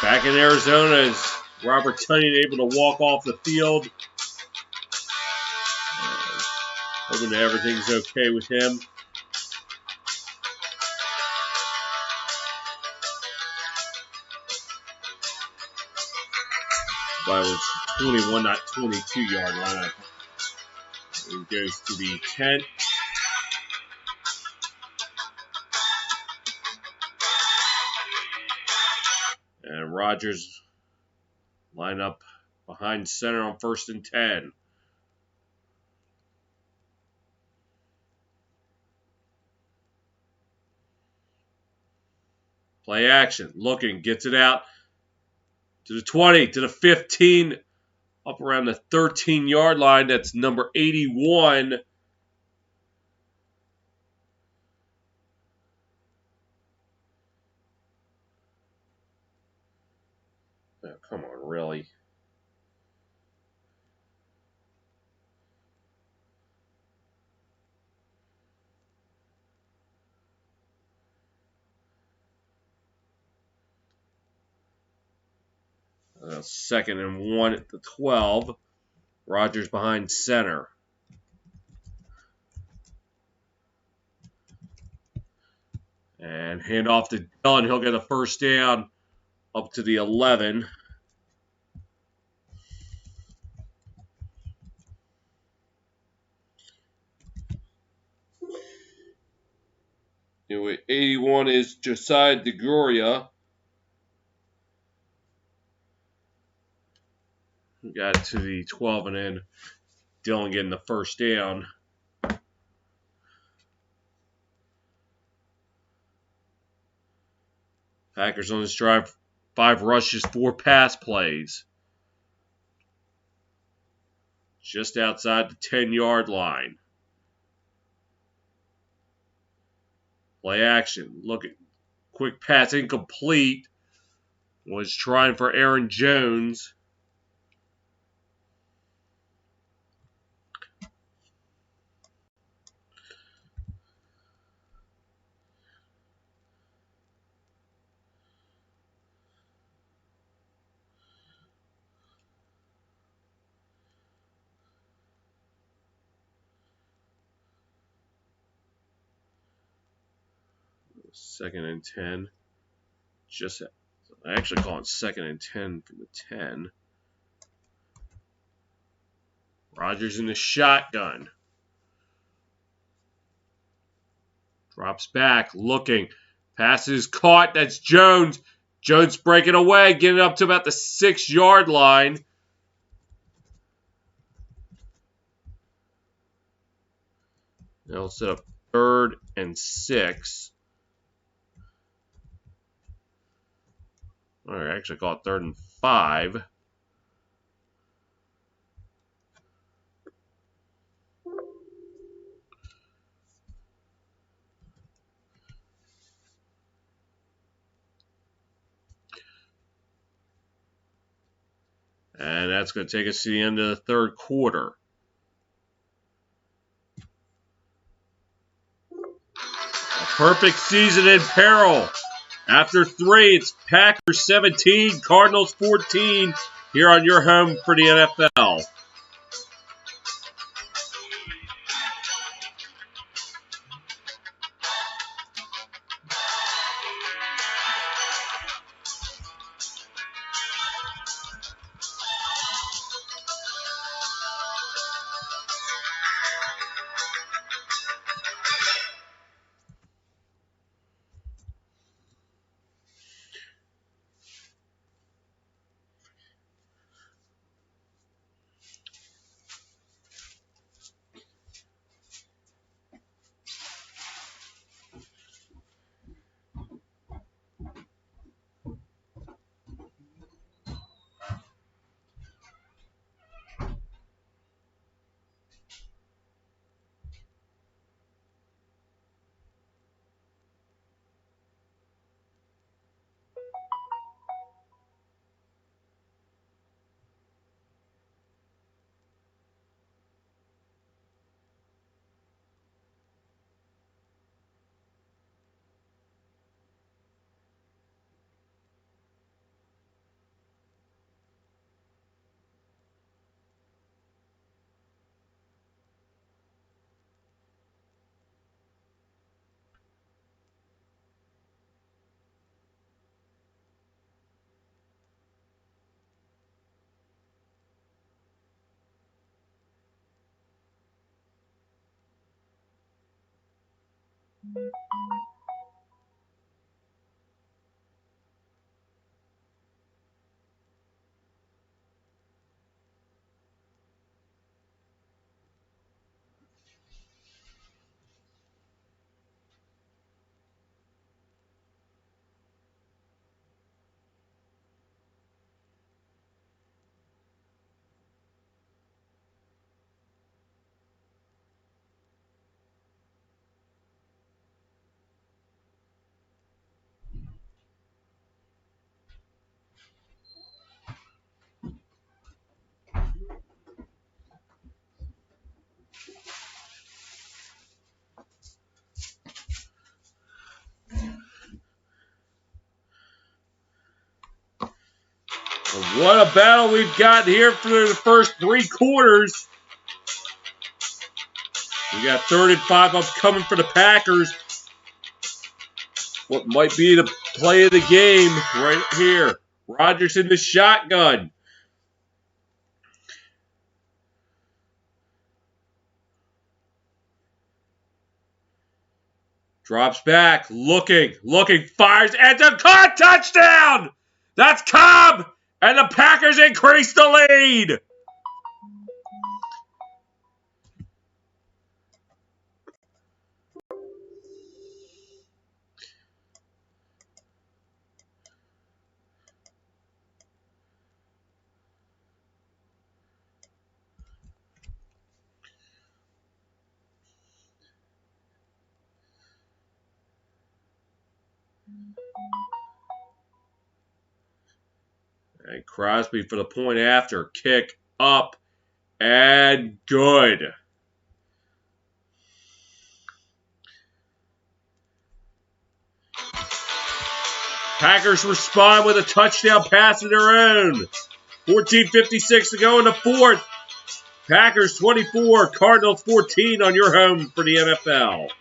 Back in Arizona is Robert Tonyan able to walk off the field. Hoping that everything's okay with him. But it was 21, not 22-yard line. It goes to the 10. And Rodgers line up behind center on 1st and 10. Play action. Looking. Gets it out to the 20, to the 15. Up around the 13-yard line. That's number 81. Oh, come on, really? Second and 1 at the 12. Rodgers behind center. And hand off to Dillon. He'll get a first down up to the 11. Anyway, 81 is Josiah DeGoria. Got to the 12 and then Dillon getting the first down. Packers on this drive, 5 rushes, 4 pass plays. Just outside the 10-yard line. Play action. Look at quick pass incomplete. Was trying for Aaron Jones. Second and 10. I actually call it second and 10 from the 10. Rodgers in the shotgun. Drops back, looking. Passes caught. That's Jones. Jones breaking away, getting up to about the 6-yard line. They'll set up 3rd and 6. All right, actually call it 3rd and 5. And that's going to take us to the end of the third quarter. A perfect season in peril. After 3, it's Packers 17, Cardinals 14 here on your home for the NFL. What a battle we've got here for the first 3 quarters. We got 3rd and 5 upcoming for the Packers. What might be the play of the game right here. Rodgers in the shotgun. Drops back, looking, fires, and a caught touchdown! That's Cobb! And the Packers increase the lead! And Crosby for the point after. Kick up and good. Packers respond with a touchdown pass of their own. 14:56 to go in the 4th. Packers 24, Cardinals 14 on your home for the NFL.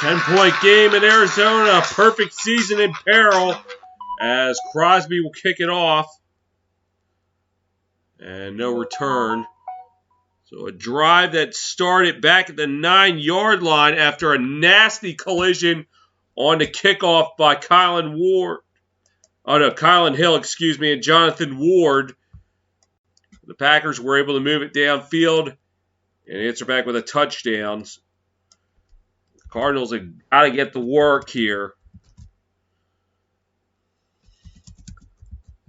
10-point game in Arizona. Perfect season in peril as Crosby will kick it off. And no return. So a drive that started back at the 9-yard line after a nasty collision on the kickoff by Kylan Hill, and Jonathan Ward. The Packers were able to move it downfield and answer back with a touchdown. The Cardinals have got to get to work here.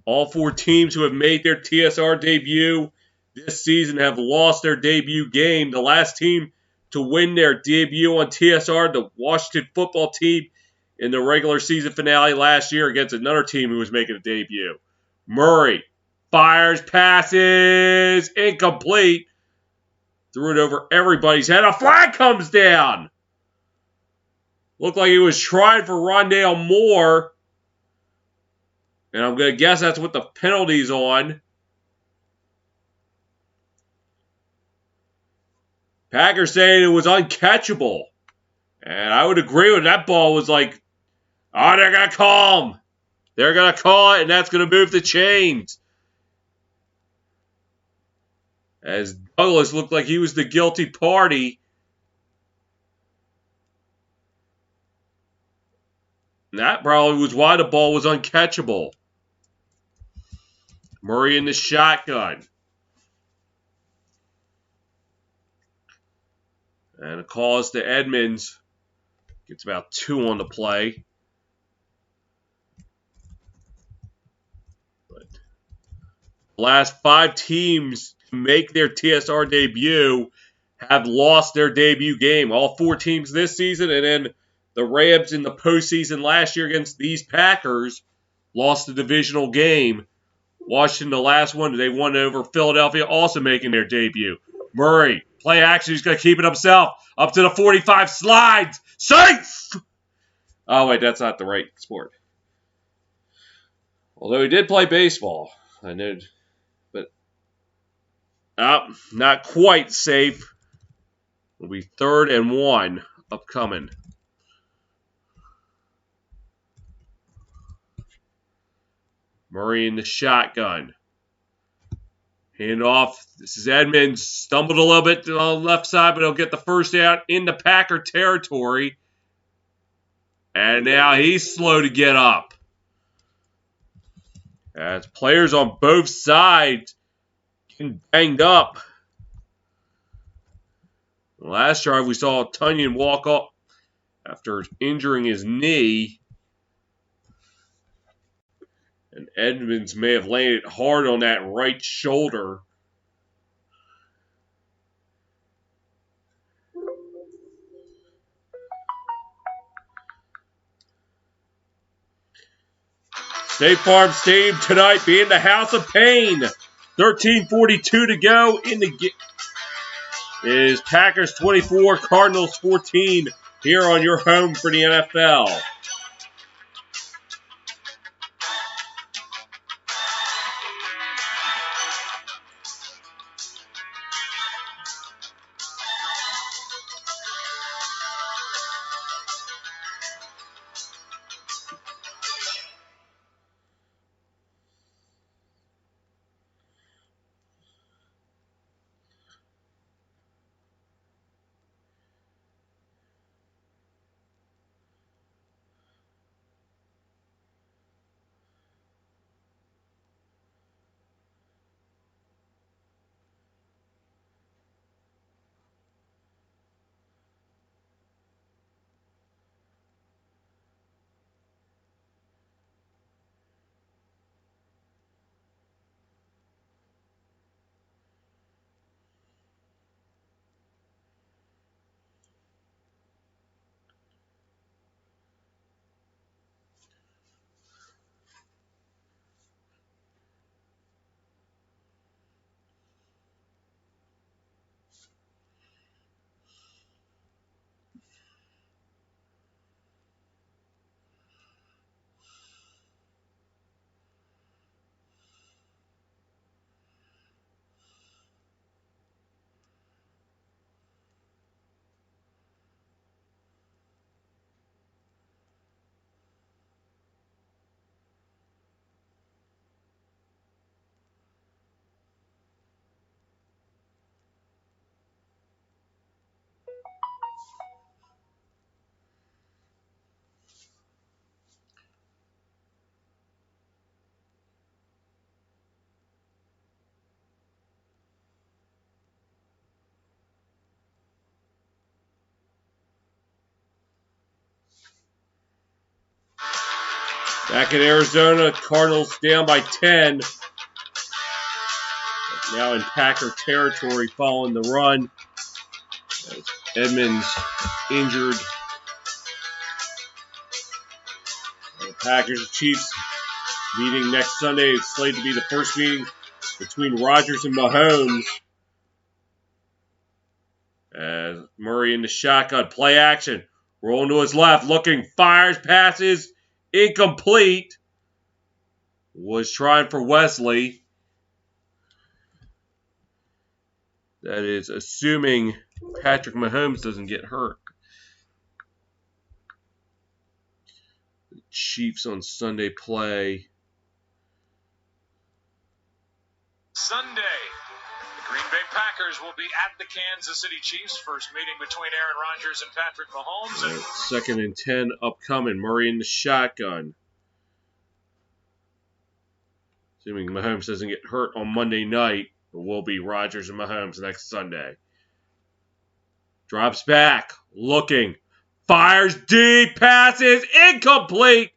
All 4 teams who have made their TSR debut this season have lost their debut game. The last team to win their debut on TSR, the Washington football team, in the regular season finale last year against another team who was making a debut. Murray fires, passes, incomplete. Threw it over everybody's head. A flag comes down. Looked like he was trying for Rondale Moore. And I'm going to guess that's what the penalty's on. Packers saying it was uncatchable. And I would agree with that ball was like, oh, they're going to call him. They're going to call it, and that's going to move the chains. As Douglas looked like he was the guilty party. And that probably was why the ball was uncatchable. Murray in the shotgun. And a call is to Edmonds. Gets about 2 on the play. But the last 5 teams to make their TSR debut have lost their debut game. All 4 teams this season, and then the Rams in the postseason last year against these Packers lost the divisional game. Washington, the last one, they won over Philadelphia, also making their debut. Murray, play action, he's going to keep it himself. Up to the 45, slides, safe! Oh, wait, that's not the right sport. Although he did play baseball, I know, but not quite safe. It'll be 3rd and 1 upcoming. Murray in the shotgun. Hand off. This is Edmonds. Stumbled a little bit to the left side, but he'll get the first out into Packer territory. And now he's slow to get up. As players on both sides getting banged up. Last drive we saw Tunyon walk up after injuring his knee. And Edmonds may have landed hard on that right shoulder. State Farm Stadium tonight being the House of Pain. 13:42 to go in the game. It is Packers 24, Cardinals 14 here on your home for the NFL. Back in Arizona, Cardinals down by 10. Now in Packer territory following the run. Edmonds injured. The Packers and Chiefs meeting next Sunday. It's slated to be the first meeting between Rodgers and Mahomes. As Murray in the shotgun, play action. Rolling to his left, looking, fires, passes, incomplete. Was trying for Wesley. That is assuming Patrick Mahomes doesn't get hurt. The Chiefs on Sunday play. Sunday, the Green Bay Packers will be at the Kansas City Chiefs. First meeting between Aaron Rodgers and Patrick Mahomes. Second and 10 upcoming. Murray in the shotgun. Assuming Mahomes doesn't get hurt on Monday night, it will be Rodgers and Mahomes next Sunday. Drops back, looking, fires deep, passes, incomplete.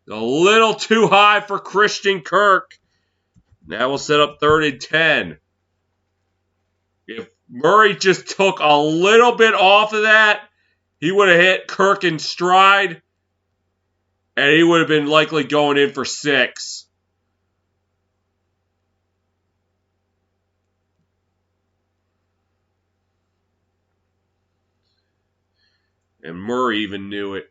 A little too high for Christian Kirk. Now we'll set up 3rd and 10. If Murray just took a little bit off of that, he would have hit Kirk in stride, and he would have been likely going in for 6. And Murray even knew it.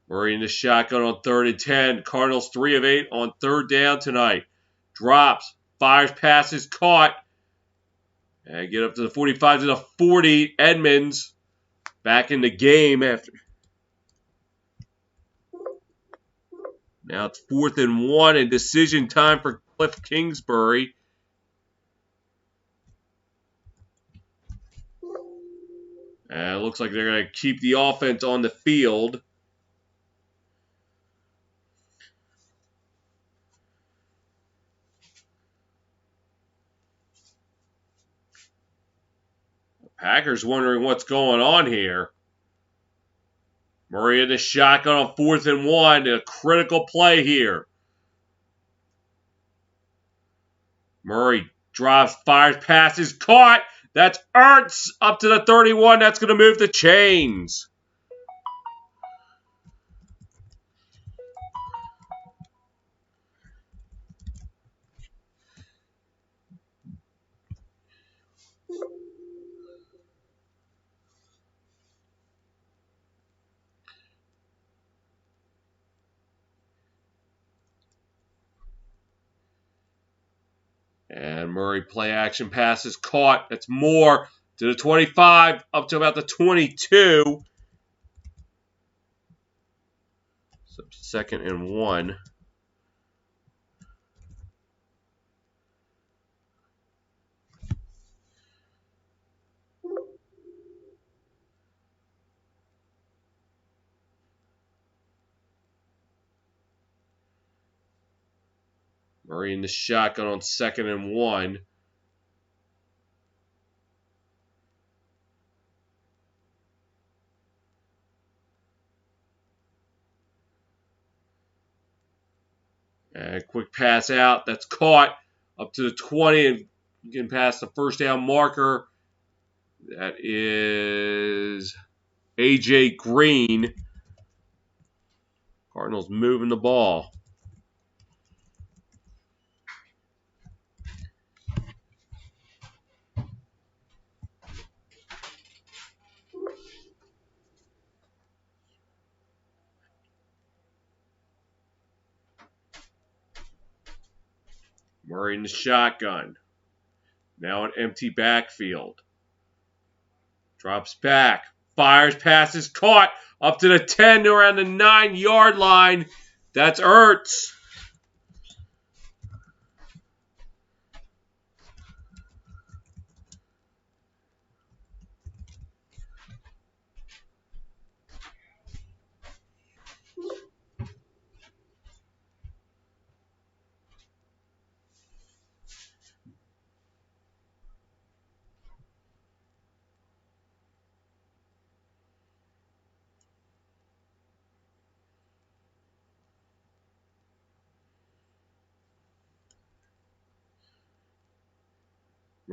Murray in the shotgun on 3rd and 10. Cardinals 3 of 8 on 3rd down tonight. Drops, fires, passes, caught. And get up to the 45 to the 40. Edmonds back in the game after. Now it's 4th and 1 and decision time for Cliff Kingsbury. And it looks like they're going to keep the offense on the field. The Packers wondering what's going on here. Murray in the shotgun on 4th and 1. A critical play here. Murray drops, fires, passes, caught. That's Ertz up to the 31. That's going to move the chains. And Murray play action passes caught. That's more to the 25 up to about the 22. So 2nd and 1. Murray in the shotgun on 2nd and 1. And quick pass out. That's caught up to the 20 and getting past the first down marker. That is A.J. Green. Cardinals moving the ball. Murray in the shotgun. Now an empty backfield. Drops back. Fires, passes, caught. Up to the 10 to around the 9-yard line. That's Ertz.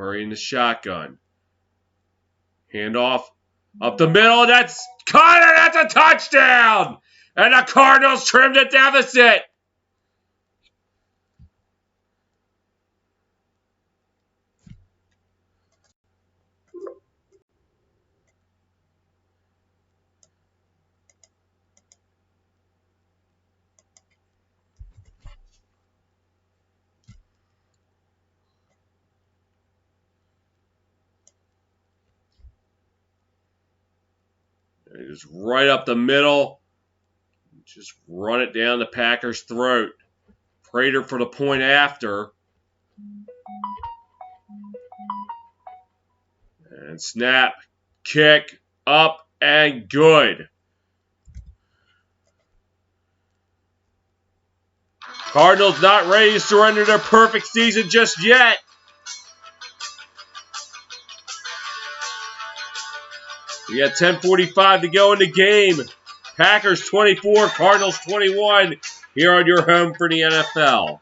Murray in the shotgun. Handoff up the middle. That's caught, and that's a touchdown! And the Cardinals trimmed the deficit. And just right up the middle. Just run it down the Packers' throat. Prater for the point after. And snap, kick, up, and good. Cardinals not ready to surrender their perfect season just yet. We got 10:45 to go in the game. Packers 24, Cardinals 21 here on your home for the NFL.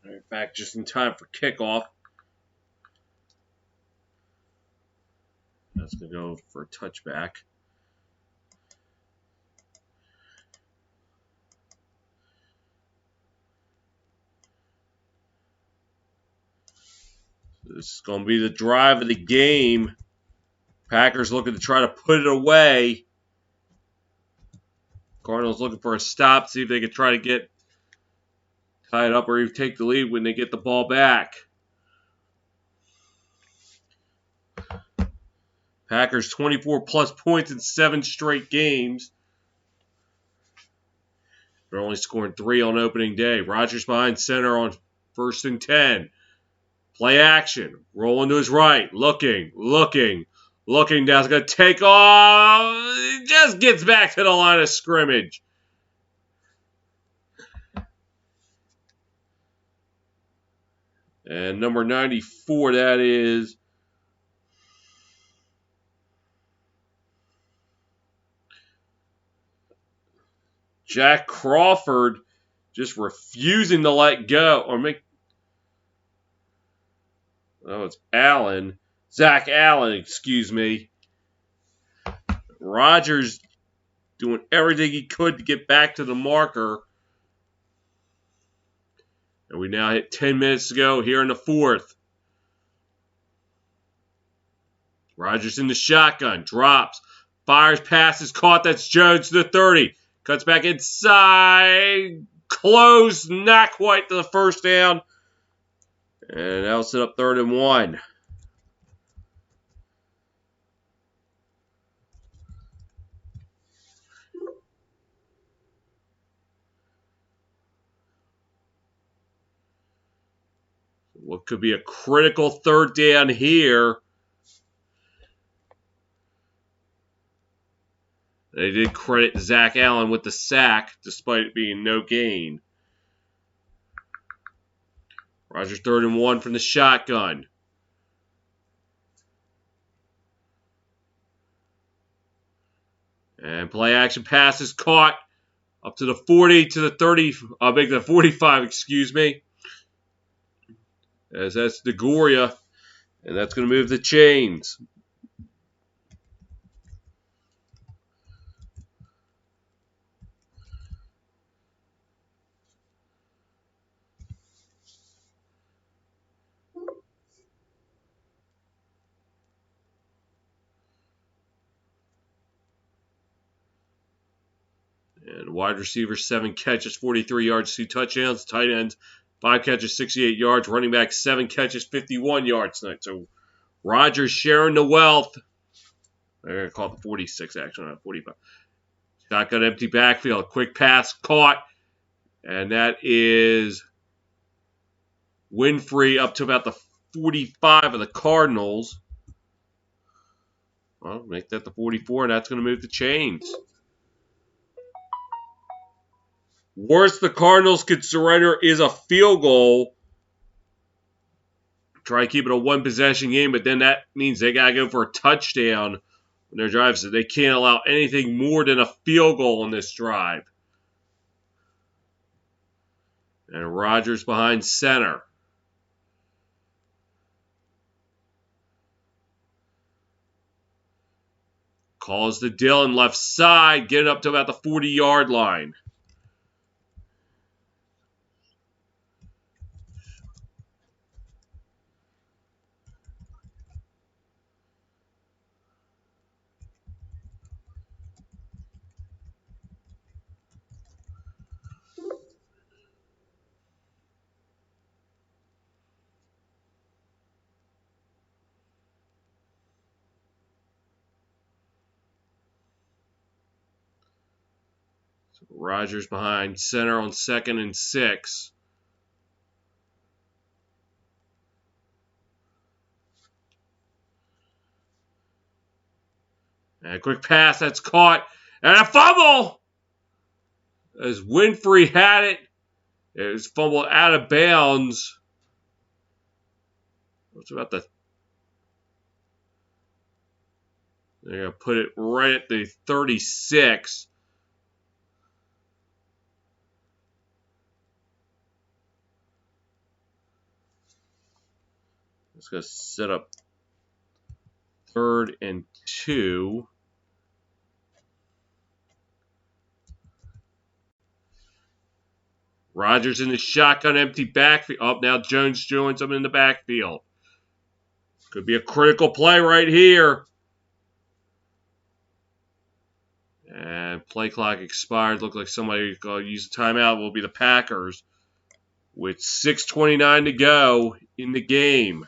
Right, back just in time for kickoff. That's going to go for a touchback. This is going to be the drive of the game. Packers looking to try to put it away. Cardinals looking for a stop, see if they can try to get tied up or even take the lead when they get the ball back. Packers 24-plus points in 7 straight games. They're only scoring 3 on opening day. Rodgers behind center on 1st and 10. Play action. Rolling to his right. Looking. Now he's going to take off. Just gets back to the line of scrimmage. And number 94, that is Jack Crawford just refusing to let go or make. Oh, it's Allen. Zach Allen, excuse me. Rogers doing everything he could to get back to the marker. And we now hit 10 minutes to go here in the fourth. Rogers in the shotgun. Drops. Fires passes. Caught. That's Jones to the 30. Cuts back inside. Close. Not quite to the first down. And that'll set up 3rd and 1. What could be a critical 3rd down here. They did credit Zach Allen with the sack, despite it being no gain. Rogers 3rd and 1 from the shotgun. And play action pass is caught up to the 40, to the 30, make the 45, excuse me. As that's DeGoria, and that's going to move the chains. And wide receiver, 7 catches, 43 yards, 2 touchdowns. Tight ends, 5 catches, 68 yards. Running back, 7 catches, 51 yards tonight. So Rogers sharing the wealth. They're going to call it the 46, actually, not 45. Shotgun empty backfield. Quick pass caught. And that is Winfrey up to about the 45 of the Cardinals. Well, make that the 44, and that's going to move the chains. Worst the Cardinals could surrender is a field goal. Try to keep it a one-possession game, but then that means they got to go for a touchdown in their drive, so they can't allow anything more than a field goal in this drive. And Rogers behind center. Calls to Dillon left side, get it up to about the 40-yard line. So Rogers behind center on 2nd and 6. And a quick pass that's caught. And a fumble! As Winfrey had it. It was fumbled out of bounds. What's about the... They're going to put it right at the 36. It's going to set up 3rd and 2. Rogers in the shotgun, empty backfield. Oh, now Jones joins him in the backfield. Could be a critical play right here. And play clock expired. Looked like somebody going to use a timeout. Will be the Packers with 6:29 to go in the game.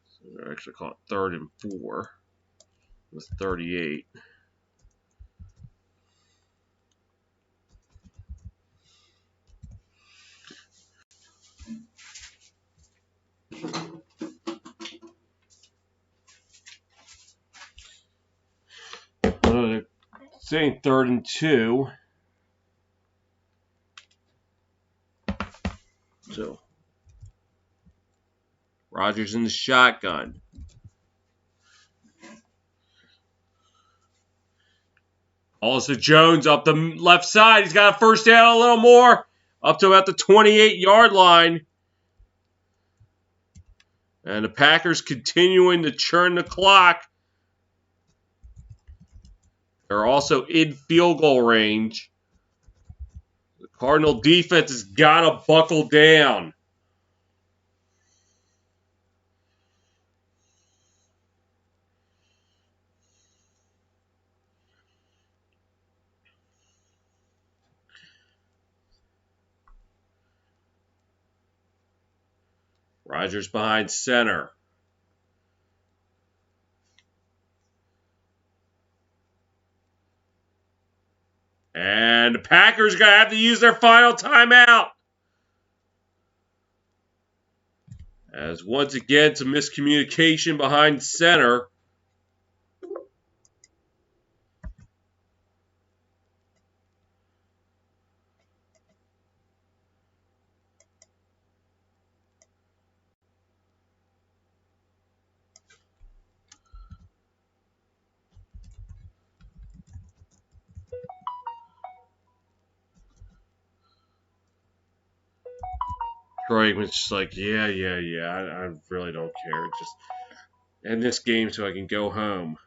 So they're actually called 3rd and 4 with 38. Saying 3rd and 2. So, Rodgers in the shotgun. Also Jones up the left side. He's got a first down a little more. Up to about the 28-yard line. And the Packers continuing to churn the clock. They're also in field goal range. The Cardinal defense has got to buckle down. Rodgers behind center. And the Packers are going to have to use their final timeout. As once again, some miscommunication behind center. Troy Aikman's just like, yeah, I really don't care. Just end this game so I can go home.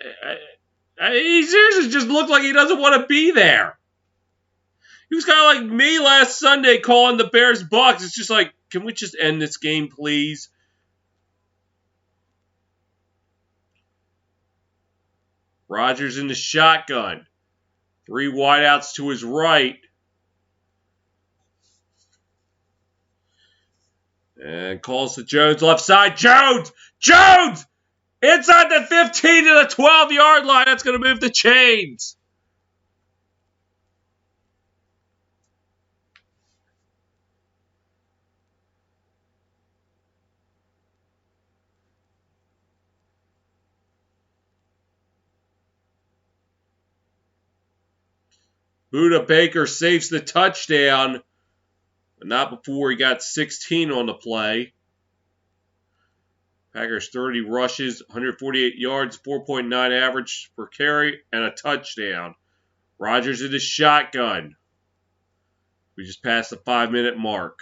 He seriously just looked like he doesn't want to be there. He was kind of like me last Sunday calling the Bears-Bucks. It's just like, can we just end this game, please? Rodgers in the shotgun. 3 wideouts to his right. And calls to Jones left side. Jones! Jones! Inside the 15 to the 12-yard line. That's going to move the chains. Buda Baker saves the touchdown, but not before he got 16 on the play. Packers 30 rushes, 148 yards, 4.9 average per carry, and a touchdown. Rodgers in the shotgun. We just passed the 5-minute mark.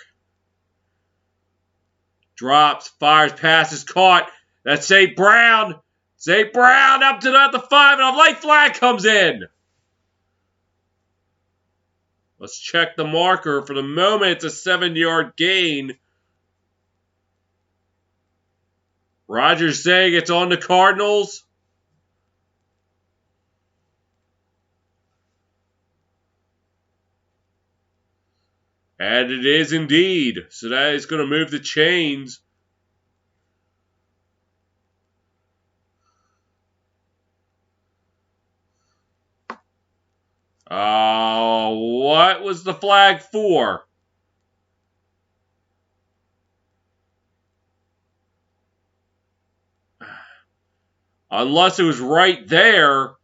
Drops, fires, passes, caught. That's St. Brown. St. Brown up to the 5, and a late flag comes in. Let's check the marker. For the moment, it's a 7-yard gain. Rodgers saying it's on the Cardinals. And it is indeed. So that is going to move the chains. What was the flag for? Unless it was right there.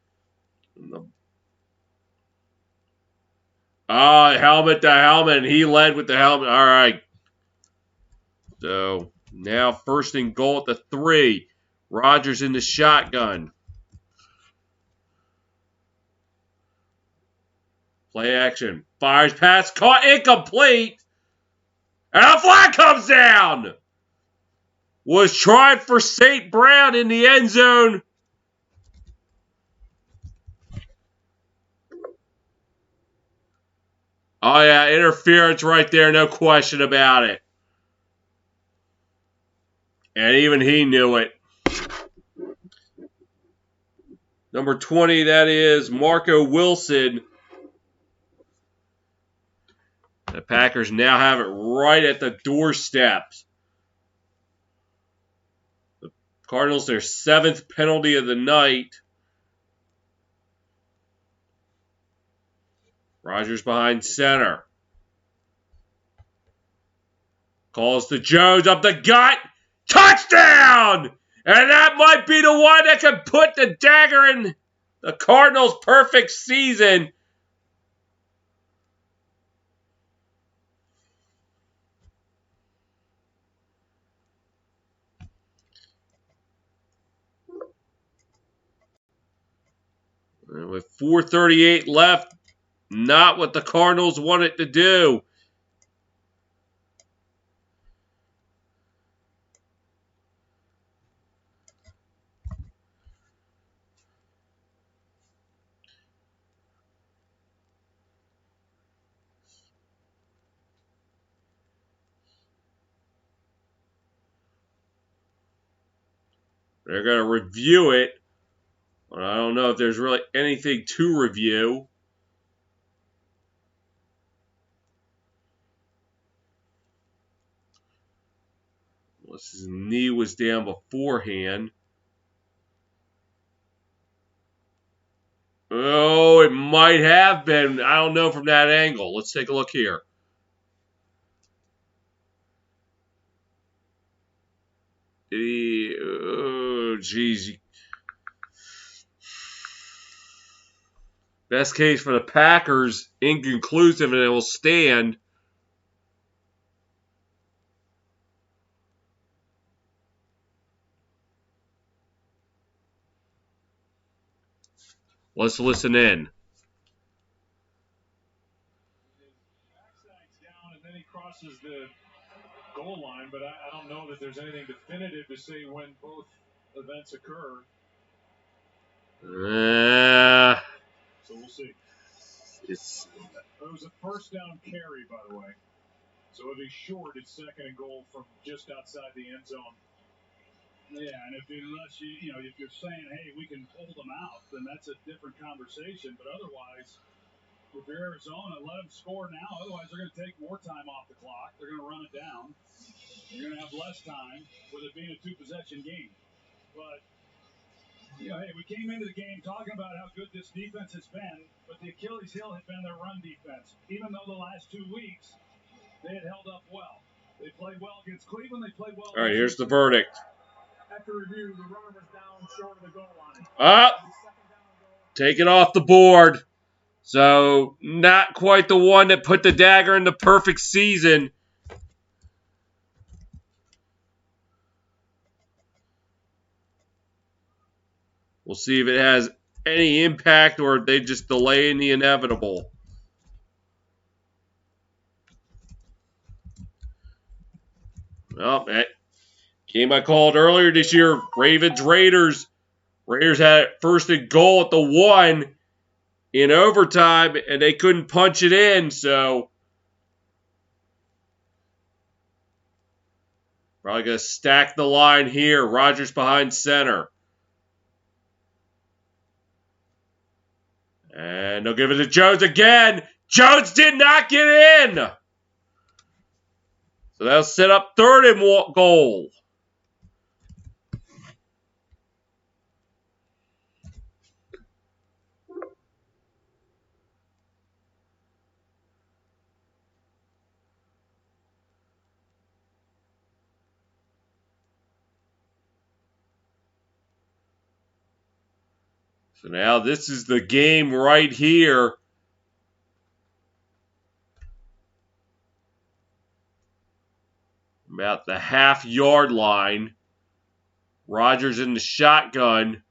Helmet to helmet, and he led with the helmet. All right. So, now 1st and goal at the 3. Rodgers in the shotgun. Play action. Fires pass, caught, incomplete. And a flag comes down. Was tried for St. Brown in the end zone. Oh, yeah, interference right there, no question about it. And even he knew it. Number 20, that is Marco Wilson. The Packers now have it right at the doorsteps. The Cardinals, their 7th penalty of the night. Rodgers behind center. Calls to Jones up the gut. Touchdown! And that might be the one that could put the dagger in The Cardinals' perfect season. And with 4:38 left, not what the Cardinals wanted to do. They're going to review it. But I don't know if there's really anything to review. Unless his knee was down beforehand. Oh, it might have been. I don't know from that angle. Let's take a look here. Oh, geez. Best case for the Packers, inconclusive, and it will stand. Let's listen in. Backside's down, and then he crosses the goal line, but I don't know that there's anything definitive to say when both events occur. So we'll see. It was a first down carry, by the way. So it'll be short. It's second and goal from just outside the end zone. Yeah, and if you're saying, hey, we can hold them out, then that's a different conversation. But otherwise, if you're Arizona, let them score now. Otherwise, they're going to take more time off the clock. They're going to run it down. You're going to have less time with it being a two-possession game. But, hey, we came into the game talking about how good this defense has been, but the Achilles heel had been their run defense. Even though the last 2 weeks, they had held up well. They played well against Cleveland. They played well. All right, here's the verdict. After review, the runner was down short of the goal line. Take it off the board. So, not quite the one that put the dagger in the perfect season. We'll see if it has any impact or if they just delaying the inevitable. Well, that game I called earlier this year, Ravens-Raiders. Raiders had first and goal at the 1 in overtime, and they couldn't punch it in, so probably going to stack the line here. Rodgers behind center. And they'll give it to Jones again. Jones did not get in. So they'll set up third and goal. So now this is the game right here. About the half-yard line. Rodgers in the shotgun.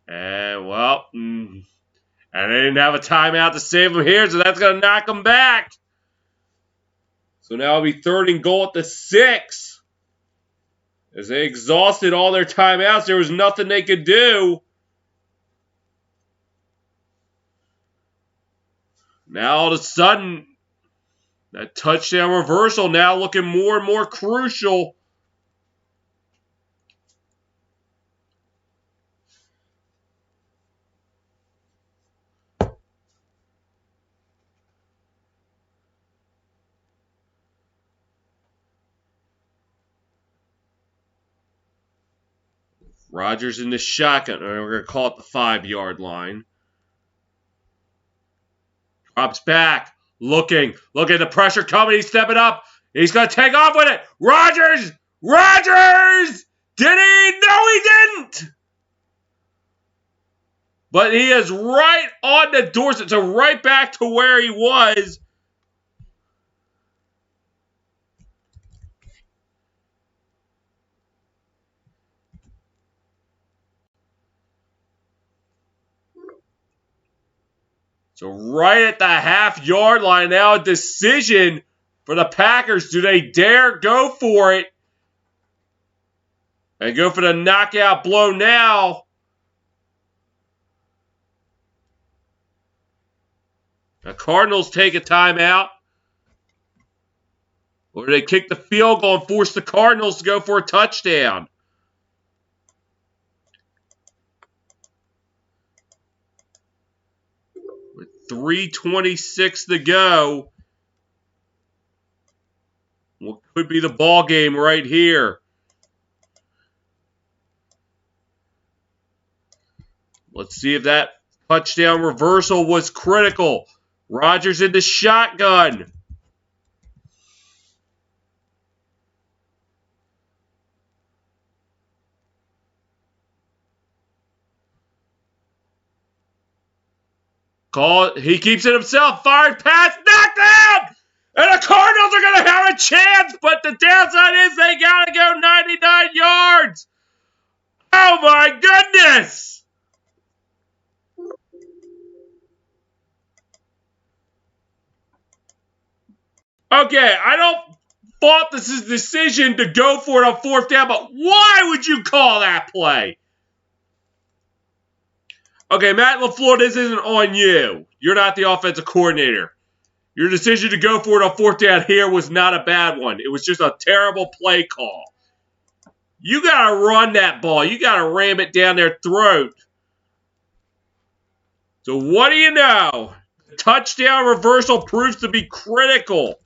And, well, and they didn't have a timeout to save him here, so that's going to knock him back. So now it'll be third and goal at the 6. As they exhausted all their timeouts, there was nothing they could do. Now all of a sudden, that touchdown reversal now looking more and more crucial. Rodgers in the shotgun. We're going to call it the 5-yard line. Drops back. Looking at the pressure coming. He's stepping up. He's going to take off with it. Rodgers Did he? No, he didn't! But he is right on the doorstep, so right back to where he was. So right at the half-yard line now, a decision for the Packers. Do they dare go for it? And go for the knockout blow now. The Cardinals take a timeout. Or do they kick the field goal and force the Cardinals to go for a touchdown? With 3:26 to go. What could be the ball game right here? Let's see if that touchdown reversal was critical. Rodgers in the shotgun. He keeps it himself. Fired pass, knocked down! And the Cardinals are going to have a chance, but the downside is they got to go 99 yards. Oh, my goodness! Okay, I don't fault this decision to go for it on fourth down, but why would you call that play? Okay, Matt LaFleur, this isn't on you. You're not the offensive coordinator. Your decision to go for it on fourth down here was not a bad one. It was just a terrible play call. You got to run that ball. You got to ram it down their throat. So what do you know? The touchdown reversal proves to be critical.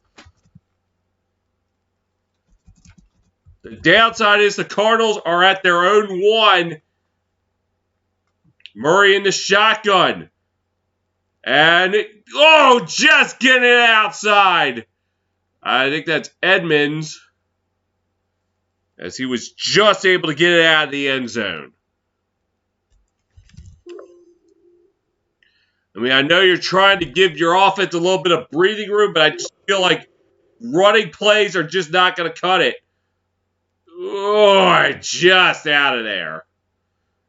The downside is the Cardinals are at their own one. Murray in the shotgun. And, just getting it outside. I think that's Edmonds. As he was just able to get it out of the end zone. I mean, I know you're trying to give your offense a little bit of breathing room, but I just feel like running plays are just not going to cut it. Oh, just out of there.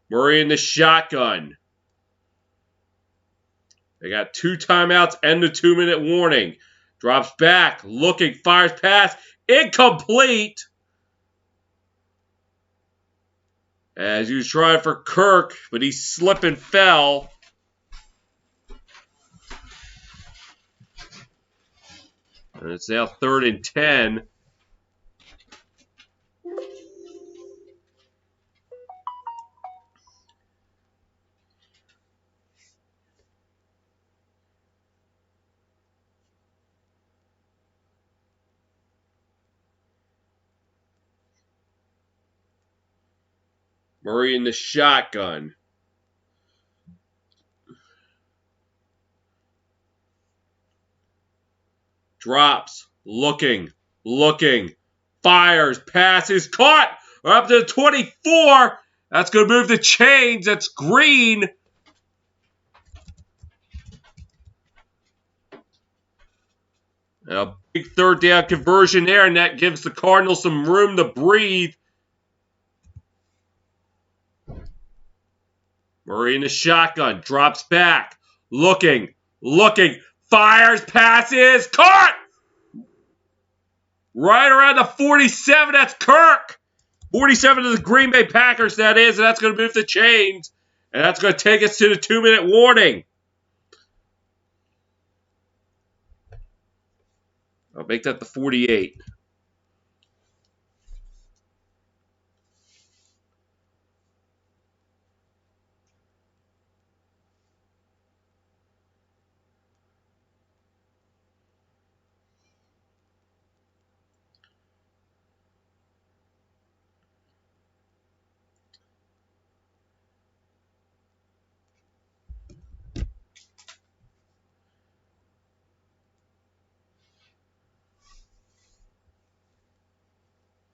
Murray in the shotgun. They got 2 timeouts and the 2-minute warning. Drops back, looking, fires pass. Incomplete. As he was trying for Kirk, but he slipped and fell. And it's now 3rd and 10. Murray in the shotgun. Drops. Looking. Fires. Passes. Caught. We're up to the 24. That's going to move the chains. That's Green. A big 3rd down conversion there, and that gives the Cardinals some room to breathe. Murray in the shotgun. Drops back. Looking. Fires. Passes. Caught! Right around the 47. That's Kirk. 47 to the Green Bay Packers, that is. And that's going to move the chains. And that's going to take us to the 2-minute warning. I'll make that the 48.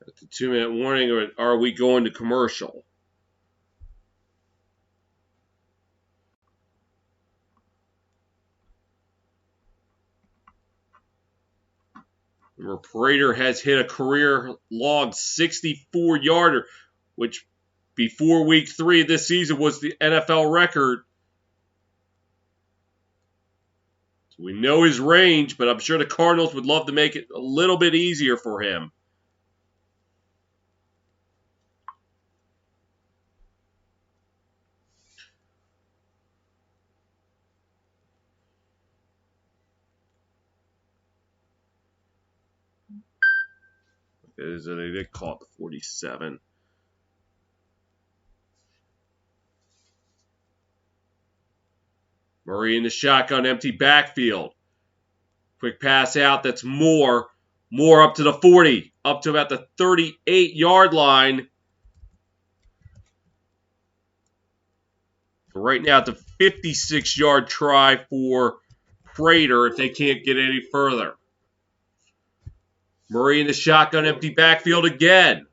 That's a 2-minute warning, or are we going to commercial? Remember, Prater has hit a career-long 64-yarder, which before week 3 of this season was the NFL record. So we know his range, but I'm sure the Cardinals would love to make it a little bit easier for him. They did call it the 47. Murray in the shotgun, empty backfield. Quick pass out, that's Moore. Moore up to the 40, up to about the 38-yard line. Right now, it's a 56-yard try for Prater if they can't get any further. Murray in the shotgun, empty backfield again.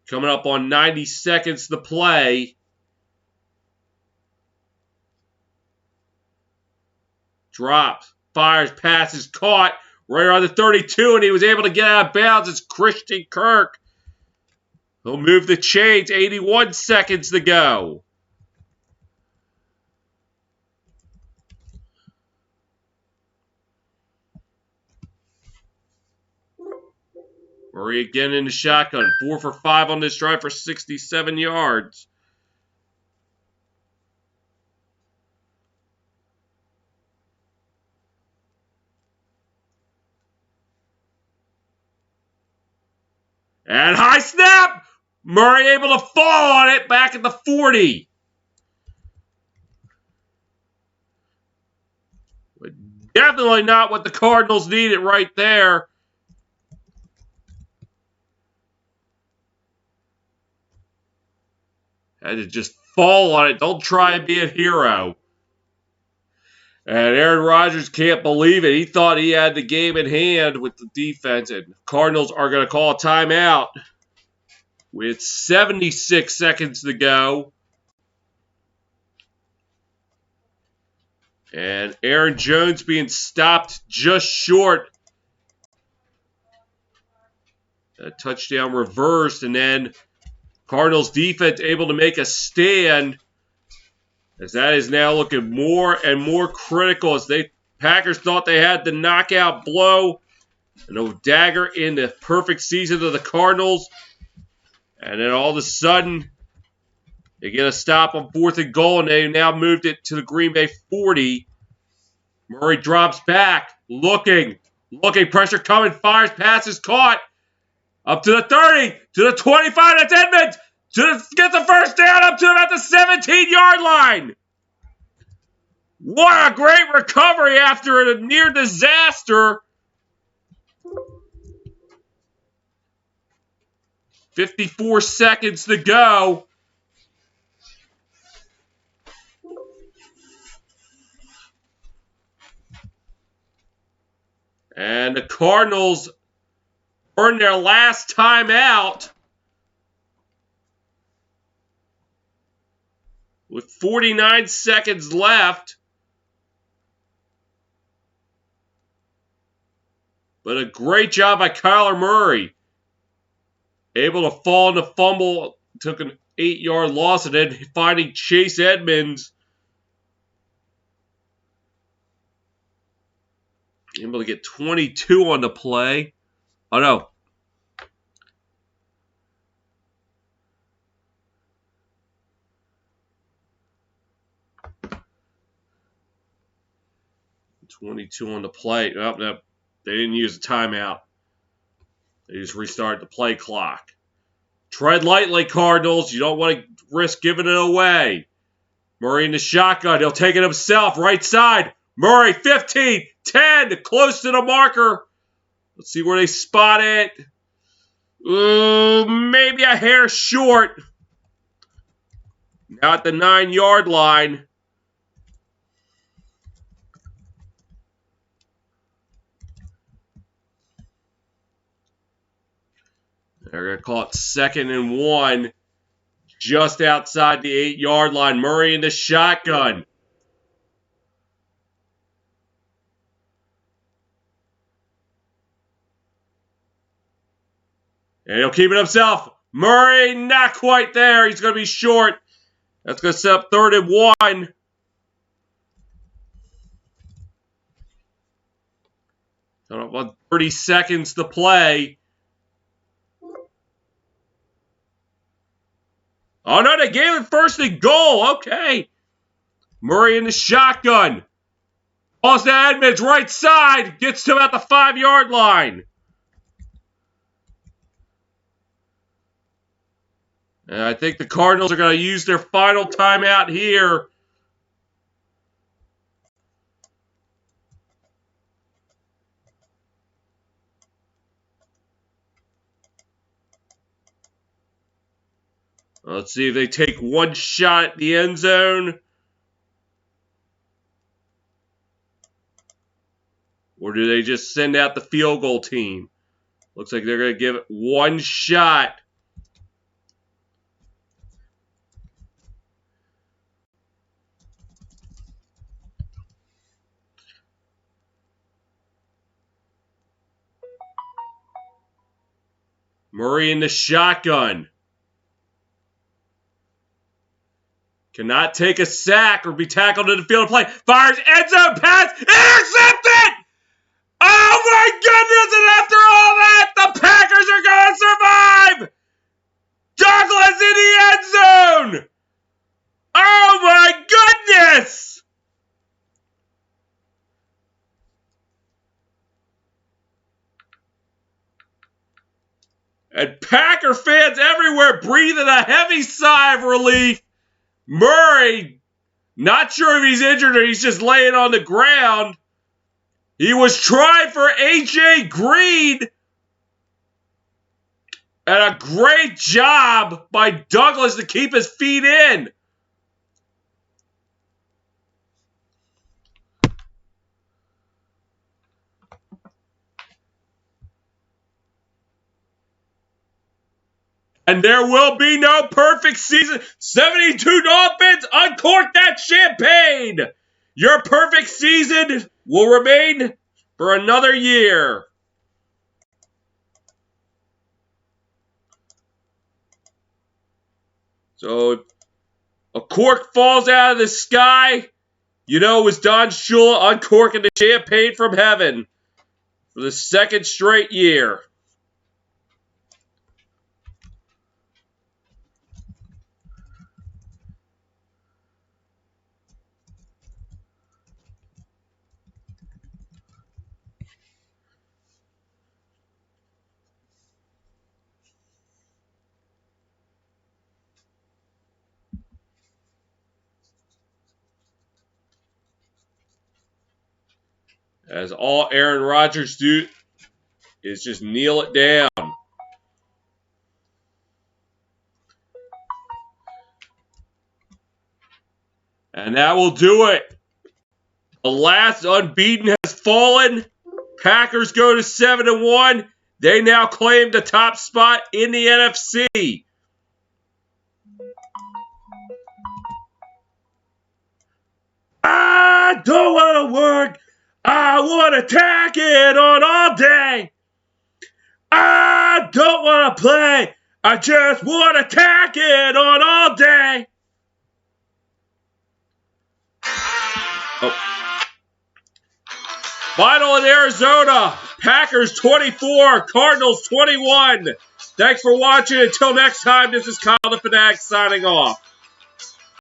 Coming up on 90 seconds to play. Drops, fires, passes, caught right around the 32, and he was able to get out of bounds. It's Christian Kirk. He'll move the chains. 81 seconds to go. Murray again in the shotgun. 4 for 5 on this drive for 67 yards. And high snap! Murray able to fall on it back at the 40. But definitely not what the Cardinals needed right there. Had to just fall on it. Don't try and be a hero. And Aaron Rodgers can't believe it. He thought he had the game in hand with the defense. And Cardinals are going to call a timeout with 76 seconds to go. And Aaron Jones being stopped just short. A touchdown reversed, and then Cardinals defense able to make a stand, as that is now looking more and more critical, as Packers thought they had the knockout blow. No dagger in the perfect season of the Cardinals. And then all of a sudden, they get a stop on 4th and goal, and they now moved it to the Green Bay 40. Murray drops back, looking, pressure coming, fires, passes, caught. Up to the 30, to the 25, that's Edmonds. Gets the first down up to about the 17-yard line. What a great recovery after a near disaster. 54 seconds to go. And the Cardinals earned their last timeout with 49 seconds left. But a great job by Kyler Murray. Able to fall in the fumble, took an 8-yard loss, and then finding Chase Edmonds. Able to get 22 on the play. Oh, no. $22 on the play. Oh, no. They didn't use a timeout. They just restarted the play clock. Tread lightly, Cardinals. You don't want to risk giving it away. Murray in the shotgun. He'll take it himself. Right side. Murray, 15, 10, close to the marker. Let's see where they spot it. Maybe a hair short. Now at the 9-yard line. They're going to call it 2nd and 1. Just outside the 8-yard line. Murray in the shotgun. And he'll keep it himself. Murray, not quite there. He's going to be short. That's going to set up 3rd and 1. About 30 seconds to play. Oh, no, they gave it 1st and goal. Okay. Murray in the shotgun. Balls to Edmonds, right side. Gets to about the 5-yard line. And I think the Cardinals are going to use their final timeout here. Let's see if they take one shot at the end zone. Or do they just send out the field goal team? Looks like they're going to give it one shot. Murray in the shotgun. Cannot take a sack or be tackled in the field of play. Fires end zone pass. Intercepted! Oh my goodness! And after all that, the Packers are going to survive! Douglas in the end zone! Oh my goodness! And Packer fans everywhere breathing a heavy sigh of relief. Murray, not sure if he's injured or he's just laying on the ground. He was trying for A.J. Green. And a great job by Douglas to keep his feet in. And there will be no perfect season. 72 Dolphins, uncork that champagne. Your perfect season will remain for another year. So, if a cork falls out of the sky, you know it was Don Shula uncorking the champagne from heaven for the 2nd straight year. As all Aaron Rodgers do is just kneel it down. And that will do it. The last unbeaten has fallen. Packers go to 7-1. They now claim the top spot in the NFC. I don't want to work. I want to tack it on all day. I don't want to play. I just want to tack it on all day. Oh. Final in Arizona. Packers 24, Cardinals 21. Thanks for watching. Until next time, this is Kyle the Fanatic signing off.